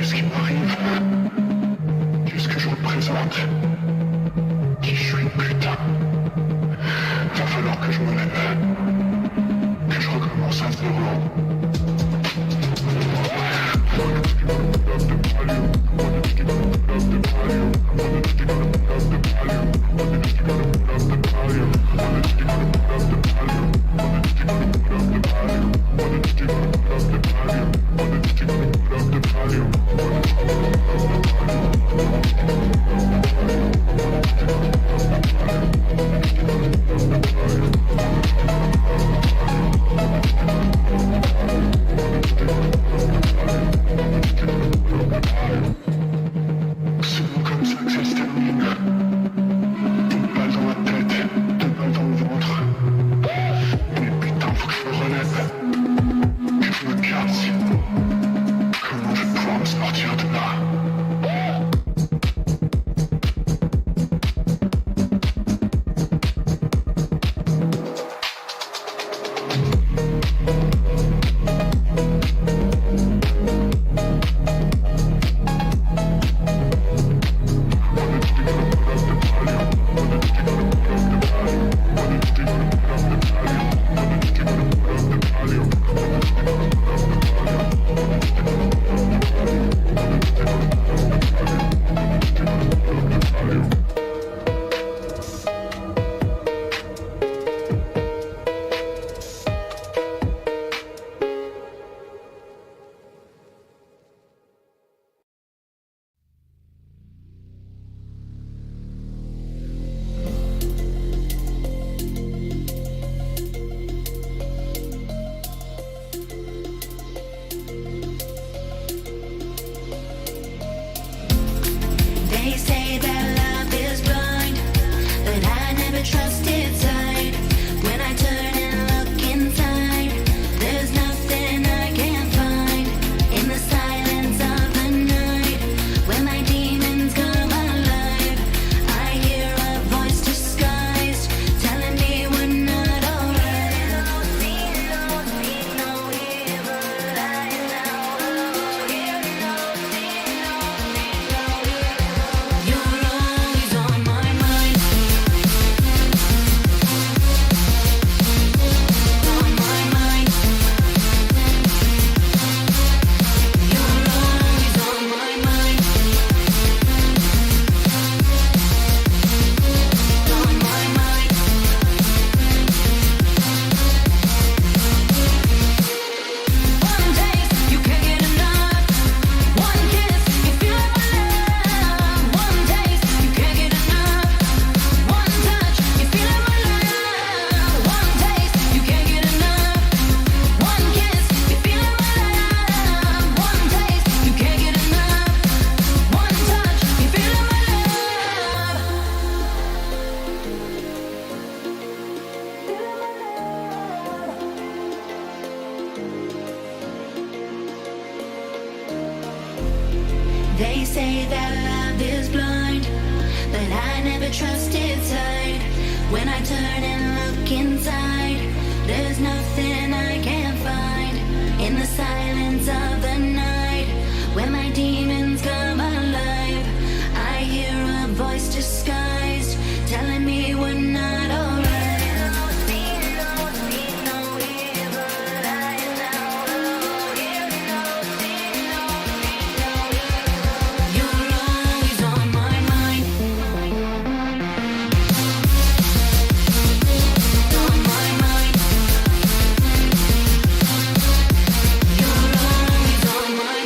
Qu'est-ce qui m'arrive? Qu'est-ce que je représente? Qui je suis, putain? Va falloir que je me lève. Que je recommence à zéro. They say that love is blind, but I never trusted sight. When I turn and look inside, there's nothing I can't find. In the silence of the night, when my demons come alive, I hear a voice disguised, telling me we're not alright. On my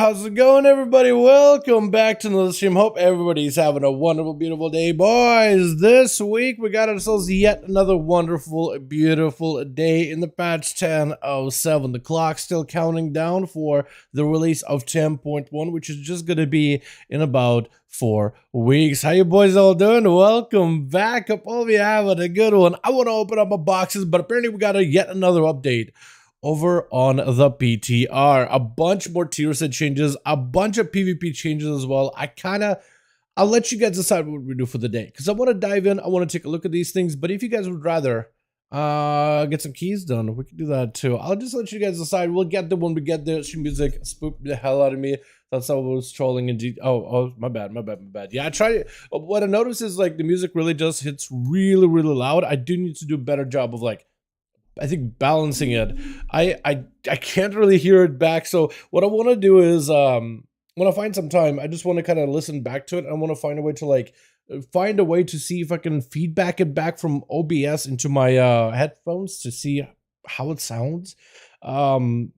how's it going, everybody? Welcome back to another stream. Hope everybody's having a wonderful, beautiful day, boys. This week, we got ourselves yet another wonderful, beautiful day in the patch 10.07. The clock's still counting down for the release of 10.1, which is just going to be in about 4 weeks. How you boys all doing? Welcome back. Hope all of you having a good one. I want to open up my boxes, but apparently we got yet another update over on the PTR. A bunch more tier set changes, a bunch of PvP changes as well. I'll let you guys decide what we do for the day, because I want to dive in, I want to take a look at these things, but if you guys would rather get some keys done, we can do that too. I'll just let you guys decide. We'll get there when we get there. Stream music spooked the hell out of me. That's how I was trolling in oh, my bad. Yeah, I try. What I noticed is like the music really just hits really loud. I do need to do a better job of like, I think, balancing it. I can't really hear it back. So what I want to do is when I find some time, I just want to kind of listen back to it. I want to find a way to like see if I can feedback it back from OBS into my headphones to see how it sounds. So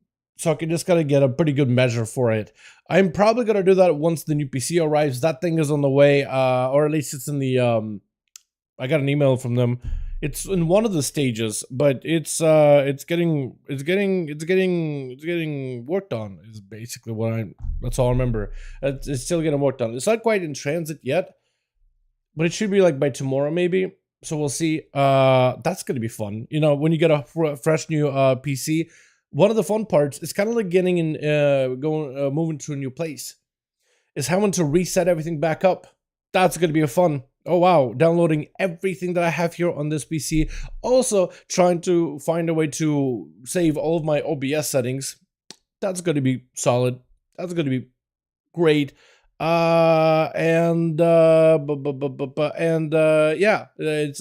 I can just kind of get a pretty good measure for it. I'm probably gonna do that once the new PC arrives. That thing is on the way, or at least it's in the I got an email from them. It's in one of the stages, but it's getting worked on, is basically what that's all I remember. It's still getting worked on. It's not quite in transit yet, but it should be like by tomorrow maybe. So we'll see. That's gonna be fun. You know, when you get a fresh new PC, one of the fun parts is kind of like getting in, moving to a new place, is having to reset everything back up. That's gonna be a fun. Oh wow, downloading everything that I have here on this PC. Also trying to find a way to save all of my OBS settings. That's going to be solid. That's going to be great. Yeah, it's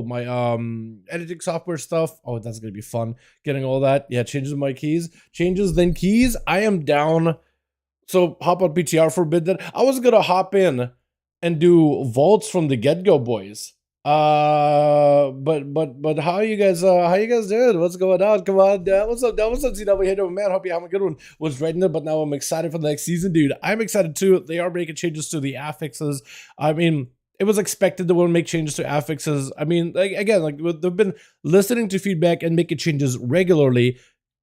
my editing software stuff. Oh, that's going to be fun. Getting all that. Yeah, changes my keys. Changes then keys. I am down. So hop on PTR for a bit. Then I was going to hop in and do vaults from the get-go, boys. But how you guys doing? What's going on? Come on, what's up, CW? Hey, man, hope you're having a good one. Was writing it, but now I'm excited for the next season, dude. I'm excited too. They are making changes to the affixes. I mean, it was expected they would make changes to affixes. I mean, like again, like they've been listening to feedback and making changes regularly.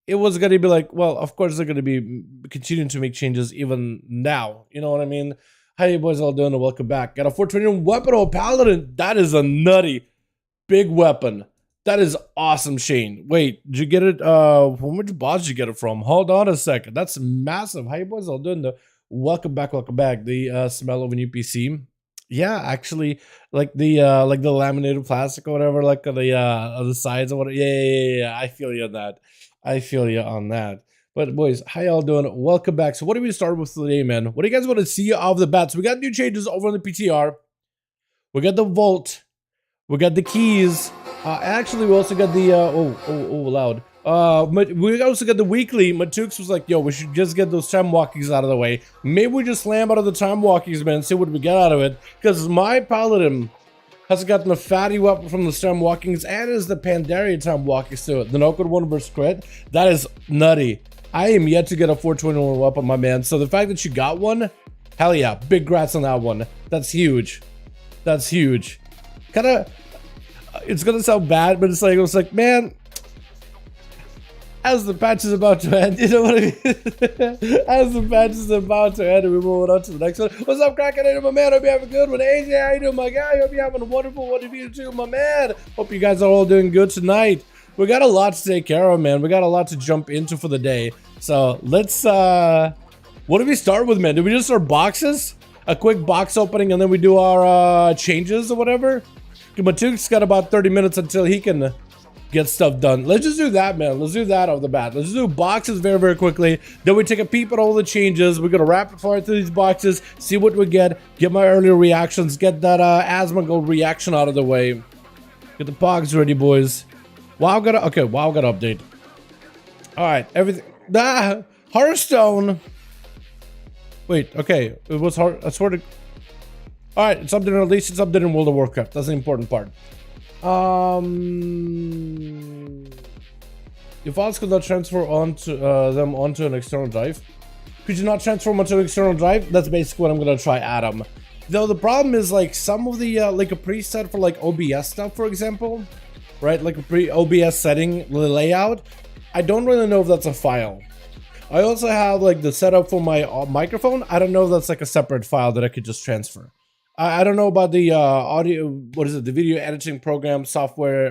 It was going to be like, well, of course they're going to be continuing to make changes even now. You know what I mean? How you boys all doing, and welcome back. Got a 421 weapon, oh paladin. That is a nutty big weapon. That is awesome, Shane. Wait, did you get it? From which boss did you get it from? Hold on a second. That's massive. How you boys all doing? Welcome back. The smell of a new PC. Yeah, actually, like the laminated plastic or whatever, like the sides or whatever. Yeah. I feel you on that. But boys, how y'all doing? Welcome back. So what do we start with today, man? What do you guys want to see off the bat? So we got new changes over on the PTR. We got the vault. We got the keys. Actually, we also got the loud. We also got the weekly. Matux was like, yo, we should just get those time walkings out of the way. Maybe we just slam out of the time walkings, man, and see what we get out of it. Because my paladin has gotten a fatty weapon from the time walkings and is the Pandaria time walkings to it. The no code 1 versus crit. That is nutty. I am yet to get a 421 weapon, my man. So the fact that you got one, hell yeah, big grats on that one. That's huge. That's huge. Kinda, it's gonna sound bad, but it's like, man, as the patch is about to end, you know what I mean? As the patch is about to end, and we're moving on to the next one. What's up, cracking in, my man? Hope you have a good one. AJ, how you doing, my guy? Hope you're having a wonderful one of you too, my man. Hope you guys are all doing good tonight. We got a lot to take care of, man. We got a lot to jump into for the day. So let's, what do we start with, man? Do we just start boxes? A quick box opening and then we do our changes or whatever? Matuk's got about 30 minutes until he can get stuff done. Let's just do that, man. Let's do that off the bat. Let's do boxes very quickly. Then we take a peep at all the changes. We're gonna rapid fire through these boxes, see what we get my earlier reactions, get that Asmongold reaction out of the way. Get the pogs ready, boys. WoW got update. All right, everything. Hearthstone. Wait, okay. It was hard. I swear to. All right, it's updated. At least it's updated in World of Warcraft. That's the important part. Your files could not transfer onto them onto an external drive. Could you not transform onto an external drive? That's basically what I'm gonna try, Adam. Though the problem is like some of the like a preset for like OBS stuff, for example, right? Like a pre-OBS setting layout. I don't really know if that's a file. I also have like the setup for my microphone. I don't know if that's like a separate file that I could just transfer. I don't know about the audio, what is it? The video editing program software,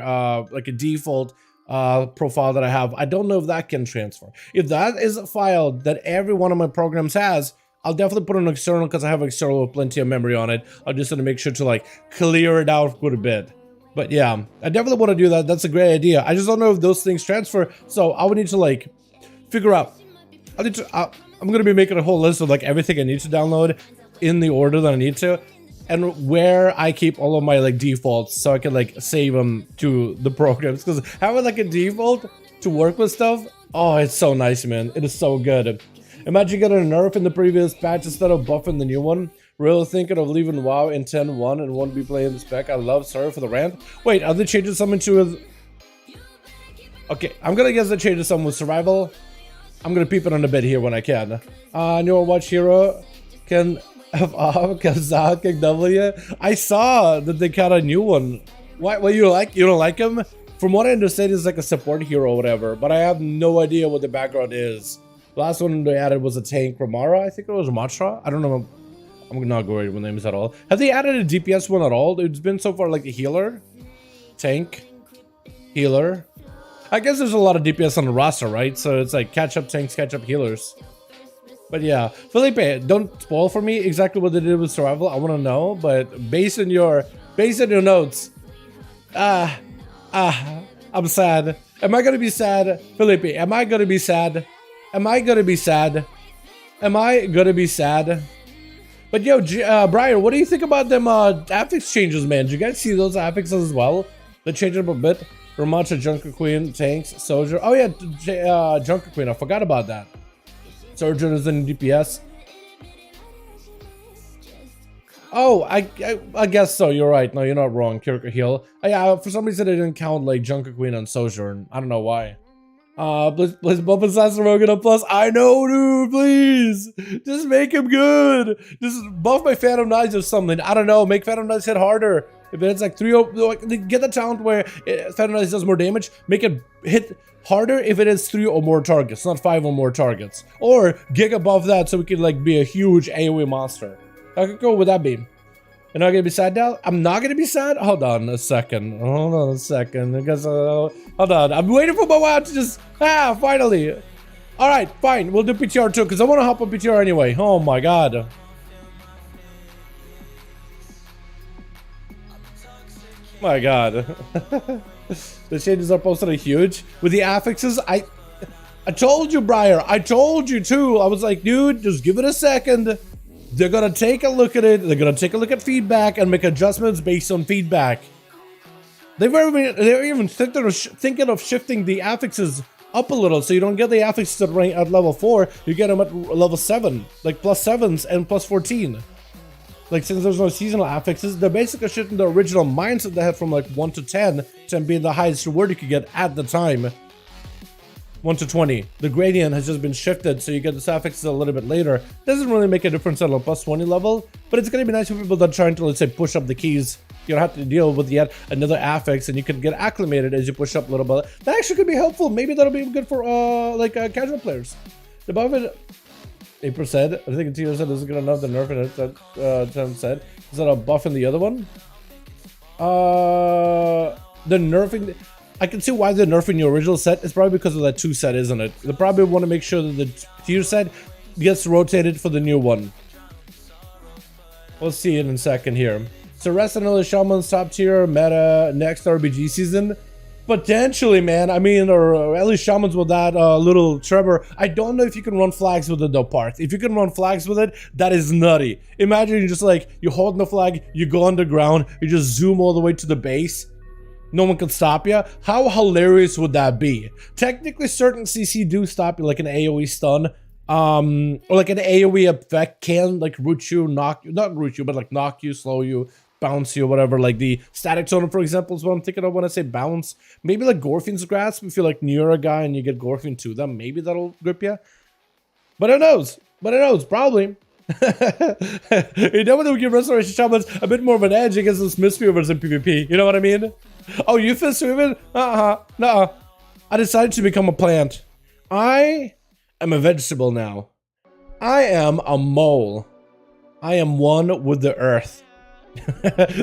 like a default profile that I have. I don't know if that can transfer. If that is a file that every one of my programs has, I'll definitely put it on external because I have external with plenty of memory on it. I just want to make sure to like clear it out quite a bit. But yeah, I definitely want to do that. That's a great idea. I just don't know if those things transfer. So I would need to like figure out. I'm going to be making a whole list of like everything I need to download in the order that I need to, and where I keep all of my like defaults so I can like save them to the programs. Because having like a default to work with stuff, oh, it's so nice, man. It is so good. Imagine getting a nerf in the previous patch instead of buffing the new one. Really thinking of leaving WoW in 10.1 and won't be playing the spec. I love. Sorry for the rant. Wait, are they changing something to? Okay, I'm gonna guess they're changing something with survival. I'm gonna peep it on a bit here when I can. New Watch Hero can F off Kazak W. I saw that they got a new one. What you don't like him? From what I understand, he's like a support hero or whatever, but I have no idea what the background is. The last one they added was a tank from Mara. I think it was Matra. I don't know. I'm not worried with names at all. Have they added a DPS one at all? It's been so far like a healer, tank, healer. I guess there's a lot of DPS on the roster, right? So it's like catch up tanks, catch up healers. But yeah, Felipe, don't spoil for me exactly what they did with survival. I want to know, but based on your notes, I'm sad. Am I gonna be sad, Felipe? Am I gonna be sad? Am I gonna be sad? Am I gonna be sad? But yo, Brian, what do you think about them affix changes, man? Did you guys see those affixes as well? They changed them a bit. Ramatcha, Junker Queen, tanks, soldier. Oh yeah, Junker Queen. I forgot about that. Surgeon is in DPS. Oh, I guess so. You're right. No, you're not wrong. Kirk Heal. Yeah, for some reason I didn't count like Junker Queen on Sojourn. I don't know why. Please bump Assassin Rogan up plus. I know, dude. Please, just make him good. Just buff my Phantom Knights or something. I don't know. Make Phantom Knights hit harder. If it's like 3, get the talent where Phantom Knights does more damage. Make it hit harder if it is 3 or more targets, not 5 or more targets. Or gig above that so we can like be a huge AoE monster. How cool would that be? You're not gonna be sad now? I'm not gonna be sad? Hold on a second. Hold on a second. Because, hold on. I'm waiting for my WoW to just... finally. Alright, fine. We'll do PTR too, because I want to hop on PTR anyway. Oh my god. My god. The changes are posted are huge. With the affixes, I told you, Briar. I told you too. I was like, dude, just give it a second. They're gonna take a look at it. They're gonna take a look at feedback and make adjustments based on feedback. They're even thinking of shifting the affixes up a little, so you don't get the affixes at level 4. You get them at level 7, like +7s and +14. Like, since there's no seasonal affixes, they're basically shifting the original mindset they had from like 1 to 10 to being the highest reward you could get at the time. 1 to 20. The gradient has just been shifted, so you get the affixes a little bit later. Doesn't really make a difference at a +20 level, but it's gonna be nice for people that are trying to, let's say, push up the keys. You don't have to deal with yet another affix, and you can get acclimated as you push up a little bit. That actually could be helpful. Maybe that'll be good for casual players. The buff 8%. I think Tio said this is good enough. The nerf in it that Tim said. Is that a buff in the other one? The nerfing. I can see why they're nerfing your original set. It's probably because of that 2 set, isn't it? They probably want to make sure that the tier set gets rotated for the new one. We'll see it in a second here. So rest another Shaman's top tier meta next RBG season. Potentially, man. I mean, or at least Shamans with that little Trevor. I don't know if you can run flags with it though, Parth. If you can run flags with it, that is nutty. Imagine you just like, you hold the flag, you go underground, you just zoom all the way to the base. No one can stop you. How hilarious would that be? Technically, certain CC do stop you, like an AoE stun, or like an AoE effect can like root you, knock you, not root you, but like knock you, slow you, bounce you, whatever. Like the static zone, for example, is what I'm thinking of when I say bounce. Maybe like Gorfin's grasp. If you're like near a guy and you get Gorfin to them, maybe that'll grip you. But who knows? But I know it's probably. You know what would give Restoration Shamans a bit more of an edge against those Mistweavers in PvP. You know what I mean? Oh, you fist weaving? Nuh-uh. I decided to become a plant. I am a vegetable now. I am a mole. I am one with the earth.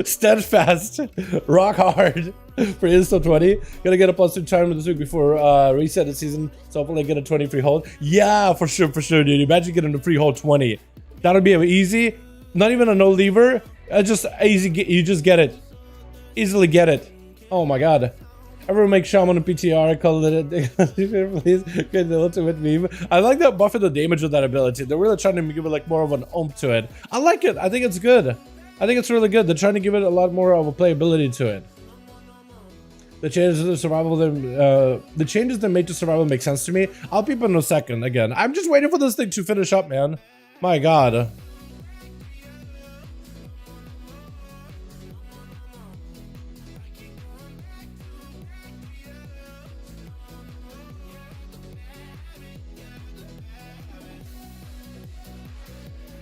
Steadfast. Rock hard. For Insta 20. Gonna get a +2 charm this week before reset the season. So hopefully I get a 20 free hold. Yeah, for sure, dude. Imagine getting a free hold 20. That would be easy. Not even a no lever. Just easy. You just get it. Easily get it. Oh my god. Everyone make Shaman a PTR, call it please. Good, the ultimate meme. I like that buffing the damage with that ability. They're really trying to give it like more of an oomph to it. I like it. I think it's good. I think it's really good. They're trying to give it a lot more of a playability to it. The changes to survival, the changes they made to survival make sense to me. I'll peep in a second. Again, I'm just waiting for this thing to finish up, man. My god.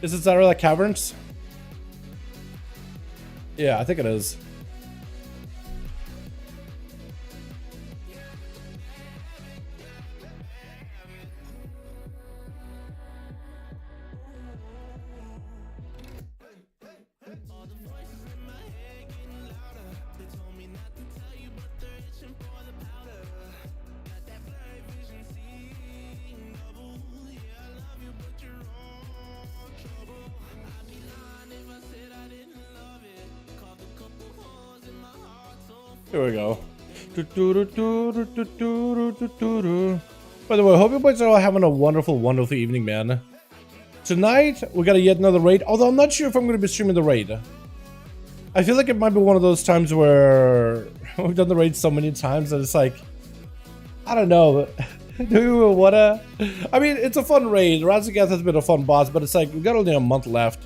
Is it Zarela Caverns? Yeah, I think it is. Here we go. By the way, I hope you boys are all having a wonderful, wonderful evening, man. Tonight, we got yet another raid, although I'm not sure if I'm going to be streaming the raid. I feel like it might be one of those times where we've done the raid so many times that it's like, I don't know. Do we wanna? I mean, it's a fun raid. Razagath has been a fun boss, but it's like, we've got only a month left.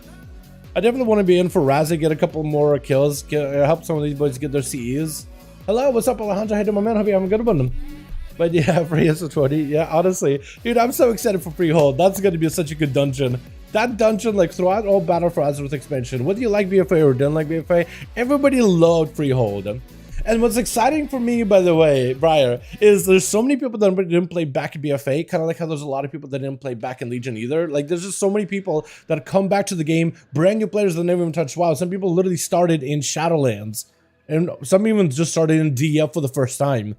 I definitely want to be in for Razzie, get a couple more kills, help some of these boys get their CEs. Hello, what's up, Alejandro? How you doing, my man? Hope you having a good one. But yeah, free SO20. Yeah, honestly, dude, I'm so excited for Freehold. That's going to be such a good dungeon. That dungeon, like throughout all Battle for Azeroth expansion, whether you like BFA or didn't like BFA, everybody loved Freehold. And what's exciting for me, by the way, Briar, is there's so many people that didn't play back in BFA, kind of like how there's a lot of people that didn't play back in Legion either. Like, there's just so many people that come back to the game, brand new players that never even touched WoW. Some people literally started in Shadowlands, and some even just started in DF for the first time,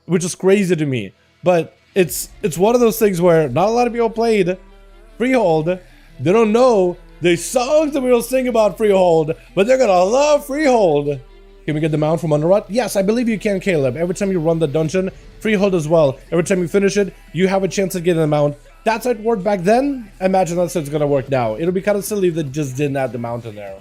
which is crazy to me. But it's one of those things where not a lot of people played Freehold. They don't know the songs that we'll sing about Freehold, but they're gonna love Freehold. Can we get the mount from Underrot? Yes, I believe you can, Caleb. Every time you run the dungeon, Freehold as well. Every time you finish it, you have a chance to get the mount. That's how it worked back then. Imagine that's how it's gonna work now. It'll be kind of silly if they just didn't add the mount in there.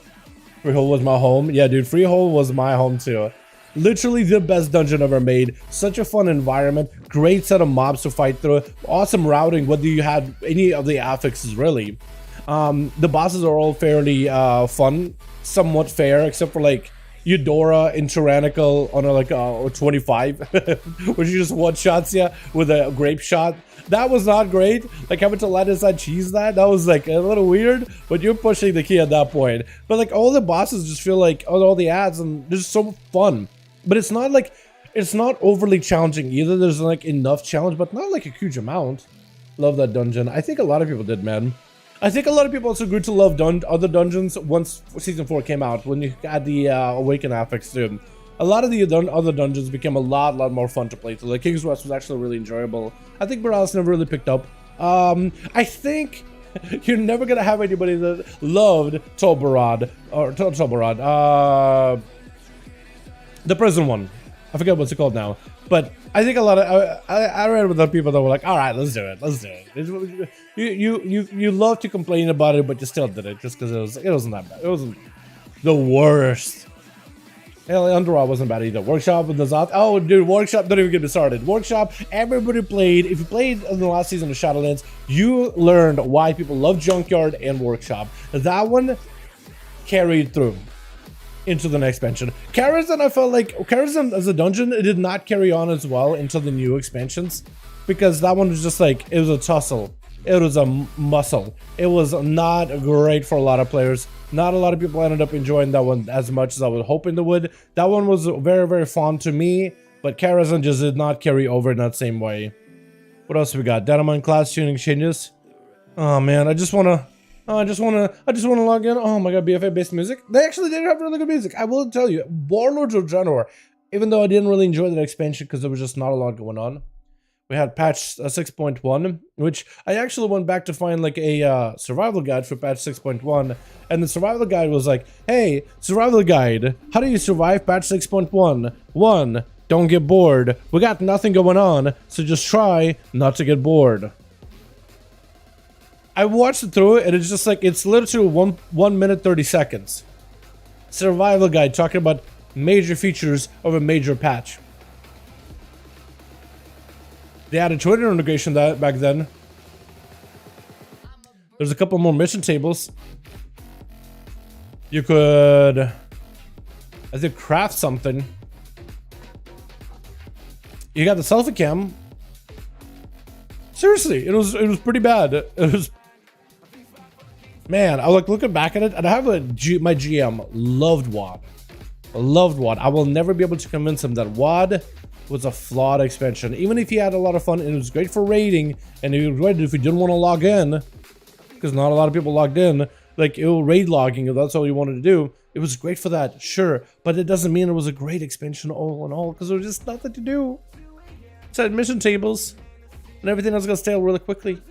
Freehold was my home. Yeah, dude, Freehold was my home too. Literally the best dungeon ever made. Such a fun environment. Great set of mobs to fight through. Awesome routing, whether you had any of the affixes, really. The bosses are all fairly fun. Somewhat fair, except for like Eudora in Tyrannical on a 25, where she just one-shots you with a grape shot. That was not great. Like having to let inside cheese that was like a little weird, but you're pushing the key at that point. But like all the bosses just feel like all the ads and they're just so fun. But it's not like, it's not overly challenging either. There's like enough challenge, but not like a huge amount. Love that dungeon. I think a lot of people did, man. I think a lot of people also grew to love other dungeons once Season 4 came out, when you had the Awaken affix too. A lot of the other dungeons became a lot more fun to play through. Like King's West was actually really enjoyable. I think Morales never really picked up. I think you're never gonna have anybody that loved Tolbarad, or Tolbarad, the prison one. I forget what's it called now. But I think a lot of I read with the people that were like, all right, let's do it. You love to complain about it, but you still did it just because it wasn't that bad. It wasn't the worst. Hell, Underworld wasn't bad either. Workshop and the Zot. Oh, dude, Workshop, don't even get me started. Workshop, everybody played. If you played in the last season of Shadowlands, you learned why people love Junkyard and Workshop. That one carried through into the next expansion. Karazhan, I felt like Karazhan as a dungeon, it did not carry on as well into the new expansions, because that one was just like, it was a tussle. it was a muscle. It was not great for a lot of players. Not a lot of people ended up enjoying that one as much as I was hoping they would. That one was very, very fun to me, but Karazhan just did not carry over in that same way. What else we got? Dalaran class tuning changes. Oh man, I just wanna log in. Oh my god, BFA based music. They actually did have really good music. I will tell you, Warlords of Draenor. Even though I didn't really enjoy that expansion because there was just not a lot going on. We had patch 6.1, which I actually went back to find like a survival guide for patch 6.1, and the survival guide was like, hey, survival guide, how do you survive patch 6.1? 1, don't get bored. We got nothing going on, so just try not to get bored. I watched it through it, and it's just like, it's literally 1 minute 30 seconds. Survival guide talking about major features of a major patch. They had a Twitter integration that back then. There's a couple more mission tables. You could, I think, craft something. You got the selfie cam. Seriously, it was pretty bad. It was, man. I like looking back at it, and I have my GM loved WoD. Loved WoD. I will never be able to convince him that WoD was a flawed expansion. Even if he had a lot of fun and it was great for raiding, and it was great if you didn't want to log in, because not a lot of people logged in, like it will raid logging if that's all you wanted to do. It was great for that, sure, but it doesn't mean it was a great expansion all in all, because there was just nothing to do. It's had mission tables, and everything else got stale really quickly.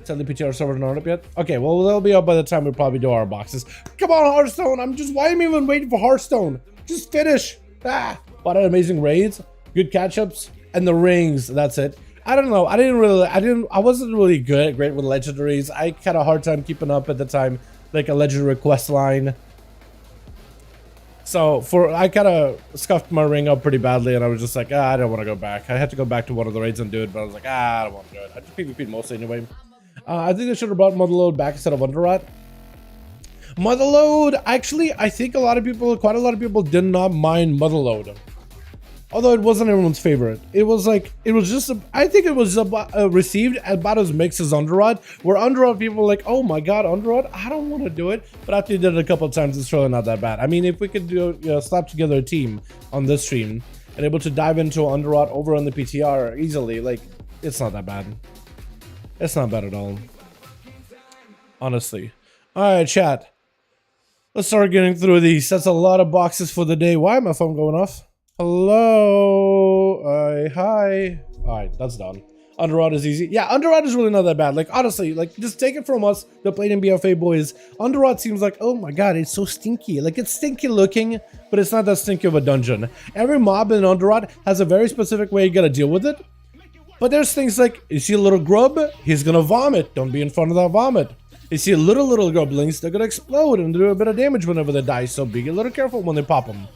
The PTR server not up yet. Okay, well they'll be up by the time we probably do our boxes. Come on, Hearthstone! Why am I even waiting for Hearthstone? Just finish! Ah! What an amazing raids, good catch-ups, and the rings. That's it. I don't know. I wasn't really great with legendaries. I had a hard time keeping up at the time, like a legendary quest line. So I kind of scuffed my ring up pretty badly, and I was just like, I don't want to go back. I had to go back to one of the raids and do it, but I was like, I don't want to do it. I just PvP'd mostly anyway. I think they should have brought Motherload back instead of Underrot. Motherload, actually, I think quite a lot of people did not mind Motherload. Although it wasn't everyone's favorite. I think it was received about as mixed as Underrot, where Underrot people were like, oh my god, Underrot, I don't want to do it. But after you did it a couple of times, it's really not that bad. I mean, if we could slap together a team on this stream and able to dive into Underrot over on the PTR easily, like, it's not that bad. It's not bad at all. Honestly. Alright, chat. Let's start getting through these. That's a lot of boxes for the day. Why is my phone going off? Hello? Hi. Alright, that's done. Underrot is easy. Yeah, Underrot is really not that bad. Like, honestly, like, just take it from us, the Platinum BFA boys. Underrot seems like, oh my god, it's so stinky. Like, it's stinky looking, but it's not that stinky of a dungeon. Every mob in Underrot has a very specific way you gotta deal with it. But there's things like, you see a little grub, he's gonna vomit. Don't be in front of that vomit. You see little grublings, they're gonna explode and do a bit of damage whenever they die, so be a little careful when they pop them.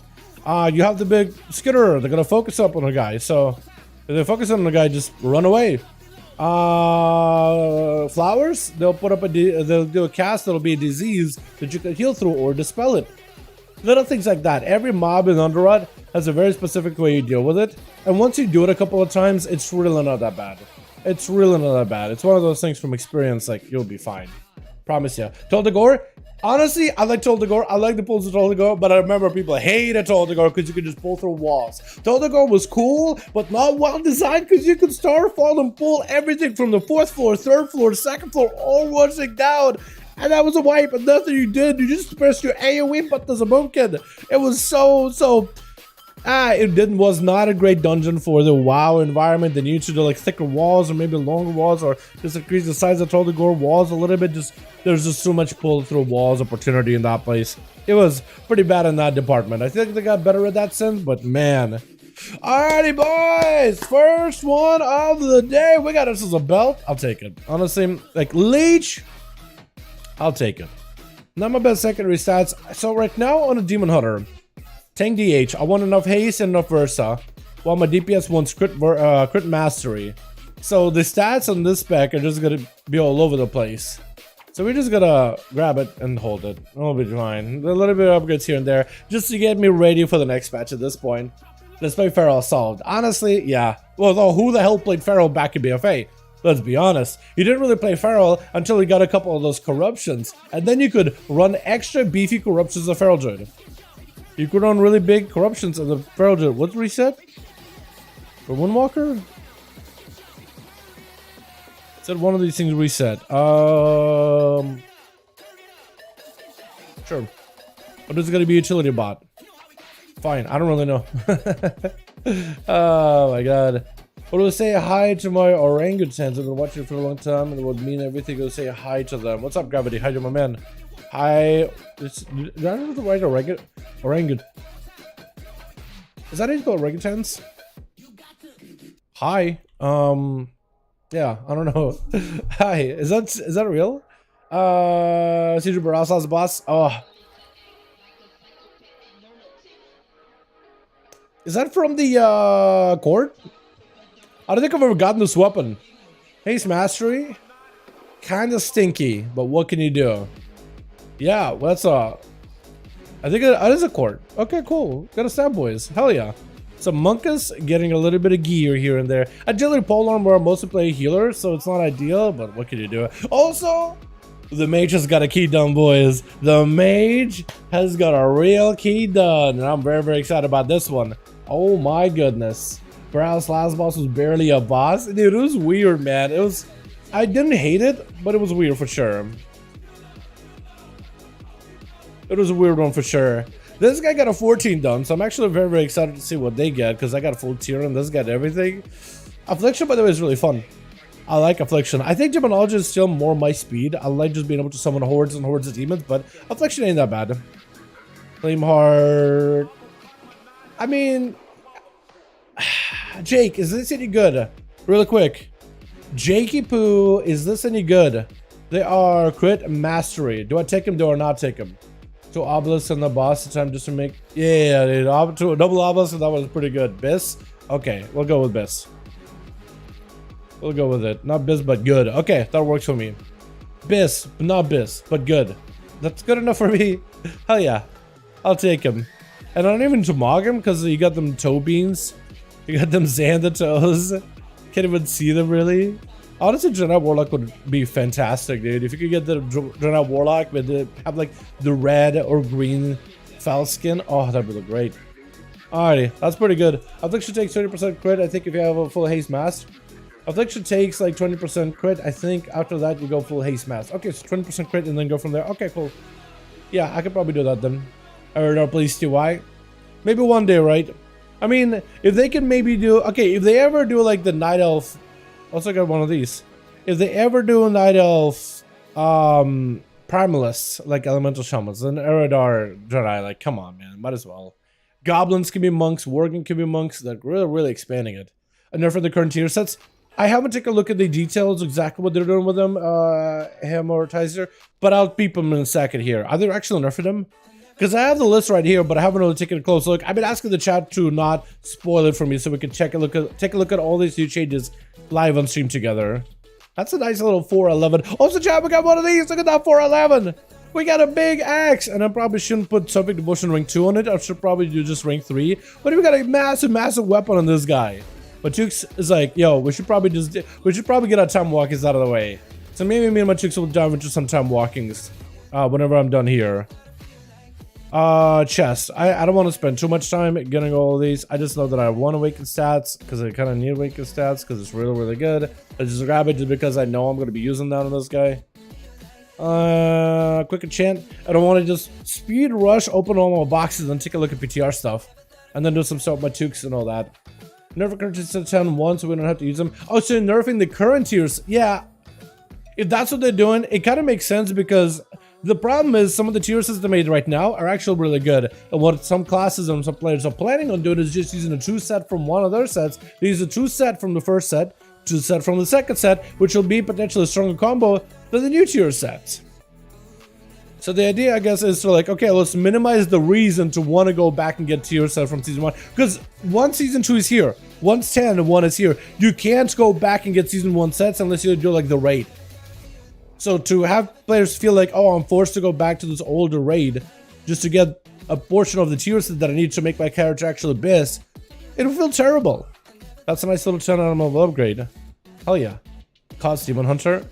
You have the big skitterer, they're gonna focus up on a guy, so if they focus on a guy, just run away. Flowers, they'll do a cast that'll be a disease that you can heal through or dispel it. Little things like that. Every mob in Underrot has a very specific way you deal with it. And once you do it a couple of times, it's really not that bad. It's really not that bad. It's one of those things from experience, like, you'll be fine. Promise you. Toldagor, honestly, I like Toldagor. I like the pulls of Toldagor, but I remember people hated Toldagor because you could just pull through walls. Toldagor was cool, but not well designed because you could starfall and pull everything from the 4th floor, 3rd floor, 2nd floor, all rushing down. And that was a wipe, and nothing you did. You just pressed your AoE button as a pumpkin. It was was not a great dungeon for the WoW environment. They needed to do like thicker walls or maybe longer walls, or just increase the size of Toldagor walls a little bit. There's just so much pull through walls opportunity in that place. It was pretty bad in that department. I think they got better at that since, but man. Alrighty, boys, first one of the day. We got this as a belt. I'll take it. Honestly, like Leech, I'll take it. Not my best secondary stats. So right now on a Demon Hunter, tank DH, I want enough haste and enough Versa, while my DPS wants crit mastery. So the stats on this spec are just gonna be all over the place. So we're just gonna grab it and hold it. I'll be fine. A little bit of upgrades here and there, just to get me ready for the next patch at this point. Let's play Feral Assault. Honestly, yeah. Well, though, who the hell played Feral back in BFA? Let's be honest. You didn't really play Feral until you got a couple of those corruptions. And then you could run extra beefy corruptions of Feral Druid. You could run really big corruptions of the Feral Druid. What's reset? For Windwalker? It said one of these things reset. Sure. But it's gonna be utility bot. Fine, I don't really know. Oh my god. What do I say hi to my orangutans? I've been watching for a long time and it would mean everything to say hi to them. What's up, Gravity? Hi to my man. Hi. Did I know the right orangut? Is that how you call orangutans? Hi. Yeah, I don't know. Hi. Is that real? CJ Barasa's boss. Oh. Is that from the court? I don't think I've ever gotten this weapon. Haste Mastery? Kinda stinky, but what can you do? Yeah, well, that's I think it is a court. Okay, cool. Got a stab, boys. Hell yeah. Some Monkus getting a little bit of gear here and there. Agility Polearm where I mostly play healer, so it's not ideal, but what can you do? Also, the mage has got a key done, boys. The mage has got a real key done, and I'm very, very excited about this one. Oh my goodness. Perhaps last boss was barely a boss. Dude, it was weird, man. I didn't hate it, but it was weird for sure. It was a weird one for sure. This guy got a 14 done, so I'm actually very, very excited to see what they get, because I got a full tier and this got everything. Affliction, by the way, is really fun. I like Affliction. I think Demonology is still more my speed. I like just being able to summon hordes and hordes of demons, but Affliction ain't that bad. Flame Heart. I mean, Jake, is this any good? Really quick. Jakey Poo, is this any good? They are crit mastery. Do I take him? Do I not take him? Two obelisks and the boss time just to make. Yeah, dude. Double obelisk, and that was pretty good. Biss? Okay, we'll go with Biss. We'll go with it. Not Biss, but good. Okay, that works for me. Biss, not Biss, but good. That's good enough for me. Hell yeah. I'll take him. And I don't even tomog him because you got them toe beans. You got them Xander toes. Can't even see them really. Honestly, Dreadnought Warlock would be fantastic, dude. If you could get the Dreadnought Warlock with have like the red or green foul skin, oh, that'd be great. Alrighty, that's pretty good. Affliction takes 30% crit, I think, if you have a full haste mask. Affliction takes like 20% crit. I think after that you go full haste mask. Okay, so 20% crit and then go from there. Okay, cool. Yeah, I could probably do that then. Or no, please do I? Maybe one day, right? I mean, if they can maybe do... Okay, if they ever do like the Night Elf... Also got one of these. If they ever do a Night Elf... Primalists, like Elemental Shamans, then Eridar Jedi, like, come on, man. Might as well. Goblins can be monks. Worgen can be monks. They're really expanding it. And then for the current tier sets... I haven't taken a look at the details, exactly what they're doing with them, Amortizer, but I'll peep them in a second here. Are they actually nerfing them? Because I have the list right here, but I haven't really taken a close look. I've been asking the chat to not spoil it for me so we can take a look at all these new changes live on stream together. That's a nice little 411. Also, chat, we got one of these. Look at that 411. We got a big axe, and I probably shouldn't put Sophic Devotion rank 2 on it. I should probably do just rank 3. But we got a massive weapon on this guy. But Chooks is like, yo, we should probably get our time walkings out of the way. So maybe me and my Chooks will dive into some time walkings whenever I'm done here. Chest. I don't want to spend too much time getting all of these. I just know that I want awaken stats because I kind of need awaken stats because it's really good. I just grab it just because I know I'm going to be using that on this guy. Quick enchant. I don't want to just speed rush, open all my boxes, and take a look at PTR stuff, and then do some stuff with my Chooks and all that. Nerf current tiers to 10 1 so we don't have to use them. Oh, so nerfing the current tiers. Yeah. If that's what they're doing, it kind of makes sense because the problem is some of the tier sets they made right now are actually really good. And what some classes and some players are planning on doing is just using a true set from one of their sets. They use a true set from the first set, true set from the second set, which will be potentially a stronger combo than the new tier sets. So the idea, I guess, is to like, okay, let's minimize the reason to want to go back and get tier set from season 1. Because once season 2 is here, once 10 and 1 is here, you can't go back and get season 1 sets unless you do like the raid. So to have players feel like, oh, I'm forced to go back to this older raid just to get a portion of the tier set that I need to make my character actually best, it'll feel terrible. That's a nice little 10 item of upgrade. Hell yeah. cost Demon Hunter.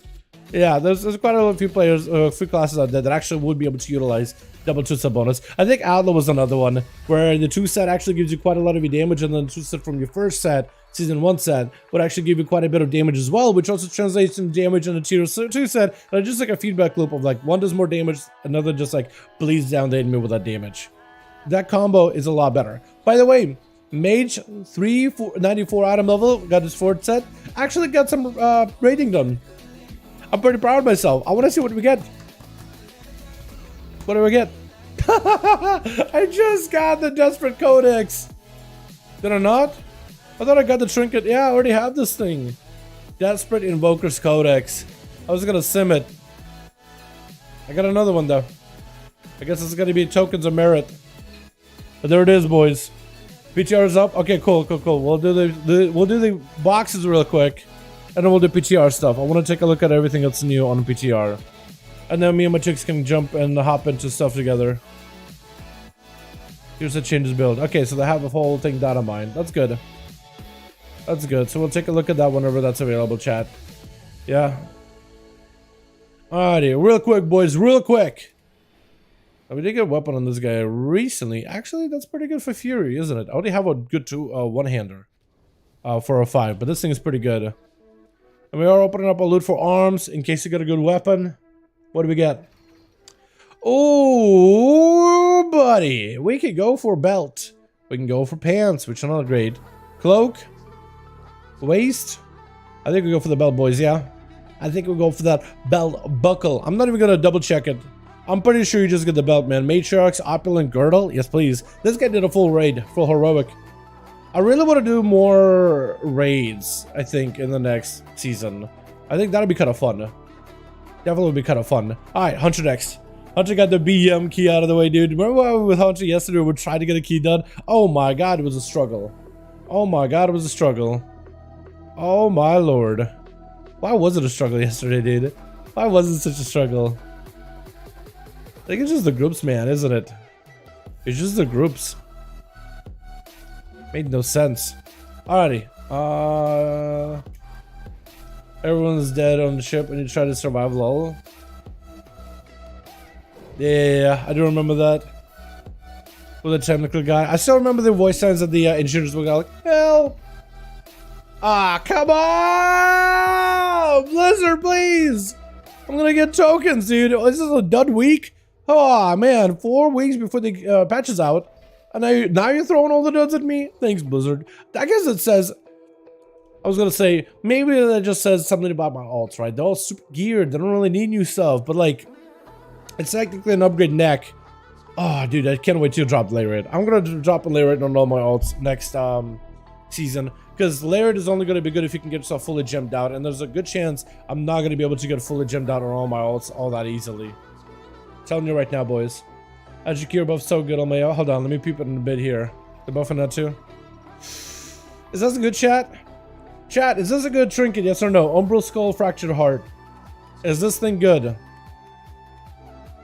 Yeah, there's quite a few players, few classes out there that actually would be able to utilize double 2-set bonus. I think Outlaw was another one where the 2-set actually gives you quite a lot of your damage, and then 2-set from your first set, season 1 set, would actually give you quite a bit of damage as well, which also translates into damage in the tier 2 set. And just like a feedback loop of like one does more damage, another just like bleeds down the enemy with that damage. That combo is a lot better. By the way, Mage 394 item level, got his 4th set, actually got some rating done. I'm pretty proud of myself. I want to see what we get. What do we get? I just got the Desperate Codex. Did I not? I thought I got the Trinket. Yeah, I already have this thing. Desperate Invoker's Codex. I was gonna sim it. I got another one though. I guess it's gonna be Tokens of Merit. But there it is, boys. PTR is up. Okay, cool. We'll do the boxes real quick. And then we'll do PTR stuff. I want to take a look at everything that's new on PTR. And then me and my chicks can jump and hop into stuff together. Here's the changes build. Okay, so they have the whole thing data mined. That's good. That's good. So we'll take a look at that whenever that's available, chat. Yeah. Alrighty, real quick, boys. Real quick. We did get a weapon on this guy recently. Actually, that's pretty good for Fury, isn't it? I already have a good one-hander for a 5, but this thing is pretty good. And we are opening up a loot for arms in case you get a good weapon. What do we get? Oh, buddy. We could go for belt. We can go for pants, which are not great. Cloak. Waist. I think we go for the belt, boys, yeah? I think we'll go for that belt buckle. I'm not even going to double check it. I'm pretty sure you just get the belt, man. Matriarch's Opulent Girdle. Yes, please. This guy did a full raid. Full heroic. I really want to do more raids, I think, in the next season. I think that'll be kind of fun. Definitely would be kind of fun. Alright, Hunter next. Hunter got the BM key out of the way, dude. Remember when we were with Hunter yesterday, we tried to get a key done? Oh my god, it was a struggle. Oh my god, it was a struggle. Oh my lord. Why was it a struggle yesterday, dude? Why was it such a struggle? I think it's just the groups, man, isn't it? It's just the groups. Made no sense. Alrighty. Everyone's dead on the ship and you try to survive, lol. Yeah, I do remember that. With the technical guy. I still remember the voice signs of the engineers were like, help! Ah, come on! Blizzard, please! I'm gonna get tokens, dude. This is a dud week. Oh, man. 4 weeks before the patch is out. And now you're throwing all the duds at me? Thanks, Blizzard. I guess it says... I was gonna say, maybe that just says something about my alts, right? They're all super geared. They don't really need new stuff. But, like, it's technically an upgrade neck. Oh, dude, I can't wait to drop Layered. I'm gonna drop a Layered on all my alts next season. Because Layered is only gonna be good if you can get yourself fully gemmed out. And there's a good chance I'm not gonna be able to get fully gemmed out on all my alts all that easily. Telling you right now, boys. Ajikir buff so good on my... Hold on, let me peep it in a bit here. The buff on that too. Is this a good chat? Chat, is this a good trinket? Yes or no? Umbral Skull, Fractured Heart. Is this thing good?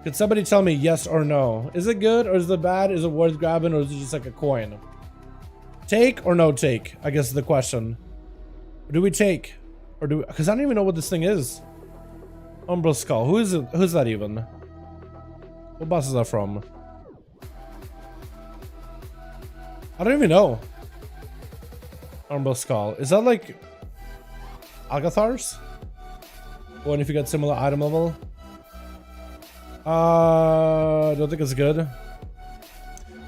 Could somebody tell me yes or no? Is it good or is it bad? Is it worth grabbing or is it just like a coin? Take or no take? I guess is the question. Do we take? Or do we... Because I don't even know what this thing is. Umbral Skull. Who is it? Who's that even? What boss is that from? I don't even know. Umbral Skull. Is that like Algathar's? Or if you got similar item level? I don't think it's good.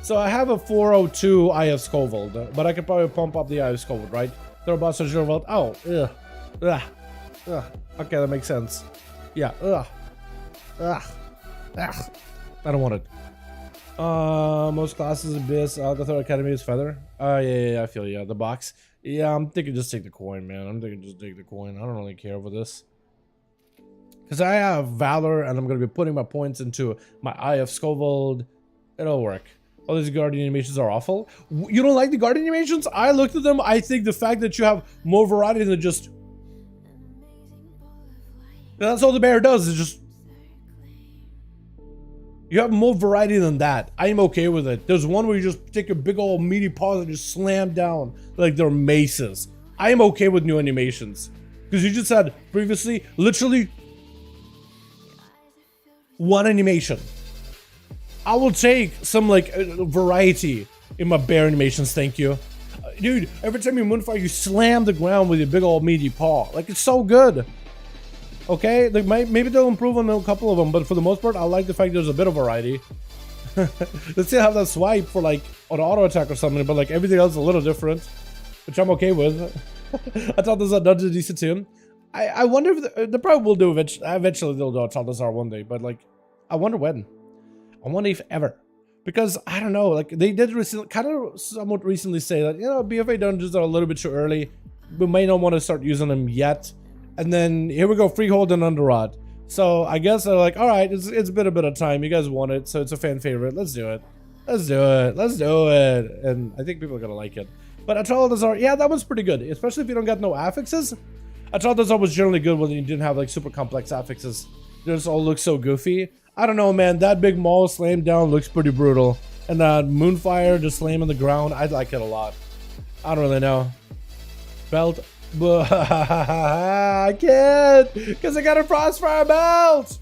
So I have a 402 IF Scovold, but I could probably pump up the IF Scovold, right? Throw a boss on Vault. Oh, ugh. Ugh. Ugh. Okay, that makes sense. Yeah, ugh. Ugh. Ugh. I don't want it. Most classes Abyss, Algathor Academy is Feather. Yeah, I feel you. The box. Yeah, I'm thinking just take the coin, man. I'm thinking just take the coin. I don't really care for this. Because I have Valor, and I'm going to be putting my points into my IF Scovold. It'll work. All these Guardian animations are awful. You don't like the Guardian animations? I looked at them. I think the fact that you have more variety than just... That's all the bear does, is just... You have more variety than that. I'm okay with it. There's one where you just take a big old meaty paws and just slam down like they're maces. I am okay with new animations. Because you just said previously, literally one animation. I will take some like variety in my bear animations, thank you. Dude, every time you moonfire, you slam the ground with your big old meaty paw. Like, it's so good. Okay, like maybe they'll improve on a couple of them, but for the most part, I like the fact there's a bit of variety. Let's still have that swipe for like an auto attack or something, but like everything else is a little different, which I'm okay with. I thought this was a decent tune. I wonder if they probably will do eventually they'll do a Taldazar one day, but like, I wonder when. I wonder if ever. Because, I don't know, like, they did recently, kind of somewhat recently say that, you know, BFA dungeons are a little bit too early. We may not want to start using them yet. And then, here we go, Freehold and Underrod. So, I guess they're like, alright, it's been a bit of time. You guys want it, so it's a fan favorite. Let's do it. Let's do it. Let's do it. And I think people are gonna like it. But Atraldazar, yeah, that was pretty good. Especially if you don't got no affixes. Atraldazar was generally good when you didn't have, like, super complex affixes. They just all look so goofy. I don't know, man. That big maul slam down looks pretty brutal. And that Moonfire just slamming the ground, I like it a lot. I don't really know. Belt. I can't. Because I got a Frostfire belt.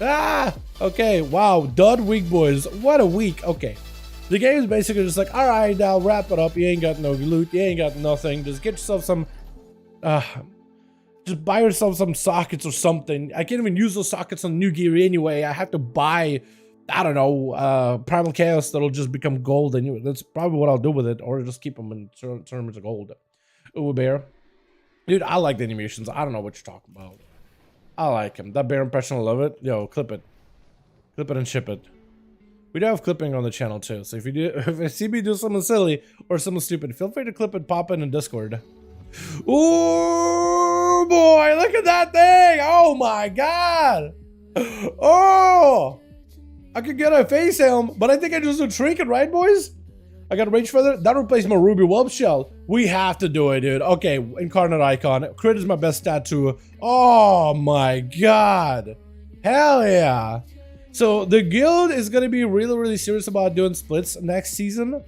Ah. Okay. Wow. Dud week, boys. What a week. Okay. The game is basically just like, alright, now wrap it up. You ain't got no loot. You ain't got nothing. Just get yourself some... just buy yourself some sockets or something. I can't even use those sockets on new gear anyway. I have to buy, I don't know, Primal Chaos that'll just become gold anyway. That's probably what I'll do with it, or just keep them and turn them into gold. Ooh, bear. Dude, I like the animations. I don't know what you're talking about. I like him. That bear impression, I love it. Yo, clip it. Clip it and ship it. We do have clipping on the channel too, so if you see me do something silly or something stupid, feel free to clip it, pop it in Discord. Oh boy, look at that thing! Oh my god! Oh! I could get a face helm, but I think I just do trinket, right, boys? I got a range feather. That replaced my ruby whelp shell. We have to do it, dude. Okay, incarnate icon. Crit is my best stat too. Oh my god! Hell yeah! So the guild is gonna be really, really serious about doing splits next season.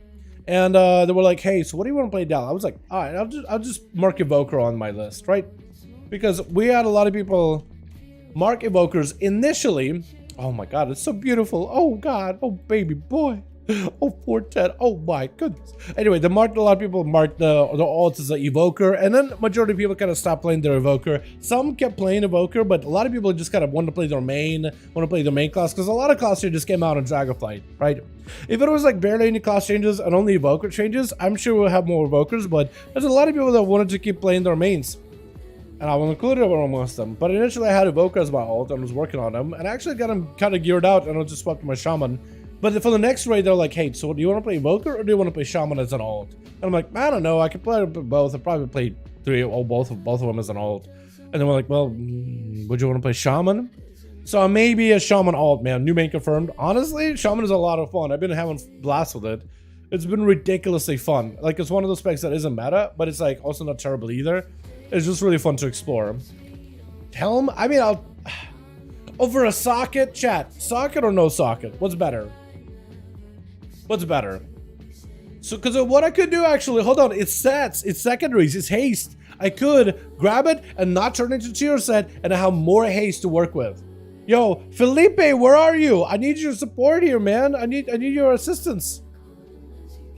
And they were like, hey, so what do you want to play Dal? I was like, all right, I'll just mark Evoker on my list, right? Because we had a lot of people mark Evokers initially. Oh my god, it's so beautiful. Oh god, oh baby boy. Oh, 410. Oh my goodness. Anyway, a lot of people marked the alts as an Evoker, and then majority of people kind of stopped playing their Evoker. Some kept playing Evoker, but a lot of people just kind of want to play their main class, because a lot of class changes came out on Dragonflight, right? If it was like barely any class changes and only Evoker changes, I'm sure we'll have more Evokers, but there's a lot of people that wanted to keep playing their mains. And I will include it amongst them. But initially I had Evoker as my alt and was working on them, and I actually got them kind of geared out, and I just swapped to my Shaman. But for the next raid, they're like, hey, so do you want to play Evoker or do you want to play Shaman as an alt? And I'm like, I don't know. I could play both. I'll probably play both of them as an alt. And then we're like, well, would you want to play Shaman? So maybe a Shaman alt, man. New main confirmed. Honestly, Shaman is a lot of fun. I've been having blast with it. It's been ridiculously fun. Like, it's one of those specs that isn't meta, but it's like also not terrible either. It's just really fun to explore. Helm? I mean, I'll... Over a socket? Chat. Socket or no socket? What's better? What's better? So, because what I could do actually, hold on, it's sets, it's secondaries, it's haste. I could grab it and not turn it into tier set, and I have more haste to work with. Yo, Felipe, where are you? I need your support here, man. I need your assistance.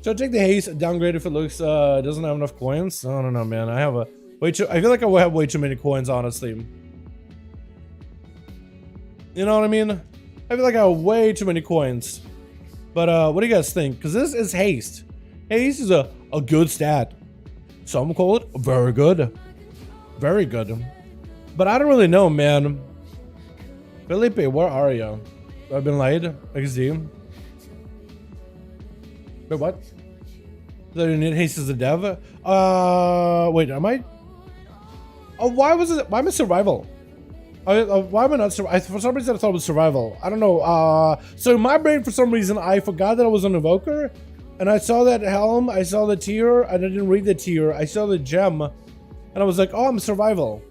So I take the haste, downgrade if it looks doesn't have enough coins. I don't know, man. I have a way too. I feel like I will have way too many coins, honestly. You know what I mean? I feel like I have way too many coins. But what do you guys think? Because this is haste. Haste is a good stat. Some call it very good. Very good. But I don't really know, man. Felipe, where are you? I've been lied. XD. Wait, what? So you need haste as a dev? Wait, am I? Oh, why was it? Why am I survival? Why am I not survival? For some reason I thought it was survival. I don't know. So in my brain, for some reason, I forgot that I was an Evoker. And I saw that helm, I saw the tier, and I didn't read the tier. I saw the gem, and I was like, oh, I'm survival.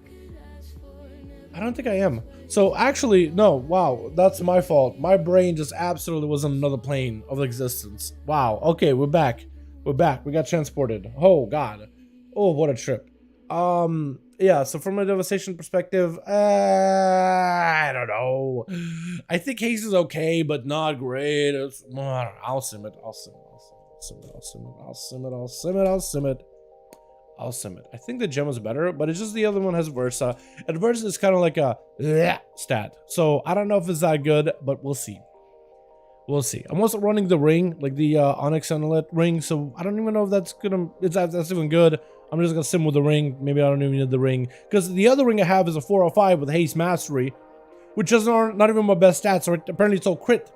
I don't think I am. So actually, no, wow, that's my fault. My brain just absolutely was on another plane of existence. Wow, okay, we're back. We're back. We got transported. Oh, God. Oh, what a trip. yeah, so from a devastation perspective, I don't know. I think haste is okay, but not great. It's, I don't know, I'll sim it. I think the gem is better, but it's just the other one has Versa, and Versa is kind of like a stat. So I don't know if it's that good, but we'll see. We'll see. I'm also running the ring, like the ONYXIA ring, so I don't even know if that's gonna, that's even good. I'm just gonna sim with the ring. Maybe I don't even need the ring, because the other ring I have is a 405 with haste mastery, which is not even my best stats. So apparently it's all crit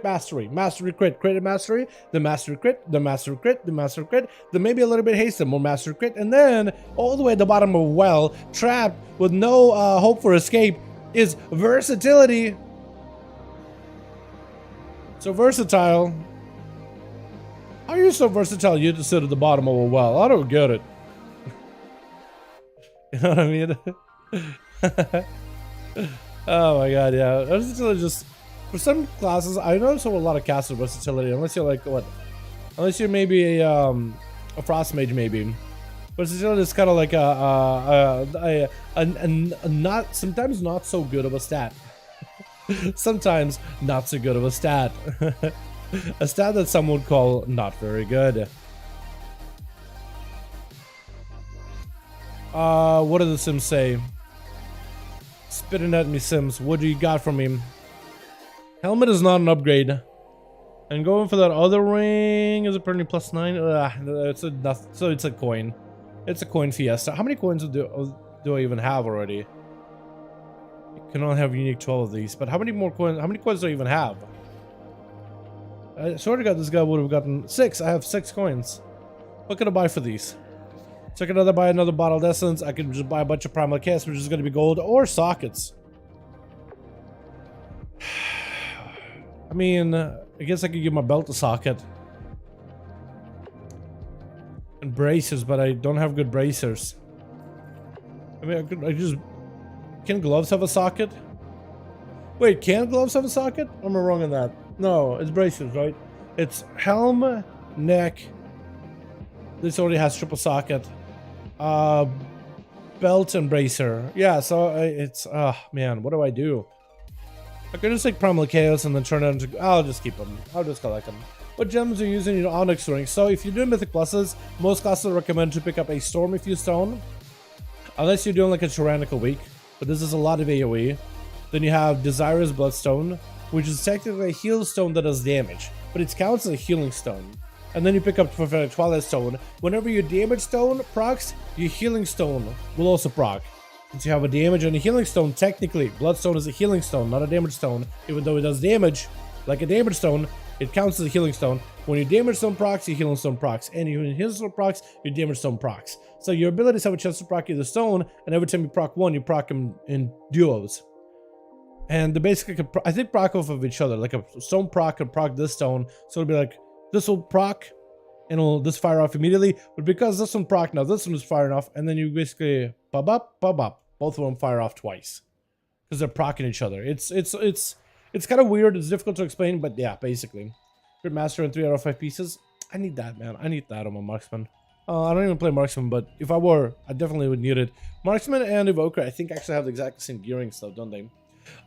mastery, crit mastery, the mastery crit, the mastery crit, the mastery crit, then maybe a little bit haste, more mastery crit, and then all the way at the bottom of well, trapped with no hope for escape, is versatility. So versatile. How are you so versatile? You just sit at the bottom of a well. I don't get it. You know what I mean? Oh my god, yeah. Versatility just, for some classes, I notice a lot of caster versatility. Unless you're like what? Unless you're maybe a frost mage, maybe. Versatility is kind of like a not, sometimes not so good of a stat. Sometimes not so good of a stat. A stat that some would call not very good. What do the Sims say? Spitting at me, Sims. What do you got from me? Helmet is not an upgrade. And going for that other ring is apparently +9. It's a so it's a coin. It's a coin fiesta. How many coins do I even have already? You can only have unique 12 of these, but how many more coins? How many coins do I even have? I sort of got this guy would have gotten 6. I have 6 coins. What can I buy for these? So I can either buy another bottled essence. I can just buy a bunch of primal chaos, which is going to be gold, or sockets. I mean, I guess I could give my belt a socket. And bracers, but I don't have good bracers. I mean, I just... Can gloves have a socket? Wait, can gloves have a socket? Or am I wrong on that? No, it's bracers, right? It's helm, neck. This already has triple socket. Belt and bracer. Yeah, so it's... man, what do I do? I could just take Primal Chaos and then turn it into... I'll just keep them. I'll just collect them. What gems are you using in your Onyx ring? So if you're doing Mythic Pluses, most classes recommend to pick up a Storm if you stone. Unless you're doing like a Tyrannical week. But this is a lot of AoE. Then you have Desirous Bloodstone, which is technically a heal stone that does damage. But it counts as a healing stone. And then you pick up Prophetic Twilight Stone. Whenever your damage stone procs, your healing stone will also proc. Since you have a damage and a healing stone, technically, Bloodstone is a healing stone, not a damage stone. Even though it does damage, like a damage stone, it counts as a healing stone. When your damage stone procs, your healing stone procs. And your healing stone procs, your damage stone procs. So your abilities have a chance to proc either stone, and every time you proc one, you proc them in duos. And they basically, I think, proc off of each other. Like a stone proc could proc this stone, so it'll be like, this will proc, and it'll this fire off immediately. But because this one proc, now this one is firing off, and then you basically pop up. Both of them fire off twice because they're proccing each other. It's kind of weird. It's difficult to explain, but yeah, basically. Crit Master in 3 out of 5 pieces. I need that, man. I need that on my Marksman. I don't even play Marksman, but if I were, I definitely would need it. Marksman and Evoker, I think, actually have the exact same gearing stuff, don't they?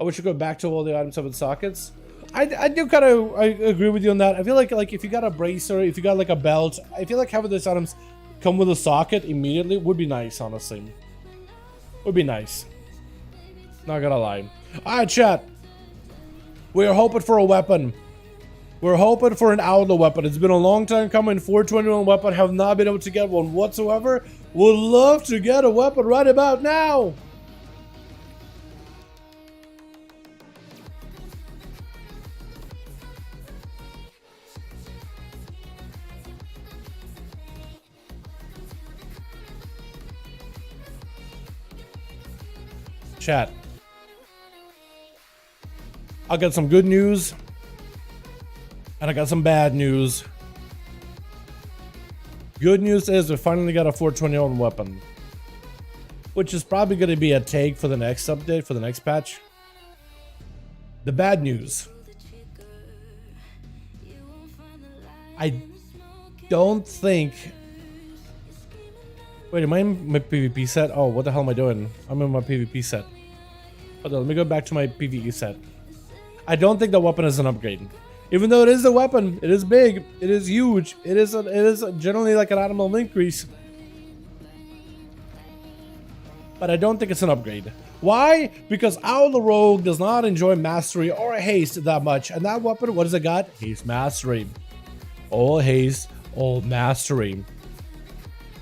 I wish you go back to all the items have in sockets. I do kind of agree with you on that. I feel like if you got a bracer, if you got like a belt, I feel like having those items come with a socket immediately would be nice, honestly. Would be nice. Not gonna lie. Alright, chat. We're hoping for a weapon. We're hoping for an outlaw weapon. It's been a long time coming. 421 weapon. Have not been able to get one whatsoever. Would love to get a weapon right about now. Chat. I got some good news. And I got some bad news. Good news is we finally got a 421 weapon. Which is probably going to be a take for the next update, for the next patch. The bad news. I don't think Wait, am I in my PvP set? Oh, what the hell am I doing? I'm in my PvP set. Hold on, let me go back to my PvE set. I don't think the weapon is an upgrade. Even though it is a weapon, it is big, it is huge, it is generally like an animal increase. But I don't think it's an upgrade. Why? Because Owl the Rogue does not enjoy mastery or haste that much. And that weapon, what does it got? Haste mastery. All haste, all mastery.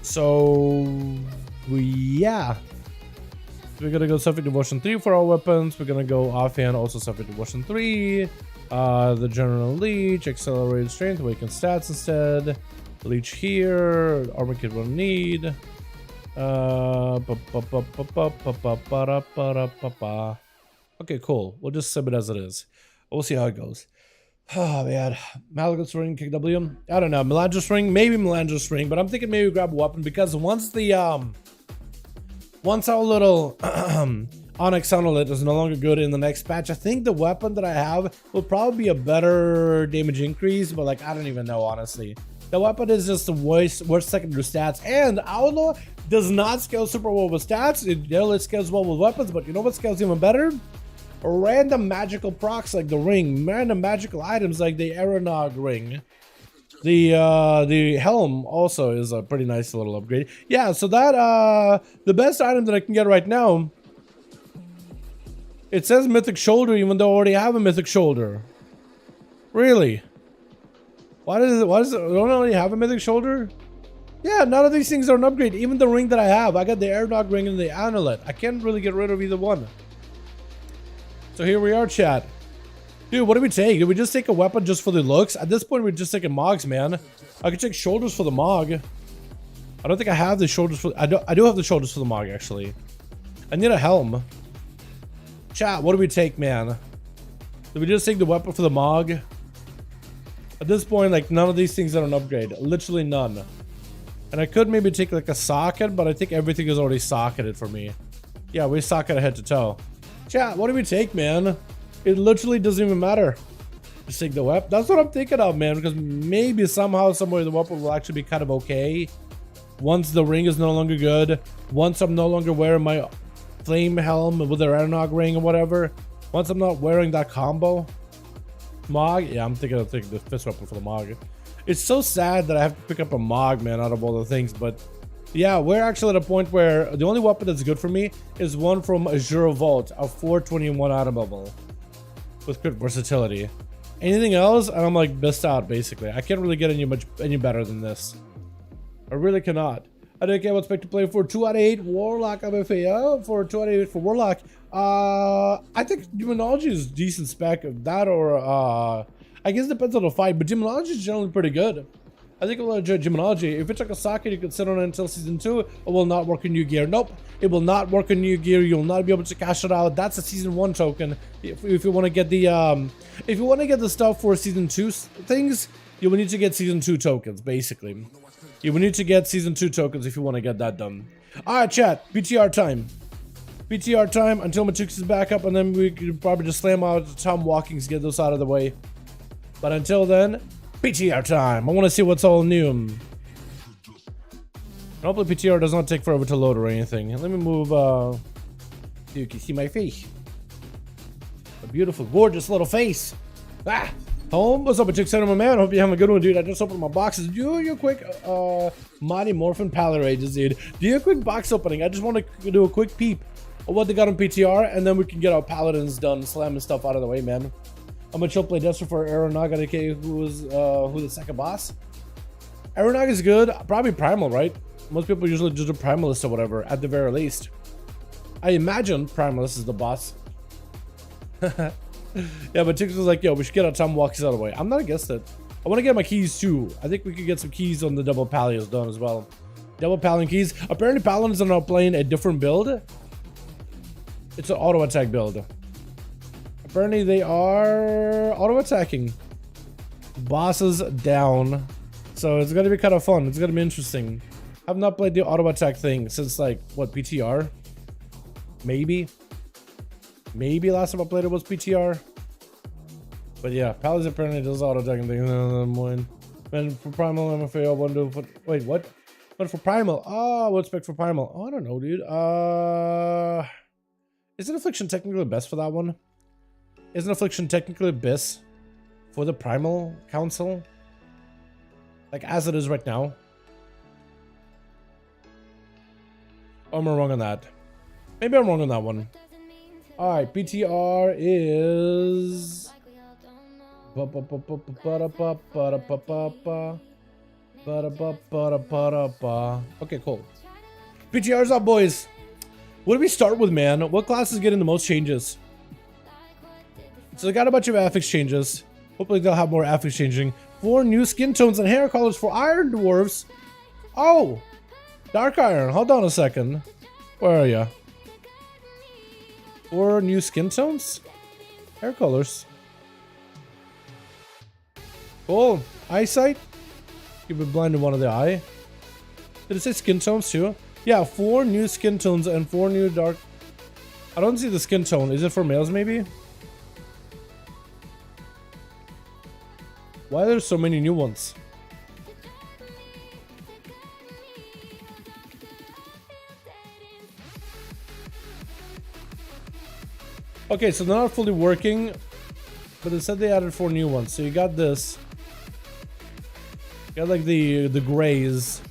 So, yeah. We're gonna go Suffolk Devotion 3 for our weapons. We're gonna go offhand, also Suffolk Devotion 3. The General Leech, Accelerated Strength, Awaken Stats instead. Leech here, Armor Kit we'll need. Okay, cool. We'll just sub it as it is. We'll see how it goes. Oh man, Malagos Ring, kick W. I don't know, Melangos Ring, maybe Melangos Ring, but I'm thinking maybe grab a weapon because once the once our little Onyx Sonalit is no longer good in the next patch, I think the weapon that I have will probably be a better damage increase, but like I don't even know honestly. The weapon is just the worst secondary stats, and Outlaw does not scale super well with stats. It scales well with weapons, but you know what scales even better? Random magical procs like the ring, random magical items like the Aeronog ring. The helm also is a pretty nice little upgrade. Yeah, so that the best item that I can get right now, it says Mythic Shoulder even though I already have a Mythic Shoulder. Really? Why does it don't I already have a Mythic Shoulder? Yeah, none of these things are an upgrade. Even the ring that I have, I got the Aeronog ring and the amulet. I can't really get rid of either one. So here we are, chat. Dude, what do we take? Do we just take a weapon just for the looks? At this point, we're just taking Mogs, man. I could take shoulders for the Mog. I don't think I have the shoulders for... I do have the shoulders for the Mog, actually. I need a helm. Chat, what do we take, man? Do we just take the weapon for the Mog? At this point, like, none of these things are an upgrade. Literally none. And I could maybe take, like, a socket, but I think everything is already socketed for me. Yeah, we socket head to toe. Chat, what do we take, man? It literally doesn't even matter. Just take the weapon. That's what I'm thinking of, man, because maybe somehow, somewhere, the weapon will actually be kind of okay. Once the ring is no longer good. Once I'm no longer wearing my flame helm with the Aeronog ring or whatever. Once I'm not wearing that combo. Mog? Yeah, I'm thinking of taking the fist weapon for the Mog. It's so sad that I have to pick up a Mog, man, out of all the things, but... yeah, we're actually at a point where the only weapon that's good for me is one from Azure Vault, a 421 item level with crit versatility. Anything else, and I'm like missed out basically. I can't really get any better than this. I really cannot. I don't care what spec to play for 2 out of 8 Warlock MFA. For 2 out of 8 for Warlock. I think Demonology is decent spec. That or I guess it depends on the fight, but Demonology is generally pretty good. I think I'll enjoy Demonology. If it's like a socket, you can sit on it until season 2. It will not work in new gear. Nope, it will not work in new gear. You'll not be able to cash it out. That's a season 1 token. If you want to get the stuff for season 2 things, you will need to get season 2 tokens. Basically, you will need to get season 2 tokens if you want to get that done. All right, chat. BTR time. BTR time until Mythic is back up, and then we could probably just slam out the Tom Walkings, get those out of the way. But until then. PTR time. I want to see what's all new. Hopefully PTR does not take forever to load or anything. Let me move, you can see my face. A beautiful, gorgeous little face. Ah! Home? What's up, my man? Hope you're having a good one, dude. I just opened my boxes. Do your quick, Mighty Morphin Pally Rages, dude. Do your quick box opening. I just want to do a quick peep of what they got on PTR, and then we can get our Paladins done, slamming stuff out of the way, man. I'm gonna chill play Duster for Aeronog, aka who's the second boss. Aeronog is good, probably Primal, right? Most people usually just do Primalist or whatever, at the very least. I imagine Primalist is the boss. Yeah, but Tix was like, yo, we should get our Tom Walkies out of the way. I'm not against it. I want to get my keys too. I think we could get some keys on the double Palios done as well. Double Paladin keys. Apparently Paladins are now playing a different build. It's an auto attack build. Apparently they are auto attacking. Bosses down. So it's gonna be kind of fun. It's gonna be interesting. I've not played the auto attack thing since like what, PTR? Maybe last time I played it was PTR. But yeah, Paladins apparently does auto attacking thing. And for Primal MFA, I wonder. Wait, what? But for Primal, what's spec for Primal? Oh, I don't know, dude. Isn't Affliction technically best for that one? Isn't Affliction technically best for the Primal Council? Like, as it is right now? Or am I wrong on that? Maybe I'm wrong on that one. Alright, BTR is... Okay, cool. BTR's up, boys. What do we start with, man? What class is getting the most changes? So they got a bunch of affix changes. Hopefully they'll have more affix changing. 4 new skin tones and hair colors for Iron Dwarves. Oh! Dark Iron. Hold on a second. Where are ya? 4 new skin tones? Hair colors. Cool. Eyesight? You've been blind in one of the eye. Did it say skin tones too? Yeah, 4 new skin tones and 4 new dark... I don't see the skin tone. Is it for males maybe? Why are there so many new ones? Okay, so they're not fully working, but they said they added 4 new ones. So you got this. You got like the grays.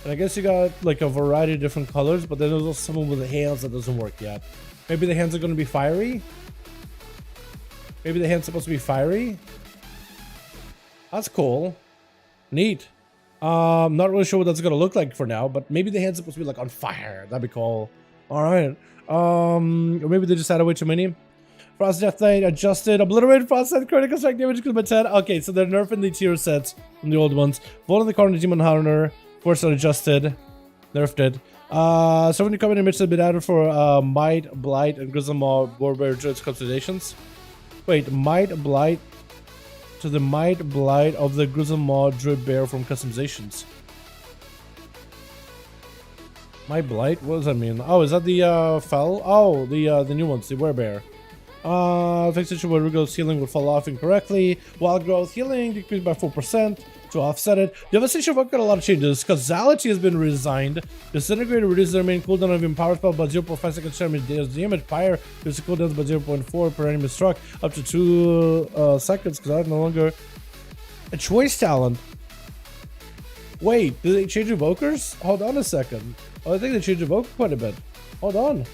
And I guess you got like a variety of different colors, but then there's also someone with the hands that doesn't work yet. Maybe the hands are going to be fiery? Maybe the hand's supposed to be fiery? That's cool. Neat. Not really sure what that's gonna look like for now, but maybe the hand's supposed to be like on fire. That'd be cool. Alright. Or maybe they just added way too many. Frost Death Knight adjusted. Obliterated Frost Set critical strike damage by 10. Okay, so they're nerfing the tier sets from the old ones. Volt in the Corner Demon Hunter. Force adjusted. Nerfed it. So when you come in and have been added for Might, Blight, and Grizzlemaw Warbear Druid's constellations. Wait, Might, Blight. To the Might Blight of the Grizzlemaw Druid Bear from customizations. Might Blight? What does that mean? Oh, is that the fell? Oh, the new ones, the Werebear. Fixed situation where Rigo's healing would fall off incorrectly. Wild growth healing decreased by 4% to offset it. Devastation got a lot of changes. Causality has been redesigned. Disintegrator reduces the remaining cooldown of your power spell by 0.5 seconds damage. Fire reduces cooldowns by 0.4 per enemy struck up to 2 seconds. Because I no longer a choice talent. Wait, did they change evokers? Hold on a second. Oh, I think they changed evoker quite a bit. Hold on.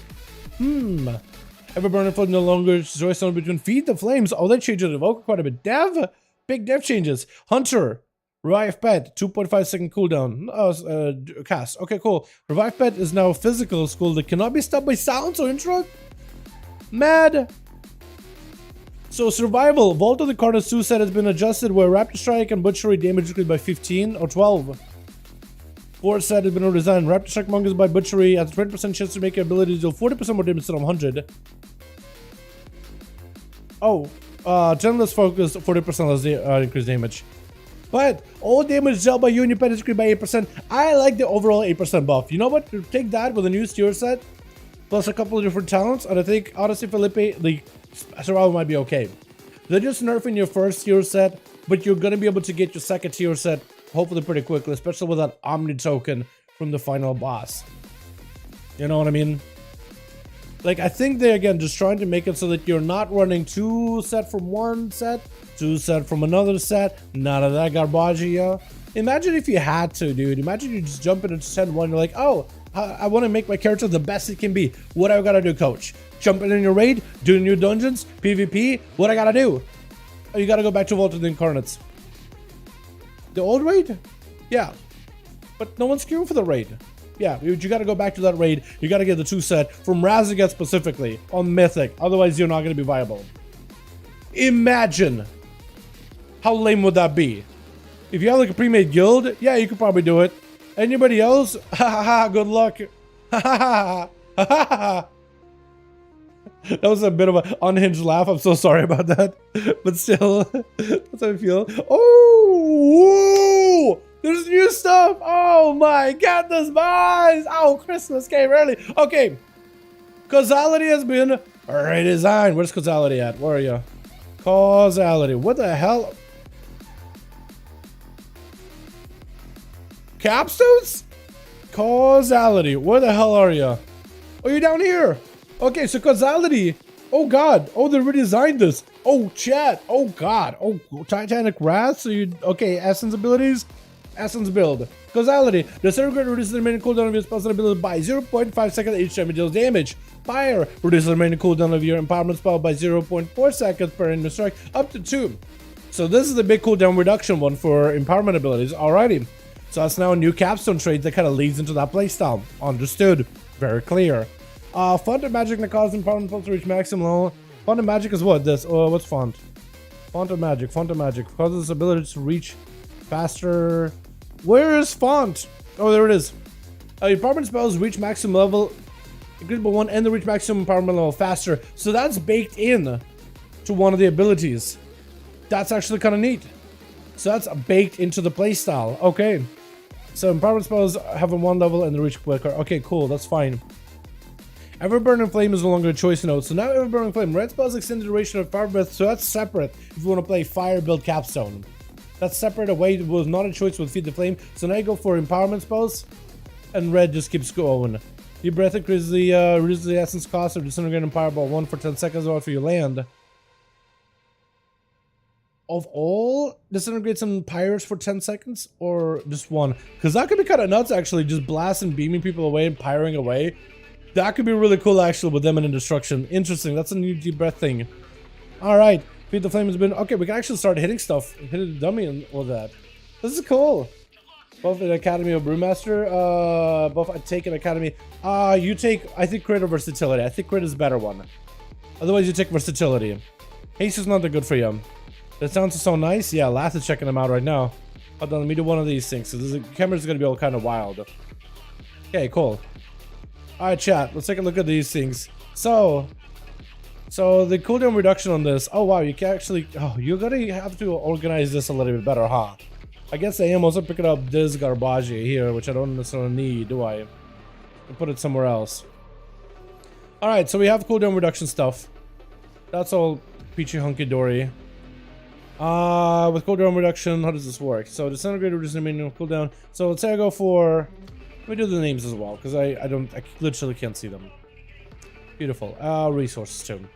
Ever burning flood no longer choice on between feed the flames. Oh, they changed the evoker quite a bit. Dev, big dev changes. Hunter. Revive Pet, 2.5 second cooldown. Cast. Okay, cool. Revive Pet is now physical school that cannot be stopped by silence or intro. Mad. So survival. Vault of the Carnage 2 set has been adjusted where Raptor Strike and Butchery damage increased by 15 or 12. 4 set has been redesigned. Raptor Strike Mongoose by Butchery has a 20% chance to make your ability to deal 40% more damage instead of 100. Oh, 10 less focus, 40% less increased damage. But all damage dealt by you and your pet is increased by 8%. I like the overall 8% buff. You know what? Take that with a new tier set, plus a couple of different talents, and I think, honestly, Felipe, the survival might be okay. They're just nerfing your first tier set, but you're going to be able to get your second tier set hopefully pretty quickly, especially with that Omni token from the final boss. You know what I mean? Like, I think they're, again, just trying to make it so that you're not running 2 set from one set, 2 set from another set, none of that garbage, yeah. Imagine if you had to, dude. Imagine you just jump into 10-1, you're like, oh, I want to make my character the best it can be. What do I gotta do, coach? Jump in your raid, do new dungeons, PvP, what I gotta do? Oh, you gotta go back to Vault of the Incarnates. The old raid? Yeah. But no one's queuing for the raid. Yeah, you gotta go back to that raid. You gotta get the 2 set from Razagat specifically on Mythic. Otherwise, you're not gonna be viable. Imagine how lame would that be? If you have like a pre-made guild, yeah, you could probably do it. Anybody else? Ha ha ha, good luck. Ha ha ha ha ha ha. That was a bit of an unhinged laugh. I'm so sorry about that. But still, that's how I feel. Oh, whoa, there's new stuff. Oh my goodness, boys. Oh, Christmas came early. Okay. Causality has been redesigned. Where's Causality at? Where are you? Causality. What the hell? Capstones? Causality. Where the hell are you? Oh, you're down here. Okay, so causality. Oh god. Oh, they redesigned this. Oh, chat. Oh god. Oh, Titanic Wrath. So you okay? Essence abilities. Essence build. Causality. Disintegrate reduces the remaining cooldown of your spell's ability by 0.5 seconds each time it deals damage. Fire reduces the remaining cooldown of your empowerment spell by 0.4 seconds per enemy strike up to 2. So this is the big cooldown reduction one for empowerment abilities. Alrighty. So that's now a new capstone trait that kind of leads into that playstyle. Understood. Very clear. Font of magic that causes empowerment spells to reach maximum level. Font of magic is what? This. What's font? Font of magic. Font of magic causes ability to reach faster. Where is font? Oh, there it is. Empowerment spells reach maximum level, increase by 1, and the reach maximum empowerment level faster. So that's baked in to one of the abilities. That's actually kind of neat. So that's baked into the playstyle. Okay. So empowerment spells have a 1 level and the reach quicker. Okay, cool. That's fine. Ever-burning flame is no longer a choice node. So now ever-burning flame. Red spells extend the duration of fire breath. So that's separate if you want to play fire build capstone. That's separate away. It was not a choice with feed the flame. So now you go for empowerment spells, and red just keeps going. Deep breath increases the reduces the essence cost of disintegrating fireball 1 for 10 seconds after you land. Of all disintegrates and pyres for 10 seconds, or just one? Because that could be kind of nuts actually. Just blasting, beaming people away and pyring away. That could be really cool actually with them in destruction. Interesting. That's a new deep breath thing. All right. Feed the flame has been okay. We can actually start hitting stuff, hitting the dummy and all that. This is cool. Buff the Academy of Brewmaster. Buff I take an Academy. You take I think crit or versatility. I think crit is a better one. Otherwise you take versatility. Haste is not that good for you. That sounds so nice. Yeah, Lath is checking them out right now. Hold on, let me do one of these things. So the camera's gonna be all kind of wild. Okay, cool. All right, chat. Let's take a look at these things. So the cooldown reduction on this. Oh wow, you can actually. Oh, you're gonna have to organize this a little bit better, huh? I guess I am also picking up this garbage here, which I don't necessarily need, do I? I'll put it somewhere else. All right, so we have cooldown reduction stuff. That's all peachy hunky dory. With cooldown reduction, how does this work? So disintegrate reduces the remaining cooldown. So let's say I go for. Let me do the names as well, because I literally can't see them. Beautiful. Resources too.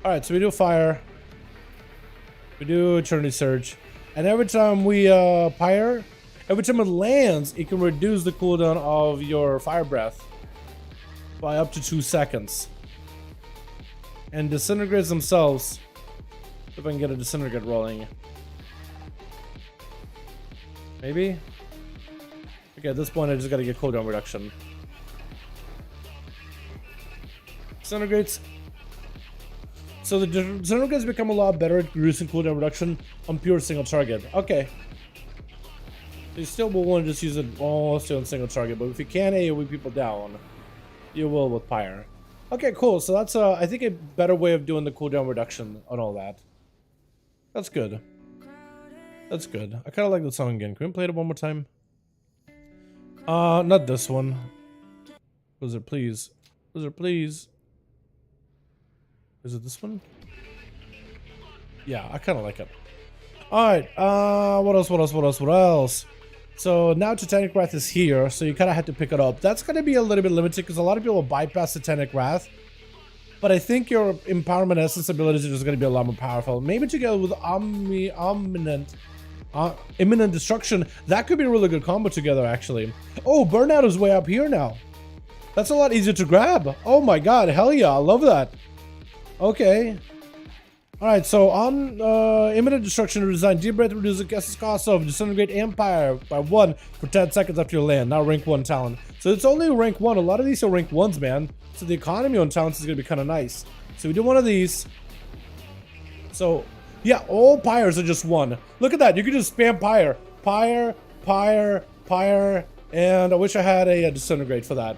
All right, so we do fire. We do eternity surge, and every time we pyre, every time it lands, it can reduce the cooldown of your fire breath by up to 2 seconds. And disintegrates themselves. If I can get a disintegrate rolling. Maybe? Okay, at this point I just gotta get cooldown reduction. Disintegrates. So the disintegrates become a lot better at reducing cooldown reduction on pure single target. Okay. You still will want to just use it mostly on single target, but if you can AoE people down, you will with Pyre. Okay, cool. So that's I think a better way of doing the cooldown reduction on all that. That's good. That's good. I kind of like the song again. Can we play it one more time? Not this one. Blizzard, please. Blizzard, please. Is it this one? Yeah, I kind of like it. Alright, what else? So now Titanic Wrath is here, so you kind of have to pick it up. That's going to be a little bit limited because a lot of people bypass Titanic Wrath. But I think your Empowerment Essence abilities are just going to be a lot more powerful. Maybe together with Imminent Destruction, that could be a really good combo together, actually. Oh, Burnout is way up here now. That's a lot easier to grab. Oh my god, hell yeah, I love that. Okay. Alright, so on Imminent Destruction redesign, Deep Breath reduces the guess's cost of Disintegrate Empire by 1 for 10 seconds after you land. Now rank 1 talent. So it's only rank 1. A lot of these are rank 1s, man. So the economy on talents is going to be kind of nice. So we do one of these. So, yeah, all pyres are just 1. Look at that. You can just spam pyre. Pyre, pyre, pyre. And I wish I had a Disintegrate for that.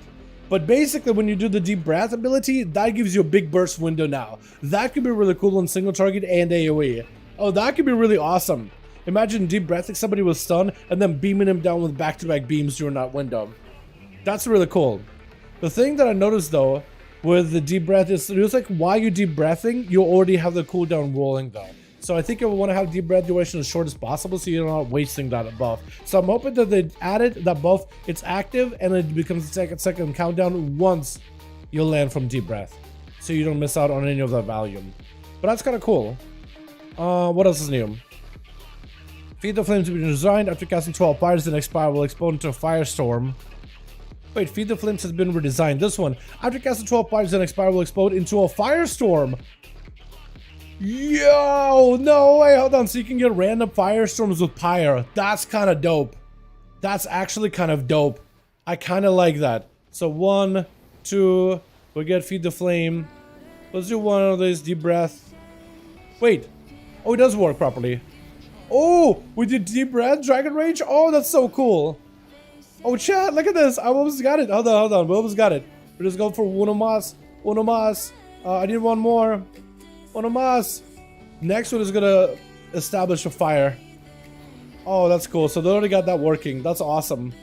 But basically, when you do the Deep Breath ability, that gives you a big burst window now. That could be really cool on single target and AoE. Oh, that could be really awesome. Imagine Deep Breathing somebody with stun and then beaming him down with back-to-back beams during that window. That's really cool. The thing that I noticed, though, with the Deep Breath is, it's like while you're Deep Breathing, you already have the cooldown rolling, though. So I think I want to have deep breath duration as short as possible so you're not wasting that buff. So I'm hoping that they added that buff, it's active, and it becomes a second countdown once you land from deep breath. So you don't miss out on any of that value. But that's kind of cool. What else is new? Feed the flames have been designed after casting 12 fires, the next fire will explode into a firestorm. Wait, Feed the Flames has been redesigned. This one, after casting 12 fires, the next fire will explode into a firestorm. Yo, no way, hold on. So you can get random firestorms with Pyre. That's kind of dope. That's actually kind of dope. I kind of like that. So 1, 2, we get Feed the Flame. Let's do one of these, deep breath. Wait. Oh, it does work properly. Oh, we did deep breath, Dragon Rage. Oh, that's so cool. Oh, chat, look at this. I almost got it. Hold on. We almost got it. We're just going for uno más. Uno más. I need one more. Uno más. Next one is gonna establish a fire. Oh, that's cool. So they already got that working. That's awesome.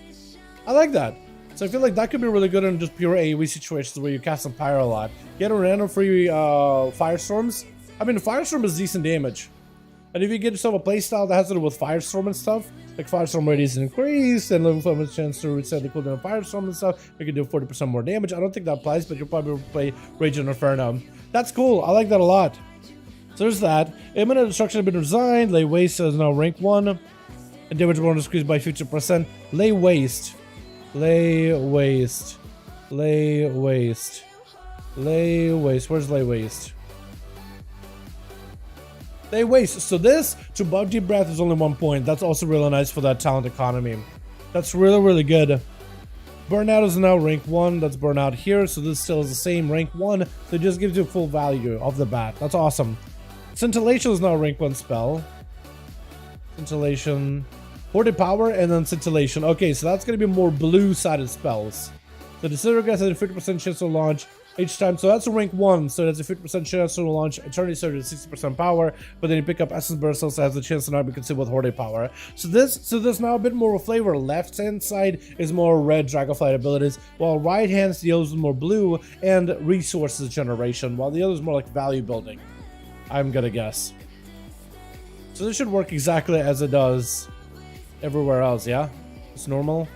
I like that. So I feel like that could be really good in just pure AoE situations where you cast some pyre a lot. Get a random free firestorms. I mean, Firestorm is decent damage. And if you get yourself a playstyle that has to do with Firestorm and stuff, like Firestorm radius increased and level 5 has a chance to reset the cooldown of Firestorm and stuff, you can do 40% more damage. I don't think that applies, but you'll probably play Rage and Inferno. That's cool. I like that a lot. So there's that. Imminent Destruction has been designed. Lay Waste is now rank 1. And damage bonus increased by 50%. Lay Waste. Lay Waste. Lay Waste. Lay Waste. Where's Lay Waste? Lay Waste. So this to buff deep breath is only 1 point. That's also really nice for that talent economy. That's really, really good. Burnout is now rank 1. That's Burnout here. So this still is the same rank 1. So it just gives you full value off the bat. That's awesome. Scintillation is now a rank 1 spell. Scintillation. Hoarded Power and then Scintillation. Okay, so that's going to be more blue-sided spells. The Disintegrate has a 50% chance to launch each time. So that's a rank 1. So that's a 50% chance to launch Eternity Surge at 60% power. But then you pick up Essence Burst, also has a chance to not be consumed with Hoarded Power. So there's now a bit more of a flavor. Left-hand side is more red Dragonflight abilities, while right-hand deals with more blue and resources generation, while the other is more like value building, I'm gonna guess. So this should work exactly as it does everywhere else, yeah? It's normal.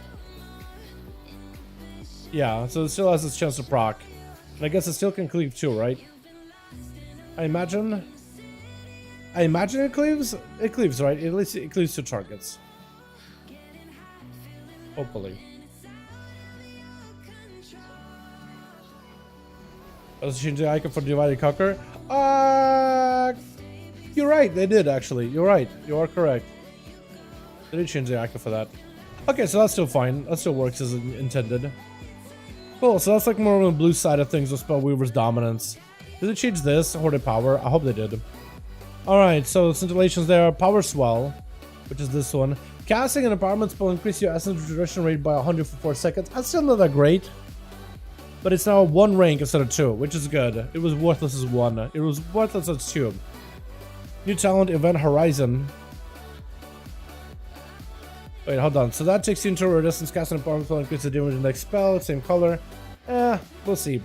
Yeah, so it still has its chance to proc. And I guess it still can cleave too, right? I imagine it cleaves? It cleaves, right? At least it cleaves to targets. Hopefully. Let's change the icon for Divided Conquer. You're right, they did actually. You're right. You are correct. They did change the icon for that. Okay, so that's still fine. That still works as intended. Cool, so that's like more on the blue side of things with Spellweaver's dominance. Did they change this? Hoarded Power? I hope they did. Alright, so Scintillation's there. Power Swell, which is this one. Casting an empowerment spell increase your essence duration rate by 100 for 4 seconds. That's still not that great. But it's now 1 rank instead of 2, which is good. It was worthless as 1. It was worthless as 2. New talent, Event Horizon. Wait, hold on. So that takes you into a resistance. Cast an empowerment spell, increase the damage in the next spell. Same color. We'll see.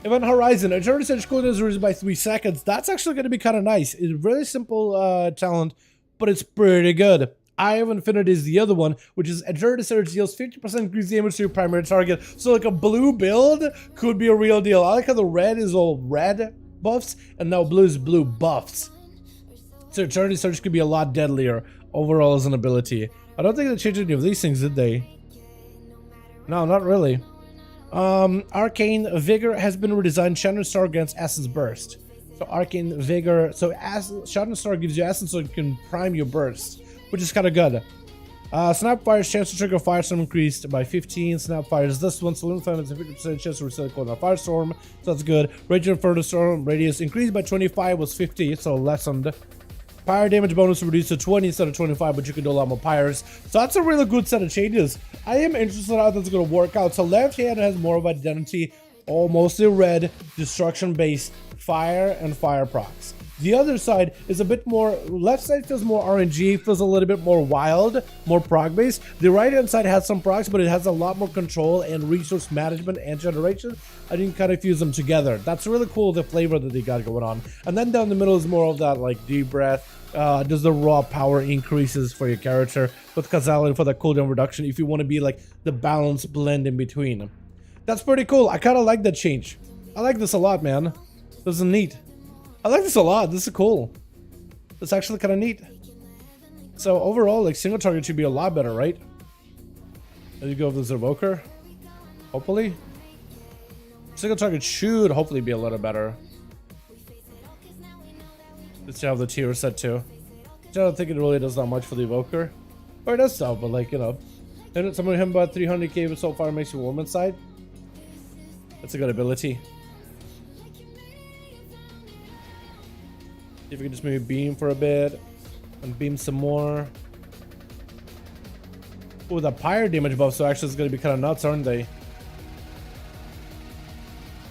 Event Horizon. Eternity Surge cooldown is reduced by 3 seconds. That's actually going to be kind of nice. It's a really simple talent, but it's pretty good. Eye of Infinity is the other one, which is Eternity Surge deals 50% increased damage to your primary target. So like a blue build could be a real deal. I like how the red is all red buffs, and now blue is blue buffs. So Eternity Surge could be a lot deadlier overall as an ability. I don't think they changed any of these things, did they? No, not really. Arcane Vigor has been redesigned. Shannon Star against Essence Burst. So Arcane Vigor, so Shannon Star gives you Essence so you can prime your burst, which is kind of good. Snapfire's chance to trigger Firestorm increased by 15. Snapfire's this one, Saloon Flame has a 50% chance to reset the code on Firestorm, so that's good. Rage and Inferno Storm radius increased by 25, was 50, so lessened. Pyre damage bonus reduced to 20 instead of 25, but you can do a lot more pyres. So that's a really good set of changes. I am interested in how that's going to work out. So left hand has more of identity, all mostly red, destruction based fire and fire procs. The other side is a bit more, left side feels more RNG, feels a little bit more wild, more prog based. The right hand side has some procs, but it has a lot more control and resource management and generation. I didn't kind of fuse them together. That's really cool, the flavor that they got going on. And then down the middle is more of that like deep breath. Does the raw power increases for your character with causality for the cooldown reduction if you want to be like the balanced blend in between. That's pretty cool. I kind of like that change. I like this a lot, man. This is neat. I like this a lot. This is cool. It's actually kind of neat. So overall, like single target should be a lot better, right? There you go with this evoker. Hopefully. Single target should hopefully be a little better. Let's see how the tier is set to. I don't think it really does that much for the evoker. Or it does stuff, but like, you know. And someone him about 300k so far makes you warm inside. That's a good ability. If we can just maybe beam for a bit. And beam some more. Oh, the pyre damage buff, so actually it's going to be kind of nuts, aren't they?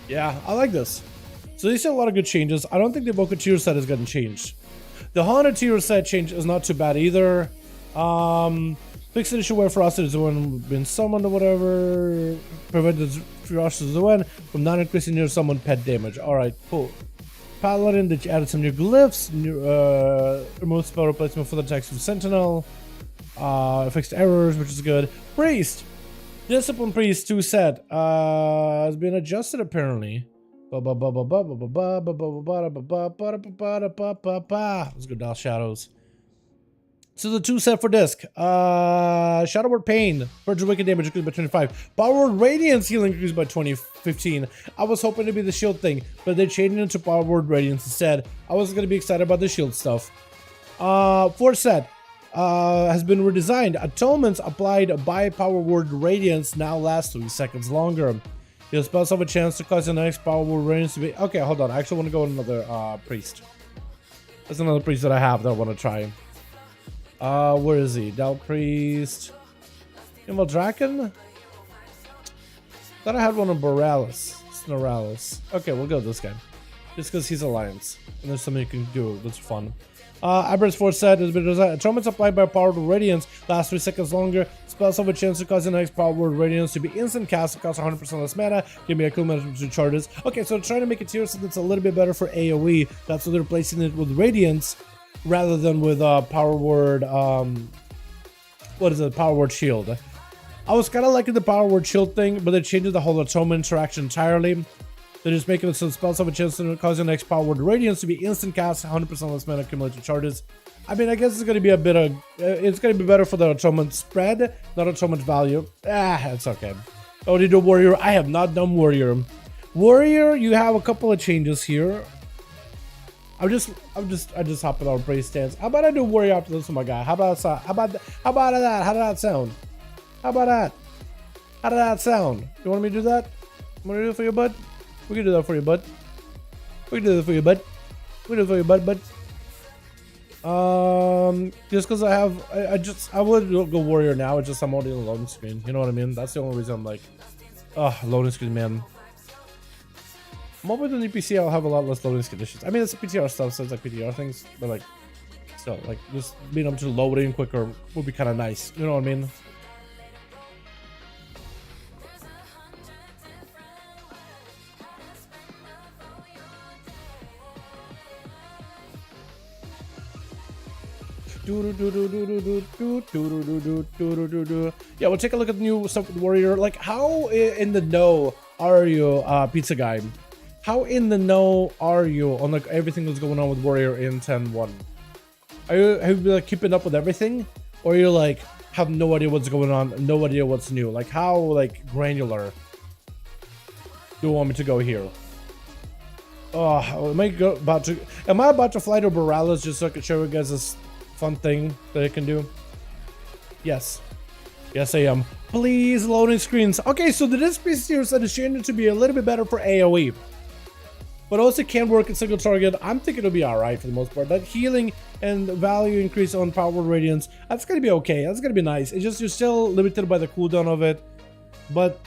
Yeah, I like this. So these are a lot of good changes. I don't think the Evoker tier set is going to change. The Haunted tier set change is not too bad either. Fixed an issue where Frosted is the one been summoned or whatever. Prevented Frosted is the one from not increasing your summon pet damage. Alright, cool. Paladin, that you added some new glyphs, new remote spell replacement for the text from Sentinel. Fixed errors, which is good. Priest! Discipline Priest 2 set has been adjusted apparently. Let's go down shadows. So the 2 set for disc. Shadow Word Pain, Virgin Wicked damage increased by 25. Power Word Radiance healing increased by 15. I was hoping to be the shield thing, but they changed it into Power Word Radiance instead. I was gonna be excited about the shield stuff. 4th set has been redesigned. Atonements applied by Power Word Radiance now last 3 seconds longer. Your spells have a chance to cause your next Power Word Radiance to be... Okay, hold on. I actually want to go with another priest. There's another priest that I have that I want to try. Where is he? Dal Priest. Invul Draken? Thought I had one on Borealis. Snoralis. Okay, we'll go with this guy. Just because he's Alliance. And there's something you can do that's fun. Aberrant's 4th set has been designed. Atonements applied by Power Word Radiance last 3 seconds longer. Spells have a chance to cause the next Power Word Radiance to be instant cast, cost 100% less mana. Give me a cool management charges. Okay, so trying to make a tier set that's a little bit better for AoE. That's why they're replacing it with Radiance rather than with Power Word. What is it? Power Word Shield. I was kind of liking the Power Word Shield thing, but they changed the whole Atonement interaction entirely. They're just making it so spells have a chance to cause your next Power Word Radiance to be instant cast, 100% less mana accumulated charges. I mean, I guess it's going to be a bit of... it's going to be better for the Atonement spread, not Atonement value. It's okay. Oh, did you do Warrior? I have not done Warrior. Warrior, you have a couple of changes here. I just hopping on Brave Stance. How about I do Warrior after this one, my guy? How about that? How about that? How did that sound? How about that? How did that sound? You want me to do that? You want to do it for you, bud? We can do that for you, bud. We can do that for you, bud. We can do it for you, bud. Just because I would go Warrior now. It's just I'm already on the loading screen. You know what I mean? That's the only reason I'm like, loading screen, man. I'm hoping the new PC I'll have a lot less loading screen issues. I mean, it's PTR stuff, so it's like PTR things, but like, still, like, just being able to load in quicker would be kind of nice. You know what I mean? Yeah, we'll take a look at the new stuff with Warrior. Like, how in the know are you, Pizza Guy? How in the know are you on like everything that's going on with Warrior in 10.1? Have you like keeping up with everything, or you like have no idea what's going on, no idea what's new? Like, how like granular do you want me to go here? Oh, am I about to fly to Borealis just so I can show you guys this fun thing that I can do? Yes. Yes, I am. Please, loading screens. Okay, so the disc piece here said it's changing to be a little bit better for AoE. But also can work in single target. I'm thinking it'll be alright for the most part. That healing and value increase on Power Word Radiance, that's gonna be okay. That's gonna be nice. It's just you're still limited by the cooldown of it. But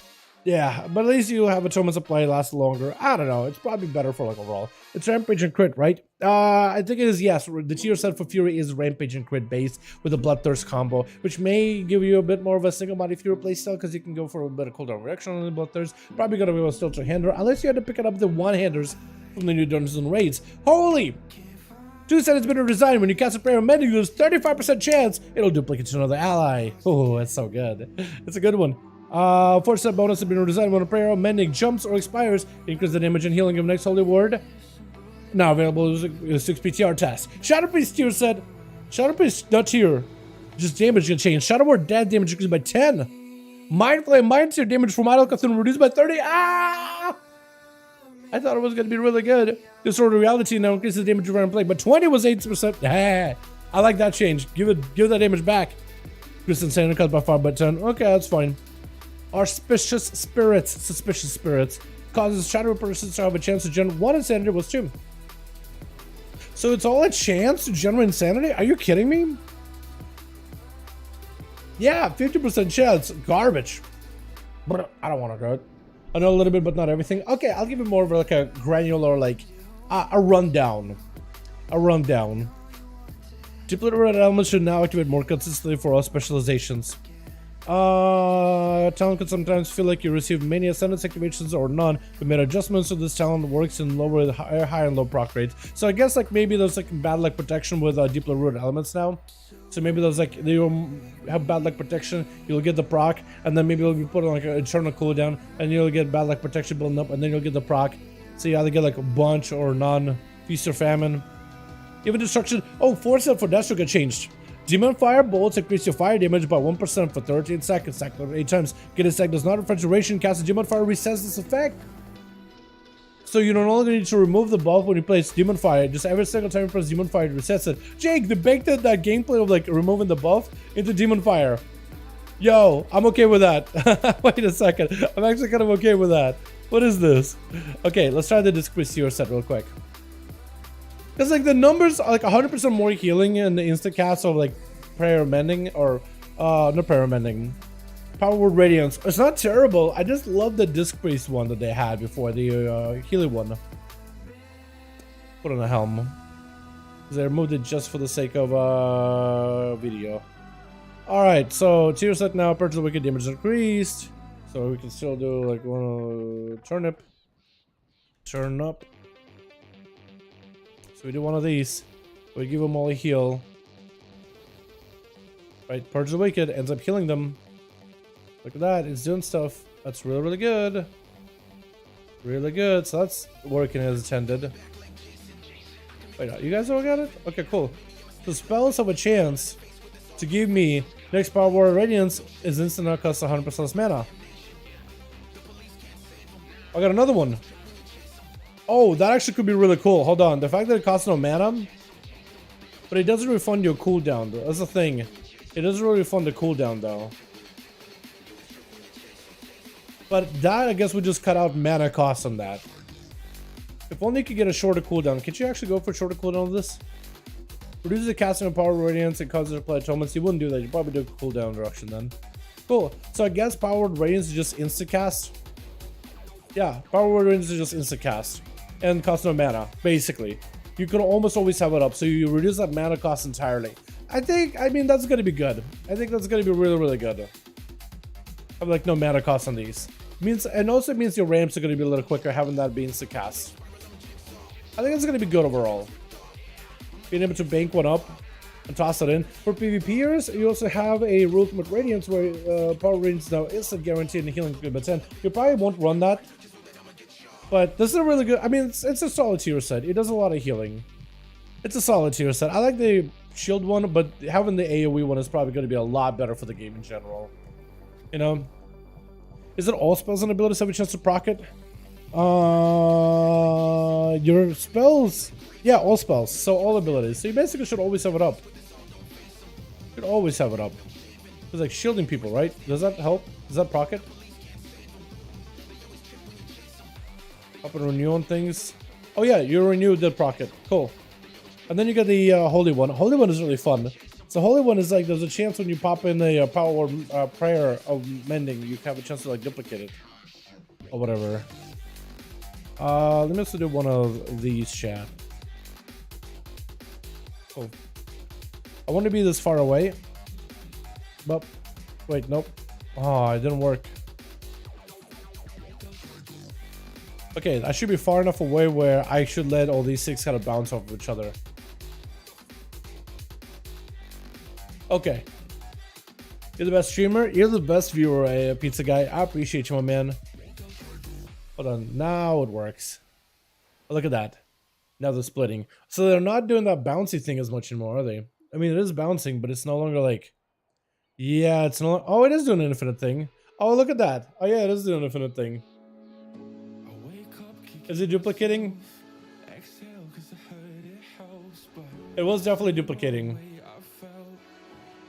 yeah, but at least you have Atonement supply last longer. I don't know. It's probably better for like overall. It's Rampage and Crit, right? I think it is, yes. The tier set for Fury is Rampage and Crit based with a Bloodthirst combo, which may give you a bit more of a single body Fury playstyle because you can go for a bit of cooldown reaction on the Bloodthirst. Probably gonna be able to still two-hander, unless you had to pick it up the one-handers from the new Dungeons and Raids. Holy! 2 set has been redesigned. When you cast a prayer of mending, there's 35% chance it'll duplicate to another ally. Oh, that's so good. It's a good one. 4 set bonus has been redesigned when a prayer of mending jumps or expires. Increase the damage and healing of next holy word. Now available is a 6 PTR test. Shadow Priest tier set. Shadow Priest not tier. Just damage can change. Shadow Ward dead damage increased by 10. Mind Flame Mind tier damage from Idol Cthulhu reduced by 30. Ah! I thought it was going to be really good. This sort of reality now increases damage around play, but 20 was 8%. Ah, I like that change. Give that damage back. Chris Insanity cuts by 5 by 10. Okay, that's fine. Suspicious spirits causes shadow persons to have a chance to generate 1 insanity was 2. So it's all a chance to generate insanity? Are you kidding me? Yeah, 50% chance. Garbage. But I don't want to do it. I know a little bit, but not everything. Okay, I'll give it more of like a granular, like a rundown. Duplicate elements should now activate more consistently for all specializations. Talent can sometimes feel like you receive many ascendance activations or none. We made adjustments so this talent works in lower, high and low proc rates. So I guess like maybe there's like bad luck protection with deeply rooted elements now. So maybe there's like you have bad luck protection, you'll get the proc, and then maybe you'll be put on like an eternal cooldown, and you'll get bad luck protection building up, and then you'll get the proc. So you either get like a bunch or none. Feast or famine. Even destruction. Oh, 4 set for Destro got changed. Demon Fire bolts increase your fire damage by 1% for 13 seconds. Cycle 8 times. Get a sec does not refresh duration. Cast a Demon Fire resets this effect. So you no longer need to remove the buff when you place Demon Fire. Just every single time you press Demon Fire, it resets it. Jake, they baked that gameplay of like removing the buff into Demon Fire. Yo, I'm okay with that. Wait a second. I'm actually kind of okay with that. What is this? Okay, let's try the Discreet Seer set real quick. Because like the numbers are like 100% more healing in the instant cast of like Prayer Mending or not Prayer Mending. Power Word Radiance. It's not terrible. I just love the Disc Priest one that they had before, the healing one. Put on a helm. They removed it just for the sake of video. Alright, so tier set now, purchase the wicked damage increased. So we can still do like one turnip. Turn up. So we do one of these. We give them all a heal. Right, purge the wicked, ends up healing them. Look at that, it's doing stuff. That's really, really good. Really good. So that's working as intended. Wait, you guys all got it? Okay, cool. So spells have a chance to give me next Power Word Radiance is instant now costs 100% less mana. I got another one. Oh, that actually could be really cool. Hold on. The fact that it costs no mana, but it doesn't refund your cooldown though. That's the thing. It doesn't really refund the cooldown though. But that, I guess, would just cut out mana costs on that. If only you could get a shorter cooldown. Could you actually go for a shorter cooldown of this? Reduces the casting of Power Radiance and causes it to play atonements. You wouldn't do that. You'd probably do cooldown reduction then. Cool. So I guess Power Radiance is just insta-cast. Yeah, Power Radiance is just insta-cast. And costs no mana, basically. You can almost always have it up, so you reduce that mana cost entirely. I mean, that's going to be good. I think that's going to be really, really good. Have like no mana cost on these. And also means your ramps are going to be a little quicker having that be insta-cast. I think it's going to be good overall. Being able to bank one up and toss it in. For PvPers, you also have a Ultimate Radiance where Power Radiance now instant guaranteed and healing by 10. You probably won't run that. But this is a really good, I mean, it's a solid tier set. It does a lot of healing. It's a solid tier set. I like the shield one, but having the AoE one is probably going to be a lot better for the game in general. You know? Is it all spells and abilities have a chance to proc it? Your spells, yeah, all spells, so all abilities. So you basically should always have it up. Should always have it up. It's like shielding people, right? Does that help? Does that proc it? Up and renew on things. Oh yeah, you renew the proc it. Cool. And then you get the Holy One. Holy One is really fun. So Holy One is like, there's a chance when you pop in a Power Word Prayer of Mending, you have a chance to like duplicate it. Or whatever. Let me also do one of these, chat. Oh. I want to be this far away. But, wait, nope. Oh, it didn't work. Okay, I should be far enough away where I should let all these 6 kind of bounce off of each other. Okay. You're the best streamer. You're the best viewer, pizza guy. I appreciate you, my man. Hold on. Now it works. Oh, look at that. Now they're splitting. So they're not doing that bouncy thing as much anymore, are they? I mean, it is bouncing, but it's no longer like... Yeah, it's no... Oh, it is doing an infinite thing. Oh, look at that. Oh, yeah, it is doing an infinite thing. Is it duplicating? It was definitely duplicating.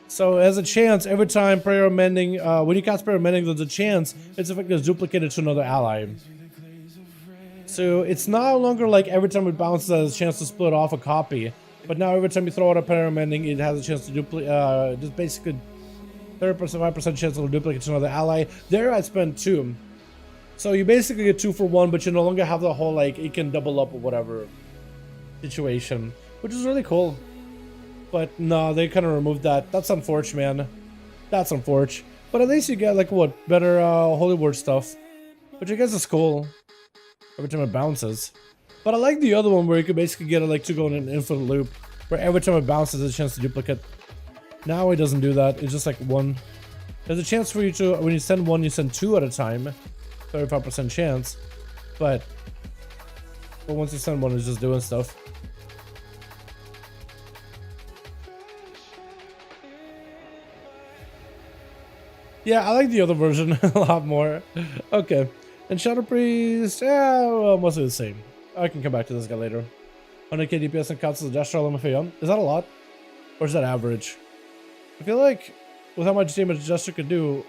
So, as a chance, every time prayer mending, when you cast prayer mending, there's a chance its effect is duplicated to another ally. So, it's no longer like every time it bounces, it has a chance to split off a copy. But now, every time you throw out a prayer mending, it has a chance to duplicate, just basically 30%, 5% chance to duplicate to another ally. There, I spent 2. So you basically get 2 for 1, but you no longer have the whole, like, it can double up or whatever situation, which is really cool. But no, they kind of removed that. That's unfortunate, man. That's unfortunate. But at least you get, like, what, better Holy Word stuff, which I guess is cool every time it bounces. But I like the other one where you could basically get it, like, to go in an infinite loop, where every time it bounces, there's a chance to duplicate. Now it doesn't do that. It's just like 1. There's a chance for you to, when you send 1, you send 2 at a time. 35% chance, but once you send 1, it's just doing stuff. Yeah, I like the other version a lot more. Okay, and Shadow Priest, yeah, well, mostly the same. I can come back to this guy later. 100k DPS and counts as a gesture limit. Is that a lot, or is that average? I feel like with how much damage Jester could do,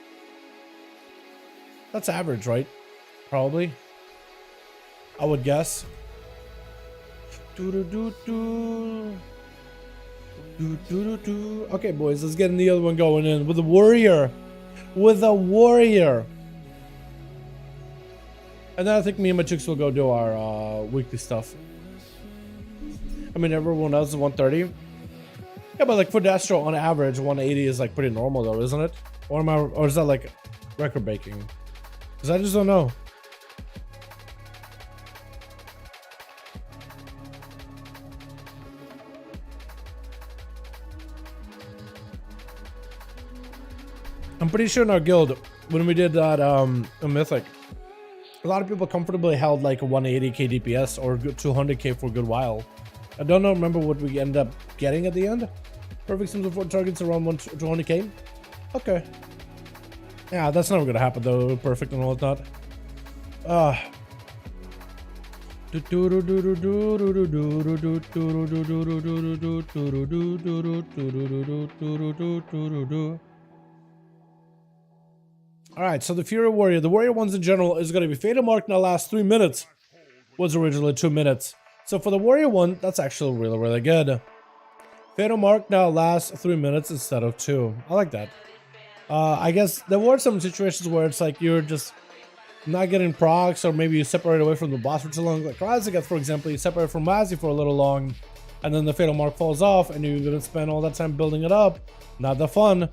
that's average, right? Probably. I would guess. Okay, boys, let's get the other one going in with a warrior. With a warrior. And then I think me and my chicks will go do our weekly stuff. I mean, everyone else is 130. Yeah, but like for Destro, on average, 180 is like pretty normal though, isn't it? Or is that like record breaking? Because I just don't know. I'm pretty sure in our guild, when we did that Mythic, a lot of people comfortably held like a 180k DPS or 200k for a good while. I don't know, remember what we ended up getting at the end. Perfect sims of 4 targets around 200k. Okay. Yeah, that's never gonna happen though. Perfect and all that. Alright, so the Fury Warrior. The Warrior ones in general is going to be Fatal Mark now lasts 3 minutes. Was originally 2 minutes. So for the Warrior one, that's actually really, really good. Fatal Mark now lasts 3 minutes instead of 2. I like that. I guess there were some situations where it's like you're just not getting procs, or maybe you separate away from the boss for too long. Like Razagat, for example, you separate from Mazi for a little long, and then the Fatal Mark falls off, and you're going to spend all that time building it up. Not that fun.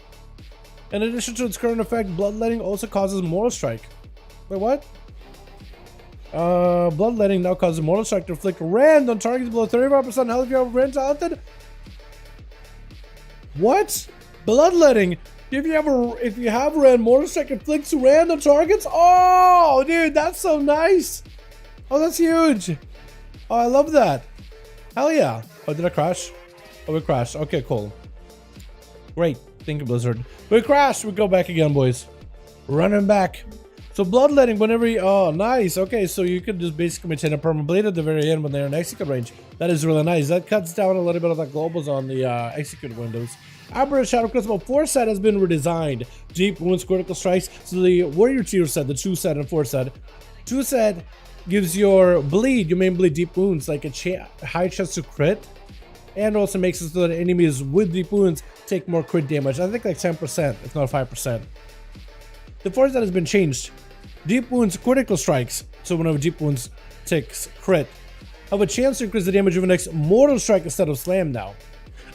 In addition to its current effect, Bloodletting also causes Mortal Strike. Wait, what? Bloodletting now causes Mortal Strike to inflict rend on targets below 35% health if you have rend talented. What? Bloodletting? If you have rend, Mortal Strike inflicts rend on targets? Oh, dude, that's so nice. Oh, that's huge. Oh, I love that. Hell yeah. Oh, did I crash? Oh, we crashed. Okay, cool. Great. Thank you, Blizzard. We crashed. We go back again, boys. Running back. So Bloodletting whenever you... Oh, nice. Okay, so you could just basically maintain a perma bleed at the very end when they're in execute range. That is really nice. That cuts down a little bit of the globals on the execute windows. Aberrant Shadow Crucible 4 set has been redesigned. Deep Wounds, Critical Strikes. So the Warrior tier set, the 2 set and 4 set. 2 set gives your bleed, your main bleed, Deep Wounds, like a high chance to crit. And also makes it so that enemies with Deep Wounds take more crit damage. I think like 10%, if not 5%. The 4 set has been changed. Deep Wounds, Critical Strikes. So whenever Deep Wounds ticks crit have a chance to increase the damage of the next mortal strike instead of slam now.